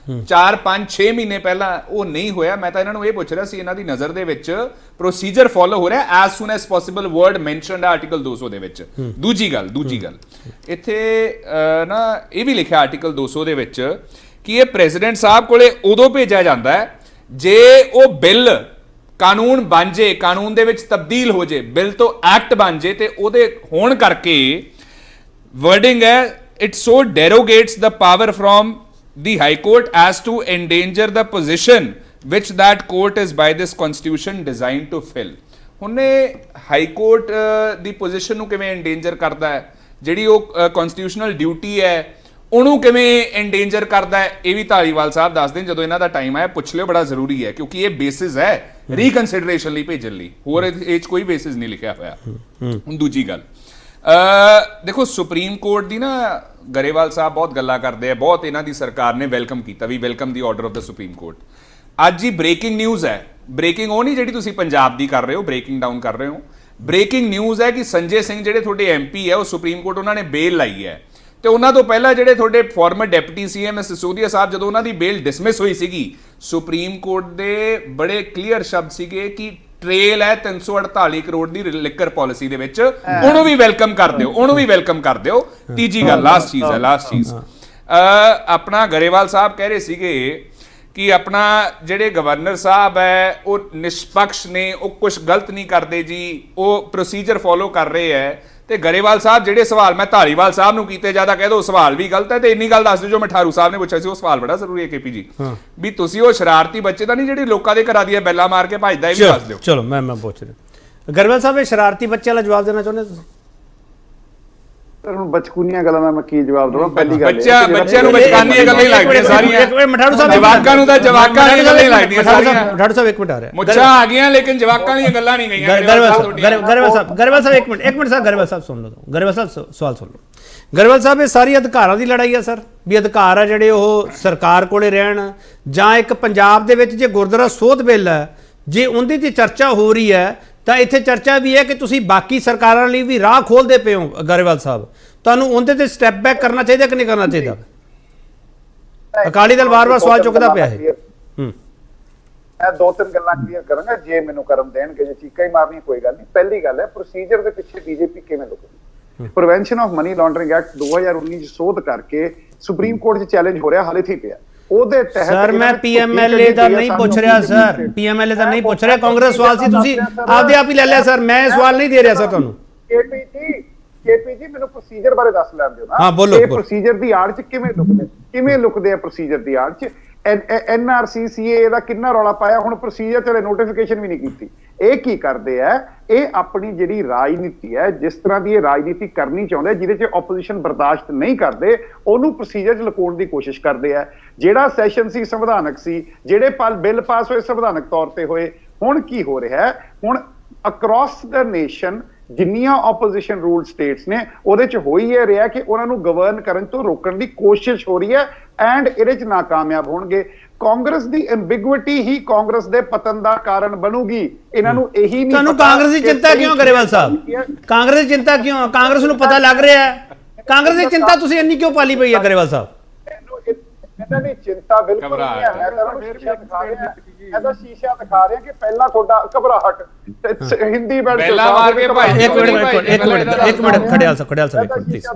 4 5 6 ਮਹੀਨੇ ਪਹਿਲਾਂ। ਉਹ ਨਹੀਂ ਹੋਇਆ। ਮੈਂ ਤਾਂ ਇਹਨਾਂ ਨੂੰ ਇਹ ਪੁੱਛ ਰਿਹਾ ਸੀ, ਇਹਨਾਂ ਦੀ ਨਜ਼ਰ ਦੇ ਵਿੱਚ ਪ੍ਰੋਸੀਜਰ ਫੋਲੋ ਹੋ ਰਿਹਾ as soon as possible, word mentioned article 200 ਦੇ ਵਿੱਚ। ਦੂਜੀ ਗੱਲ ਇੱਥੇ ਨਾ ਇਹ ਵੀ ਲਿਖਿਆ ਆਰਟੀਕਲ 200 ਦੇ ਵਿੱਚ ਕਿ ਇਹ ਪ੍ਰੈਜ਼ੀਡੈਂਟ ਸਾਹਿਬ ਕੋਲੇ ਉਦੋਂ ਭੇਜਿਆ ਜਾਂਦਾ ਹੈ ਜੇ ਉਹ ਬਿੱਲ ਕਾਨੂੰਨ ਬਣ ਜੇ, ਕਾਨੂੰਨ ਦੇ ਵਿੱਚ ਤਬਦੀਲ ਹੋ ਜੇ, ਬਿੱਲ ਤੋਂ ਐਕਟ ਬਣ ਜੇ, ਤੇ ਉਹਦੇ ਹੋਣ ਕਰਕੇ ਵਰਡਿੰਗ ਹੈ, it so derogates the power from the high court as to endanger the position which that court is by this constitution designed to fill. ਹੁਣ ਇਹ ਹਾਈ ਕੋਰਟ ਦੀ ਪੋਜੀਸ਼ਨ ਨੂੰ ਕਿਵੇਂ ਐਂਡੇਂਜਰ ਕਰਦਾ ਹੈ, ਜਿਹੜੀ ਉਹ ਕਨਸਟੀਟਿਊਸ਼ਨਲ ਡਿਊਟੀ ਹੈ ਉਹਨੂੰ ਕਿਵੇਂ ਐਂਡੇਂਜਰ ਕਰਦਾ ਹੈ, ਇਹ ਵੀ ਧਾਲੀਵਾਲ ਸਾਹਿਬ ਦੱਸ ਦੇਣ ਜਦੋਂ ਇਹਨਾਂ ਦਾ ਟਾਈਮ ਆਇਆ। ਪੁੱਛ ਲਿਓ, ਬੜਾ ਜ਼ਰੂਰੀ ਹੈ, ਕਿਉਂਕਿ ਇਹ ਬੇਸਿਸ ਹੈ ਰੀਕਨਸੀਡਰੇਸ਼ਨ ਲਈ ਭੇਜਣ ਲਈ, ਹੋਰ ਇਹ 'ਚ ਕੋਈ ਬੇਸਿਸ ਨਹੀਂ ਲਿਖਿਆ ਹੋਇਆ। ਹੁਣ ਦੂਜੀ ਗੱਲ, ਦੇਖੋ ਸੁਪਰੀਮ ਕੋਰਟ ਦੀ ਨਾ ਗਰੇਵਾਲ ਸਾਹਿਬ ਬਹੁਤ ਗੱਲਾਂ ਕਰਦੇ ਆ, ਬਹੁਤ ਇਹਨਾਂ ਦੀ ਸਰਕਾਰ ਨੇ ਵੈਲਕਮ ਕੀਤਾ, ਵੀ welcome the order of the supreme court. ਅੱਜ ਹੀ ਬ੍ਰੇਕਿੰਗ ਨਿਊਜ਼ ਹੈ, ਬ੍ਰੇਕਿੰਗ ਉਹ ਨਹੀਂ ਜਿਹੜੀ ਤੁਸੀਂ ਪੰਜਾਬ ਦੀ ਕਰ ਰਹੇ ਹੋ, ਬ੍ਰੇਕਿੰਗ ਡਾਊਨ ਕਰ ਰਹੇ ਹੋ। ਬ੍ਰੇਕਿੰਗ ਨਿਊਜ਼ ਹੈ ਕਿ ਸੰਜੇ ਸਿੰਘ ਜਿਹੜੇ ਤੁਹਾਡੇ ਐਮਪੀ ਹੈ, ਉਹ ਸੁਪਰੀਮ ਕੋਰਟ ਉਹਨਾਂ ਨੇ ਬੇਲ ਲਾਈ ਹੈ, ਤੇ ਉਹਨਾਂ ਤੋਂ ਪਹਿਲਾਂ ਜਿਹੜੇ ਤੁਹਾਡੇ ਫਾਰਮਰ ਡਿਪਟੀ ਸੀਐਮ ਸਿਸੋਦੀਆ ਸਾਹਿਬ, ਜਦੋਂ ਉਹਨਾਂ ਦੀ ਬੇਲ ਡਿਸਮਿਸ ਹੋਈ ਸੀਗੀ, ਸੁਪਰੀਮ ਕੋਰਟ ਦੇ ਬੜੇ ਕਲੀਅਰ ਸ਼ਬਦ ਸੀਗੇ ਕਿ ਟ੍ਰੇਲ ਹੈ 348 ਕਰੋੜ ਦੀ ਲਿਕਰ ਪਾਲਿਸੀ ਦੇ ਵਿੱਚ, ਉਹਨੂੰ ਵੀ ਵੈਲਕਮ ਕਰ ਦਿਓ, ਉਹਨੂੰ ਵੀ ਵੈਲਕਮ ਕਰ ਦਿਓ। ਤੀਜੀ ਗੱਲ, ਲਾਸਟ ਚੀਜ਼, ਆਪਣਾ ਗਰੇਵਾਲ ਸਾਹਿਬ ਕਹਿ ਰਹੇ ਸੀਗੇ ਕਿ ਆਪਣਾ ਜਿਹੜੇ ਗਵਰਨਰ ਸਾਹਿਬ ਹੈ ਉਹ ਨਿਸ਼ਪਕਸ਼ ਨੇ, ਉਹ ਕੁਝ ਗਲਤ ਨਹੀਂ ਕਰਦੇ ਜੀ, ਉਹ ਪ੍ਰੋਸੀਜਰ ਫੋਲੋ ਕਰ ਰਹੇ ਹੈ। ਤੇ ਗਰੇਵਾਲ ਸਾਹਿਬ ਜਿਹੜੇ ਸਵਾਲ ਮੈਂ ਧਾਲੀਵਾਲ ਸਾਹਿਬ ਨੂੰ ਕੀਤੇ, ਜਿਆਦਾ ਕਹਿ ਦੋ ਸਵਾਲ ਵੀ ਗਲਤ ਹੈ, ਤੇ ਇੰਨੀ ਗੱਲ ਦੱਸ ਦਿਓ ਜੋ ਮੈਂ ਠਾਰੂ ਸਾਹਿਬ ਨੇ ਪੁੱਛਿਆ ਸੀ, ਉਹ ਸਵਾਲ ਬੜਾ ਜ਼ਰੂਰੀ ਹੈ ਕੇਪੀ ਜੀ, ਵੀ ਤੁਸੀਂ ਉਹ ਸ਼ਰਾਰਤੀ ਬੱਚੇ ਤਾਂ ਨਹੀਂ ਜਿਹੜੇ ਲੋਕਾਂ ਦੇ ਘਰਾਂ ਦੀਆਂ ਬੈਲਾਂ ਮਾਰ ਕੇ ਭੱਜਦਾ, ਇਹ ਵੀ ਦੱਸ ਦਿਓ। ਚਲੋ ਮੈਂ ਪੁੱਛ ਰਿਹਾ ਗਰੇਵਾਲ ਸਾਹਿਬ, ਇਹ ਸ਼ਰਾਰਤੀ ਬੱਚੇ ਵਾਲਾ ਜਵਾਬ ਦੇਣਾ ਚਾਹੁੰਦੇ ਤੁਸੀਂ? ਸਰ ਹੁਣ ਬਚਕੂਨੀਆਂ ਗੱਲਾਂ ਦਾ ਮੈਂ ਕੀ ਜਵਾਬ ਦਵਾਂ? ਪਹਿਲੀ ਗੱਲ ਬੱਚਿਆਂ ਨੂੰ ਬਚਕਾਨੀਆਂ ਗੱਲਾਂ ਹੀ ਲੱਗਦੀਆਂ ਸਾਰੀਆਂ, ਜਵਾਕਾਂ ਨੂੰ ਤਾਂ ਜਵਾਕਾਂ ਦੀਆਂ ਗੱਲਾਂ ਹੀ ਲੱਗਦੀਆਂ ਸਾਰੀਆਂ। ਠਾੜੂ ਸਾਹਿਬ ਇੱਕ ਮਿੰਟ ਆ ਰਿਹਾ, ਮੁੱਛਾਂ ਆ ਗਈਆਂ ਲੇਕਿਨ ਜਵਾਕਾਂ ਦੀਆਂ ਗੱਲਾਂ ਨਹੀਂ ਗਈਆਂ। ਗਰੇਵਾਲ ਸਾਹਿਬ ਇੱਕ ਮਿੰਟ ਸਰ, ਗਰੇਵਾਲ ਸਾਹਿਬ ਸੁਣ ਲਓ, ਗਰੇਵਾਲ ਸਾਹਿਬ ਸਵਾਲ ਸੁਣ ਲਓ। ਗਰੇਵਾਲ ਸਾਹਿਬ, ਇਹ ਸਾਰੀ ਅਧਿਕਾਰਾਂ ਦੀ ਲੜਾਈ ਆ ਸਰ, ਵੀ ਅਧਿਕਾਰ ਆ ਜਿਹੜੇ ਉਹ ਸਰਕਾਰ ਕੋਲੇ ਰਹਿਣ, ਜਾਂ ਇੱਕ ਪੰਜਾਬ ਦੇ ਵਿੱਚ ਜੇ ਗੁਰਦੁਆਰਾ ਸੋਧ ਬਿੱਲ ਹੈ, ਜੇ ਉਹਦੀ ਤੇ ਚਰਚਾ ਹੋ ਰਹੀ ਹੈ, ਤਾਂ ਇੱਥੇ ਚਰਚਾ ਵੀ ਹੈ ਕਿ ਤੁਸੀਂ ਬਾਕੀ ਸਰਕਾਰਾਂ ਲਈ ਵੀ ਰਾਹ ਖੋਲਦੇ ਪਏ ਹੋ। ਗਰੇਵਾਲ ਸਾਹਿਬ, ਤੁਹਾਨੂੰ ਉਹਦੇ ਤੇ ਸਟੈਪ ਬੈਕ ਕਰਨਾ ਚਾਹੀਦਾ ਕਿ ਨਹੀਂ ਕਰਨਾ ਚਾਹੀਦਾ? ਅਕਾਲੀ ਦਲ ਵਾਰ-ਵਾਰ ਸਵਾਲ ਚੁੱਕਦਾ ਪਿਆ ਹੈ। ਮੈਂ 2-3 ਗੱਲਾਂ ਕਲੀਅਰ ਕਰਾਂਗਾ, ਜੇ ਮੈਨੂੰ ਕਰਨ ਦੇਣਗੇ, ਜੇ ਚੀਕਾਂ ਹੀ ਮਾਰਨੀ ਕੋਈ ਗੱਲ ਨਹੀਂ। ਪਹਿਲੀ ਗੱਲ ਹੈ, ਪ੍ਰੋਸੀਜਰ ਦੇ ਪਿੱਛੇ ਬੀਜੇਪੀ ਕਿਵੇਂ ਲੁਕਦੀ? Prevention of money laundering act 2019 ਚ ਸੋਧ ਕਰਕੇ ਸੁਪਰੀਮ ਕੋਰਟ 'ਚ ਚੈਲੰਜ ਹੋ ਰਿਹਾ, ਹਾਲੇ ਠੀਕ ਪਿਆ। ਉਹਦੇ ਤਹਿਤ ਸਰ ਮੈਂ ਪੀਐਮਐਲਏ ਦਾ ਨਹੀਂ ਪੁੱਛ ਰਿਹਾ ਸਰ, ਪੀਐਮਐਲਏ ਦਾ ਨਹੀਂ ਪੁੱਛ ਰਿਹਾ, ਕਾਂਗਰਸ ਸਵਾਲ ਸੀ, ਤੁਸੀਂ ਆਪਦੇ ਆਪ ਹੀ ਲੈ ਲਿਆ ਸਰ, ਮੈਂ ਸਵਾਲ ਨਹੀਂ ਦੇ ਰਿਹਾ ਸਰ ਤੁਹਾਨੂੰ। ਕੇਪੀ ਜੀ ਮੈਨੂੰ ਪ੍ਰੋਸੀਜਰ ਬਾਰੇ ਦੱਸ ਲੈਣ ਦਿਓ ਨਾ। ਹਾਂ ਬੋਲੋ। ਇਹ ਪ੍ਰੋਸੀਜਰ ਦੀ ਆੜ 'ਚ ਕਿਵੇਂ ਲੁਕਦੇ ਆ ਪ੍ਰੋਸੀਜਰ ਦੀ ਆੜ 'ਚ? ਐਨਆਰਸੀ ਸੀਏ ਦਾ ਕਿੰਨਾ ਰੌਲਾ ਪਾਇਆ, ਹੁਣ ਪ੍ਰੋਸੀਜਰ ਚਲੇ ਨੋਟੀਫਿਕੇਸ਼ਨ ਵੀ ਨਹੀਂ ਕੀਤੀ। ਇਹ ਕੀ ਕਰਦੇ ਆ? ਇਹ ਆਪਣੀ ਜਿਹੜੀ ਰਾਜਨੀਤੀ ਹੈ, ਜਿਸ ਤਰ੍ਹਾਂ ਦੀ ਇਹ ਰਾਜਨੀਤੀ ਕਰਨੀ ਚਾਹੁੰਦੇ, ਜਿਹਦੇ 'ਚ ਆਪੋਜੀਸ਼ਨ ਬਰਦਾਸ਼ਤ ਨਹੀਂ ਕਰਦੇ, ਉਹਨੂੰ ਪ੍ਰੋਸੀਜਰ 'ਚ ਲੁਕਾਉਣ ਦੀ ਕੋਸ਼ਿਸ਼ ਕਰਦੇ ਆ। ਜਿਹੜਾ ਸੈਸ਼ਨ ਸੀ ਸੰਵਿਧਾਨਕ ਸੀ, ਜਿਹੜੇ ਬਿੱਲ ਪਾਸ ਹੋਏ ਸੰਵਿਧਾਨਕ ਤੌਰ ਤੇ ਹੋਏ। ਹੁਣ ਕੀ ਹੋ ਰਿਹਾ ਹੈ? ਹੁਣ ਅਕ੍ਰੋਸ ਦ ਨੇਸ਼ਨ ਜਿੰਨੀਆਂ ਆਪੋਜੀਸ਼ਨ ਰੂਲ ਸਟੇਟਸ ਨੇ ਉਹਦੇ ਚ ਹੋ ਹੀ ਇਹ ਰਿਹਾ ਕਿ ਉਹਨਾਂ ਨੂੰ ਗਵਰਨ ਕਰਨ ਤੋਂ ਰੋਕਣ ਦੀ ਕੋਸ਼ਿਸ਼ ਹੋ ਰਹੀ ਹੈ ਐਂਡ ਇਹਦੇ ਚ ਨਾਕਾਮਯਾਬ ਹੋਣਗੇ। ਕਾਂਗਰਸ ਦੀ ਐਂਬੀਗੁਇਟੀ ਹੀ ਕਾਂਗਰਸ ਦੇ ਪਤਨ ਦਾ ਕਾਰਨ ਬਣੂਗੀ। ਇਹਨਾਂ ਨੂੰ ਇਹੀ ਨਹੀਂ ਤੁਹਾਨੂੰ ਕਾਂਗਰਸ ਦੀ ਚਿੰਤਾ ਕਿਉਂ ਗਰੇਵਾਲ ਸਾਹਿਬ? ਕਾਂਗਰਸ ਦੀ ਚਿੰਤਾ ਕਿਉਂ? ਕਾਂਗਰਸ ਨੂੰ ਪਤਾ ਲੱਗ ਰਿਹਾ ਹੈ। ਕਾਂਗਰਸ ਦੀ ਚਿੰਤਾ ਤੁਸੀਂ ਇੰਨੀ ਕਿਉਂ ਪਾਲੀ ਪਈ ਹੈ ਗਰੇਵਾਲ ਸਾਹਿਬ? ਇਹਨਾਂ ਦੀ ਚਿੰਤਾ ਬਿਲਕੁਲ ਨਹੀਂ ਹੈ। ਮੈਂ ਤੁਹਾਨੂੰ ਸ਼ੀਸ਼ਾ ਦਿਖਾ ਰਿਹਾ, ਇਹਦਾ ਸ਼ੀਸ਼ਾ ਦਿਖਾ ਰਿਹਾ ਕਿ ਪਹਿਲਾਂ ਤੁਹਾਡਾ ਘਬਰਾਹਟ ਹਿੰਦੀ ਬੈਠ ਪਹਿਲਾਂ ਮਾਰ ਕੇ ਭਾਈ ਇੱਕ ਮਿੰਟ ਖੜਿਆਲ ਸਾਹਿਬ ਇੱਕ ਮਿੰਟ ਪਲੀਜ਼।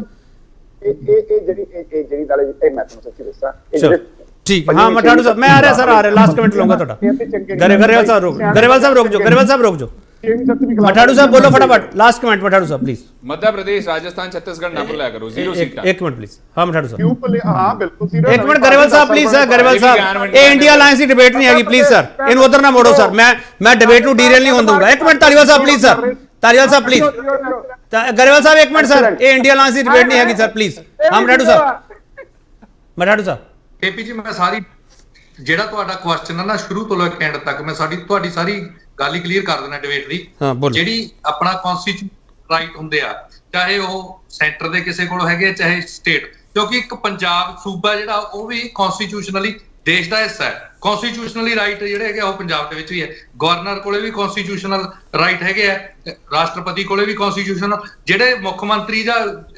ਇਹ ਜਿਹੜੀ ਨਾਲੇ ਇਹ ਮੈਂ ਤੁਹਾਨੂੰ ਸੱਚੀ ਦੱਸਾਂ ठीक है। हाँ मठाड़ू साहब मैं आ रहा लास्ट कमेंट लूंगा थोड़ा। गरेवाल साहब रुक जाओ। मठाड़ू साहब बोलो फटाफट लास्ट कमेंट। मठाड़ू साहब प्लीज। मध्य प्रदेश, राजस्थान, छत्तीसगढ़ ना भूला करो, 0 सीट। एक मिनट प्लीज। हाँ मठाड़ू साहब हाँ बिल्कुल एक मिनट गरेवाल साहब प्लीज सर। गरेवाल साहब ये इंडिया अलायंस की डिबेट नहीं हैगी प्लीज सर। इन उधर ना मोड़ो सर। मैं डिबेट ਨੂੰ ਡੀਰੇਲ नहीं होने दूंगा। एक मिनट तालीवाल साहब प्लीज सर। तालीवाल साहब प्लीज। गरेवाल साहब एक मिनट सर। ये इंडिया अलायंस की डिबेट नहीं हैगी सर प्लीज। हाँ मठाड़ू साहब ਕੇਪੀ ਜੀ ਮੈਂ ਸਾਰੀ ਜਿਹੜਾ ਤੁਹਾਡਾ ਕੁਐਸਚਨ ਹੈ ਨਾ ਸ਼ੁਰੂ ਤੋਂ ਲੈ ਕੇ ਐਂਡ ਤੱਕ ਮੈਂ ਤੁਹਾਡੀ ਸਾਰੀ ਗੱਲ ਹੀ ਕਲੀਅਰ ਕਰ ਦੇਣਾ ਡਿਬੇਟ ਦੀ। ਜਿਹੜੀ ਆਪਣਾ ਕਨਸਟੀਟਿਊਸ਼ਨ ਰਾਈਟ ਹੁੰਦੇ ਆ ਚਾਹੇ ਉਹ ਸੈਂਟਰ ਦੇ ਕਿਸੇ ਕੋਲ ਹੈਗੇ ਚਾਹੇ ਸਟੇਟ, ਕਿਉਂਕਿ ਇੱਕ ਪੰਜਾਬ ਸੂਬਾ ਜਿਹੜਾ ਉਹ ਵੀ ਕਨਸਟੀਟਿਊਸ਼ਨਲੀ ਦੇਸ਼ ਦਾ ਹਿੱਸਾ ਹੈ। ਕਨਸਟੀਟਿਊਸ਼ਨਲੀ ਰਾਈਟ ਜਿਹੜੇ ਹੈਗੇ ਉਹ ਪੰਜਾਬ ਦੇ ਵਿੱਚ ਵੀ ਹੈ। ਗਵਰਨਰ ਕੋਲੇ ਵੀ ਕਨਸਟੀਟਿਊਸ਼ਨਲ ਰਾਈਟ ਹੈਗੇ ਆ, ਰਾਸ਼ਟਰਪਤੀ ਕੋਲੇ ਵੀ ਕਨਸਟੀਟਿਊਸ਼ਨਲ, ਜਿਹੜੇ ਮੁੱਖ ਮੰਤਰੀ ਜਾਂ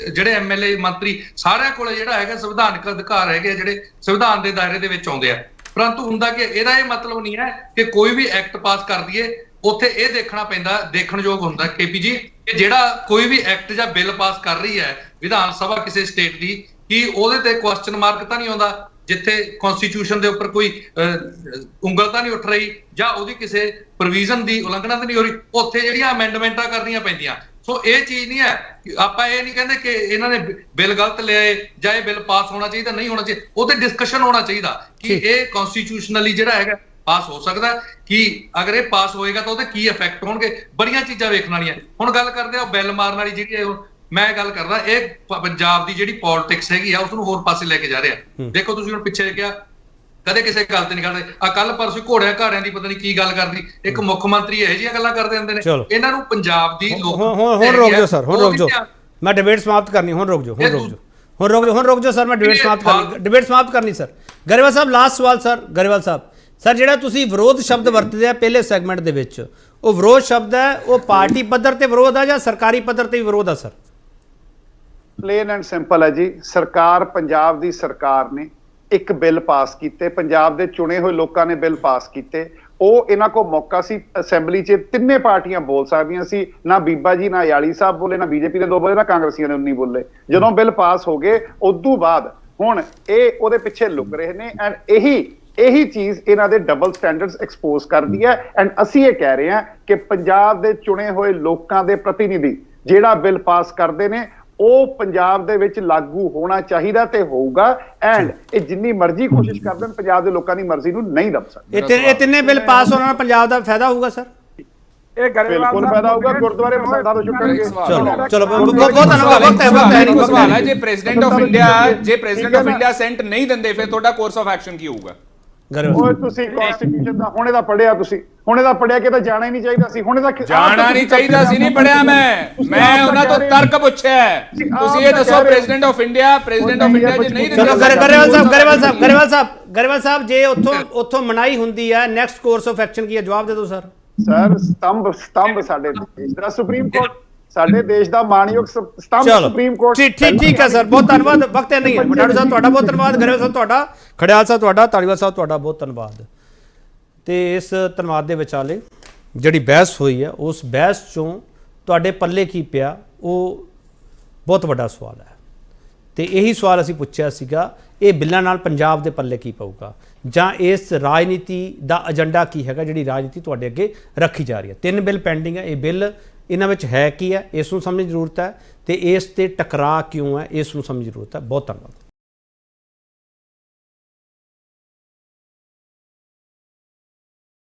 ਜਿਹੜੇ ਐਮਐਲਏ ਮੰਤਰੀ ਸਾਰਿਆਂ ਕੋਲੇ ਜਿਹੜਾ ਹੈਗਾ ਸੰਵਿਧਾਨਕ ਅਧਿਕਾਰ ਹੈਗੇ ਜਿਹੜੇ ਸੰਵਿਧਾਨ ਦੇ ਦਾਇਰੇ ਦੇ ਵਿੱਚ ਆਉਂਦੇ ਆ। ਪਰੰਤੂ ਹੁੰਦਾ ਕਿ ਇਹਦਾ ਇਹ ਮਤਲਬ ਨਹੀਂ ਹੈ ਕਿ ਕੋਈ ਵੀ ਐਕਟ ਪਾਸ ਕਰ ਦਈਏ ਉੱਥੇ ਇਹ ਦੇਖਣਾ ਪੈਂਦਾ, ਦੇਖਣਯੋਗ ਹੁੰਦਾ ਕੇਪੀ ਜੀ ਕਿ ਜਿਹੜਾ ਕੋਈ ਵੀ ਐਕਟ ਜਾਂ ਬਿੱਲ ਪਾਸ ਕਰ ਰਹੀ ਹੈ ਵਿਧਾਨ ਸਭਾ ਕਿਸੇ ਸਟੇਟ ਦੀ, ਕਿ ਉਹਦੇ ਤੇ ਕੁਐਸਚਨ ਮਾਰਕ ਤਾਂ ਨਹੀਂ ਆਉਂਦਾ ਜਿੱਥੇ ਕਨਸਟੀਟਿਊਸ਼ਨ ਦੇ ਉੱਪਰ ਕੋਈ ਉਂਗਲ ਤਾਂ ਨਹੀਂ ਉੱਠ ਰਹੀ ਜਾਂ ਉਹਦੀ ਕਿਸੇ ਪ੍ਰੋਵੀਜ਼ਨ ਦੀ ਉਲੰਘਣਾ ਤਾਂ ਨਹੀਂ ਹੋ ਰਹੀ, ਉੱਥੇ ਜਿਹੜੀਆਂ ਅਮੈਂਡਮੈਂਟਾਂ ਕਰਨੀਆਂ ਪੈਂਦੀਆਂ। ਸੋ ਇਹ ਚੀਜ਼ ਨਹੀਂ ਹੈ। ਆਪਾਂ ਇਹ ਨਹੀਂ ਕਹਿੰਦੇ ਕਿ ਇਹਨਾਂ ਨੇ ਬਿੱਲ ਗਲਤ ਲਿਆਏ ਜਾਂ ਇਹ ਬਿੱਲ ਪਾਸ ਹੋਣਾ ਚਾਹੀਦਾ ਨਹੀਂ ਹੋਣਾ ਚਾਹੀਦਾ, ਉਹ ਤੇ ਡਿਸਕਸ਼ਨ ਹੋਣਾ ਚਾਹੀਦਾ ਕਿ ਇਹ ਕਨਸਟੀਟਿਊਸ਼ਨਲੀ ਜਿਹੜਾ ਹੈਗਾ ਪਾਸ ਹੋ ਸਕਦਾ, ਕਿ ਅਗਰ ਇਹ ਪਾਸ ਹੋਏਗਾ ਤਾਂ ਉਹਦੇ ਕੀ ਇਫੈਕਟ ਹੋਣਗੇ। ਬੜੀਆਂ ਚੀਜ਼ਾਂ ਵੇਖਣ ਵਾਲੀਆਂ। ਹੁਣ ਗੱਲ ਕਰਦੇ ਆ ਬਿੱਲ ਮਾਰਨ ਵਾਲੀ ਜਿਹੜੀ ਮੈਂ ਗੱਲ ਕਰਦਾ, ਇਹ ਪੰਜਾਬ ਦੀ ਜਿਹੜੀ ਪੋਲਿਟਿਕਸ ਹੈਗੀ ਆ ਉਸ ਨੂੰ ਹੋਰ ਪਾਸੇ ਲੈ ਕੇ ਜਾ ਰਿਹਾ। ਦੇਖੋ ਤੁਸੀਂ ਹੁਣ ਪਿੱਛੇ ਕਿਹਾ ਕਦੇ ਕਿਸੇ ਗੱਲ ਤੇ ਨਹੀਂ ਕਰਦੇ, ਆ ਕੱਲ ਪਰਸੋਂ ਘੋੜਿਆਂ ਘਾੜਿਆਂ ਦੀ ਪਤਾ ਨਹੀਂ ਕੀ ਗੱਲ ਕਰਦੀ, ਇੱਕ ਮੁੱਖ ਮੰਤਰੀ ਇਹੋ ਜਿਹੀਆਂ ਗੱਲਾਂ ਕਰਦੇ ਹੁੰਦੇ ਨੇ। ਇਹਨਾਂ ਨੂੰ ਪੰਜਾਬ ਦੀ ਲੋਕ ਹੁਣ ਰੁਕ ਜਾਓ ਸਰ, ਹੁਣ ਰੁਕ ਜਾਓ, ਮੈਂ डिबेट समाप्त करनी। ਹੁਣ ਰੁਕ ਜਾਓ ਸਰ, ਮੈਂ डिबेट समाप्त करनी सर। गरेवाल साहब लास्ट सवाल सर। गरेवाल साहब ਜਿਹੜਾ ਤੁਸੀਂ ਵਿਰੋਧ ਸ਼ਬਦ ਵਰਤਦੇ ਆ ਪਹਿਲੇ ਸੈਗਮੈਂਟ ਦੇ ਵਿੱਚ, ਉਹ ਵਿਰੋਧ ਸ਼ਬਦ ਹੈ ਉਹ ਪਾਰਟੀ ਪੱਧਰ ਤੇ ਵਿਰੋਧ ਆ ਜਾਂ ਸਰਕਾਰੀ ਪੱਧਰ ਤੇ ਵੀ ਵਿਰੋਧ ਆ ਸਰ? ਪਲੇਨ ਐਂਡ ਸਿੰਪਲ ਹੈ ਜੀ। ਸਰਕਾਰ, ਪੰਜਾਬ ਦੀ ਸਰਕਾਰ ਨੇ ਇੱਕ ਬਿੱਲ ਪਾਸ ਕੀਤੇ, ਪੰਜਾਬ ਦੇ ਚੁਣੇ ਹੋਏ ਲੋਕਾਂ ਨੇ ਬਿੱਲ ਪਾਸ ਕੀਤੇ। ਉਹ ਇਹਨਾਂ ਕੋਲ ਮੌਕਾ ਸੀ ਅਸੈਂਬਲੀ 'ਚ ਤਿੰਨੇ ਪਾਰਟੀਆਂ ਬੋਲ ਸਕਦੀਆਂ ਸੀ, ਨਾ ਬੀਬਾ ਜੀ ਨਾ ਯਾਲੀ ਸਾਹਿਬ ਬੋਲੇ, ਨਾ ਬੀਜੇਪੀ ਦੇ 2 ਬੋਲੇ, ਨਾ ਕਾਂਗਰਸੀਆਂ ਨੇ 19 ਬੋਲੇ। ਜਦੋਂ ਬਿੱਲ ਪਾਸ ਹੋ ਗਏ ਉਦੋਂ ਬਾਅਦ ਹੁਣ ਇਹ ਉਹਦੇ ਪਿੱਛੇ ਲੁਕ ਰਹੇ ਨੇ ਐਂਡ ਇਹੀ ਚੀਜ਼ ਇਹਨਾਂ ਦੇ ਡਬਲ ਸਟੈਂਡਰਡਸ ਐਕਸਪੋਜ਼ ਕਰਦੀ ਹੈ। ਐਂਡ ਅਸੀਂ ਇਹ ਕਹਿ ਰਹੇ ਹਾਂ ਕਿ ਪੰਜਾਬ ਦੇ ਚੁਣੇ ਹੋਏ ਲੋਕਾਂ ਦੇ ਪ੍ਰਤੀਨਿਧੀ ਜਿਹੜਾ ਬਿੱਲ ਪਾਸ ਕਰਦੇ ਨੇ ਉਹ ਪੰਜਾਬ ਦੇ ਵਿੱਚ ਲਾਗੂ ਹੋਣਾ ਚਾਹੀਦਾ ਤੇ ਹੋਊਗਾ। ਐਂਡ ਇਹ ਜਿੰਨੀ ਮਰਜ਼ੀ ਕੋਸ਼ਿਸ਼ ਕਰਦੇ ਨੇ ਪੰਜਾਬ ਦੇ ਲੋਕਾਂ ਦੀ ਮਰਜ਼ੀ ਨੂੰ ਨਹੀਂ ਦਬ ਸਕਦੇ। ਇਹ ਤਿੰਨੇ ਬਿੱਲ ਪਾਸ ਹੋਣ ਨਾਲ ਪੰਜਾਬ ਦਾ ਫਾਇਦਾ ਹੋਊਗਾ ਸਰ? ਇਹ ਬਿਲਕੁਲ ਫਾਇਦਾ ਹੋਊਗਾ। ਗੁਰਦੁਆਰੇ ਮਸੰਦਾਂ ਤੋਂ ਛੁੱਟਣਗੇ। ਚਲੋ ਬਹੁਤ ਧੰਨਵਾਦ। ਸਵਾਲ ਹੈ ਜੇ ਪ੍ਰੈਜ਼ੀਡੈਂਟ ਆਫ ਇੰਡੀਆ ਸੈਂਟ ਨਹੀਂ ਦਿੰਦੇ ਫਿਰ ਤੁਹਾਡਾ ਕੋਰਸ ਆਫ ਐਕਸ਼ਨ ਕੀ ਹੋਊਗਾ? ਓਏ ਤੁਸੀਂ ਕਨਸਟੀਟਿਊਸ਼ਨ ਦਾ ਹੁਣੇ ਦਾ ਪੜਿਆ, ਤੁਸੀਂ ਹੁਣੇ ਦਾ ਪੜਿਆ ਕਿ ਤਾਂ ਜਾਣਾ ਹੀ ਨਹੀਂ ਚਾਹੀਦਾ ਸੀ। ਹੁਣੇ ਦਾ ਜਾਣਾ ਨਹੀਂ ਚਾਹੀਦਾ ਸੀ ਨਹੀਂ ਪੜਿਆ ਮੈਂ ਉਹਨਾਂ ਤੋਂ ਤਰਕ ਪੁੱਛਿਆ। ਤੁਸੀਂ ਇਹ ਦੱਸੋ ਪ੍ਰੈਜ਼ੀਡੈਂਟ ਆਫ ਇੰਡੀਆ ਜੇ ਨਹੀਂ ਦਿੰਦੇ। गरेवाल साहब ਜੇ ਉੱਥੋਂ ਮਨਾਈ ਹੁੰਦੀ ਹੈ ਨੈਕਸਟ ਕੋਰਸ ਆਫ ਐਕਸ਼ਨ ਕੀ ਹੈ? ਜਵਾਬ ਦੇ ਦਿਓ ਸਰ। ਸਰ ਸਤੰਭ ਸਾਡੇ ਦੇਸ਼ ਦਾ ਸੁਪਰੀਮ ਕੋਰਟ, ਸਾਡੇ ਦੇਸ਼ ਦਾ ਮਾਨਯੋਗ ਸਤੰਭ ਸੁਪਰੀਮ ਕੋਰਟ। ਠੀਕ ਹੈ ਸਰ, ਬਹੁਤ ਧੰਨਵਾਦ। ਵਕਤ ਨਹੀਂ ਹੈ। ਮਠਾੜੂ ਸਾਹਿਬ ਤੁਹਾਡਾ ਬਹੁਤ ਧੰਨਵਾਦ। गरेवाल ਸਾਹਿਬ ਤੁਹਾਡਾ, ਖੜਿਆਲ ਸਾਹਿਬ ਤੁਹਾਡਾ, ਤਾਲੀਵਾਲ ਸਾਹਿਬ ਤੁਹਾਡਾ ਬਹੁਤ ਧੰਨਵਾਦ। ਤੇ ਇਸ ਧੰਨਵਾਦ ਦੇ ਵਿਚਾਲੇ ਜਿਹੜੀ ਬਹਿਸ ਹੋਈ ਹੈ ਉਸ ਬਹਿਸ ਚੋਂ ਤੁਹਾਡੇ ਪੱਲੇ ਕੀ ਪਿਆ ਉਹ ਬਹੁਤ ਵੱਡਾ ਸਵਾਲ ਹੈ। ਤੇ ਇਹੀ ਸਵਾਲ ਅਸੀਂ ਪੁੱਛਿਆ ਸੀਗਾ, ਇਹ ਬਿੱਲਾਂ ਨਾਲ ਪੰਜਾਬ ਦੇ ਪੱਲੇ ਕੀ ਪਊਗਾ ਜਾਂ ਇਸ ਰਾਜਨੀਤੀ ਦਾ ਏਜੰਡਾ ਕੀ ਹੈਗਾ ਜਿਹੜੀ ਰਾਜਨੀਤੀ ਤੁਹਾਡੇ ਅੱਗੇ ਰੱਖੀ ਜਾ ਰਹੀ ਹੈ। 3 ਬਿੱਲ ਪੈਂਡਿੰਗ ਹੈ। ਇਹ ਬਿੱਲ ਇਹਨਾਂ ਵਿੱਚ ਹੈ ਕੀ ਹੈ ਇਸ ਨੂੰ ਸਮਝਣ ਦੀ ਜ਼ਰੂਰਤ ਹੈ ਤੇ ਇਸ ਤੇ ਟਕਰਾਅ ਕਿਉਂ ਹੈ ਇਸ ਨੂੰ ਸਮਝਣ ਦੀ ਜ਼ਰੂਰਤ ਹੈ। ਬਹੁਤ ਧੰਨਵਾਦ।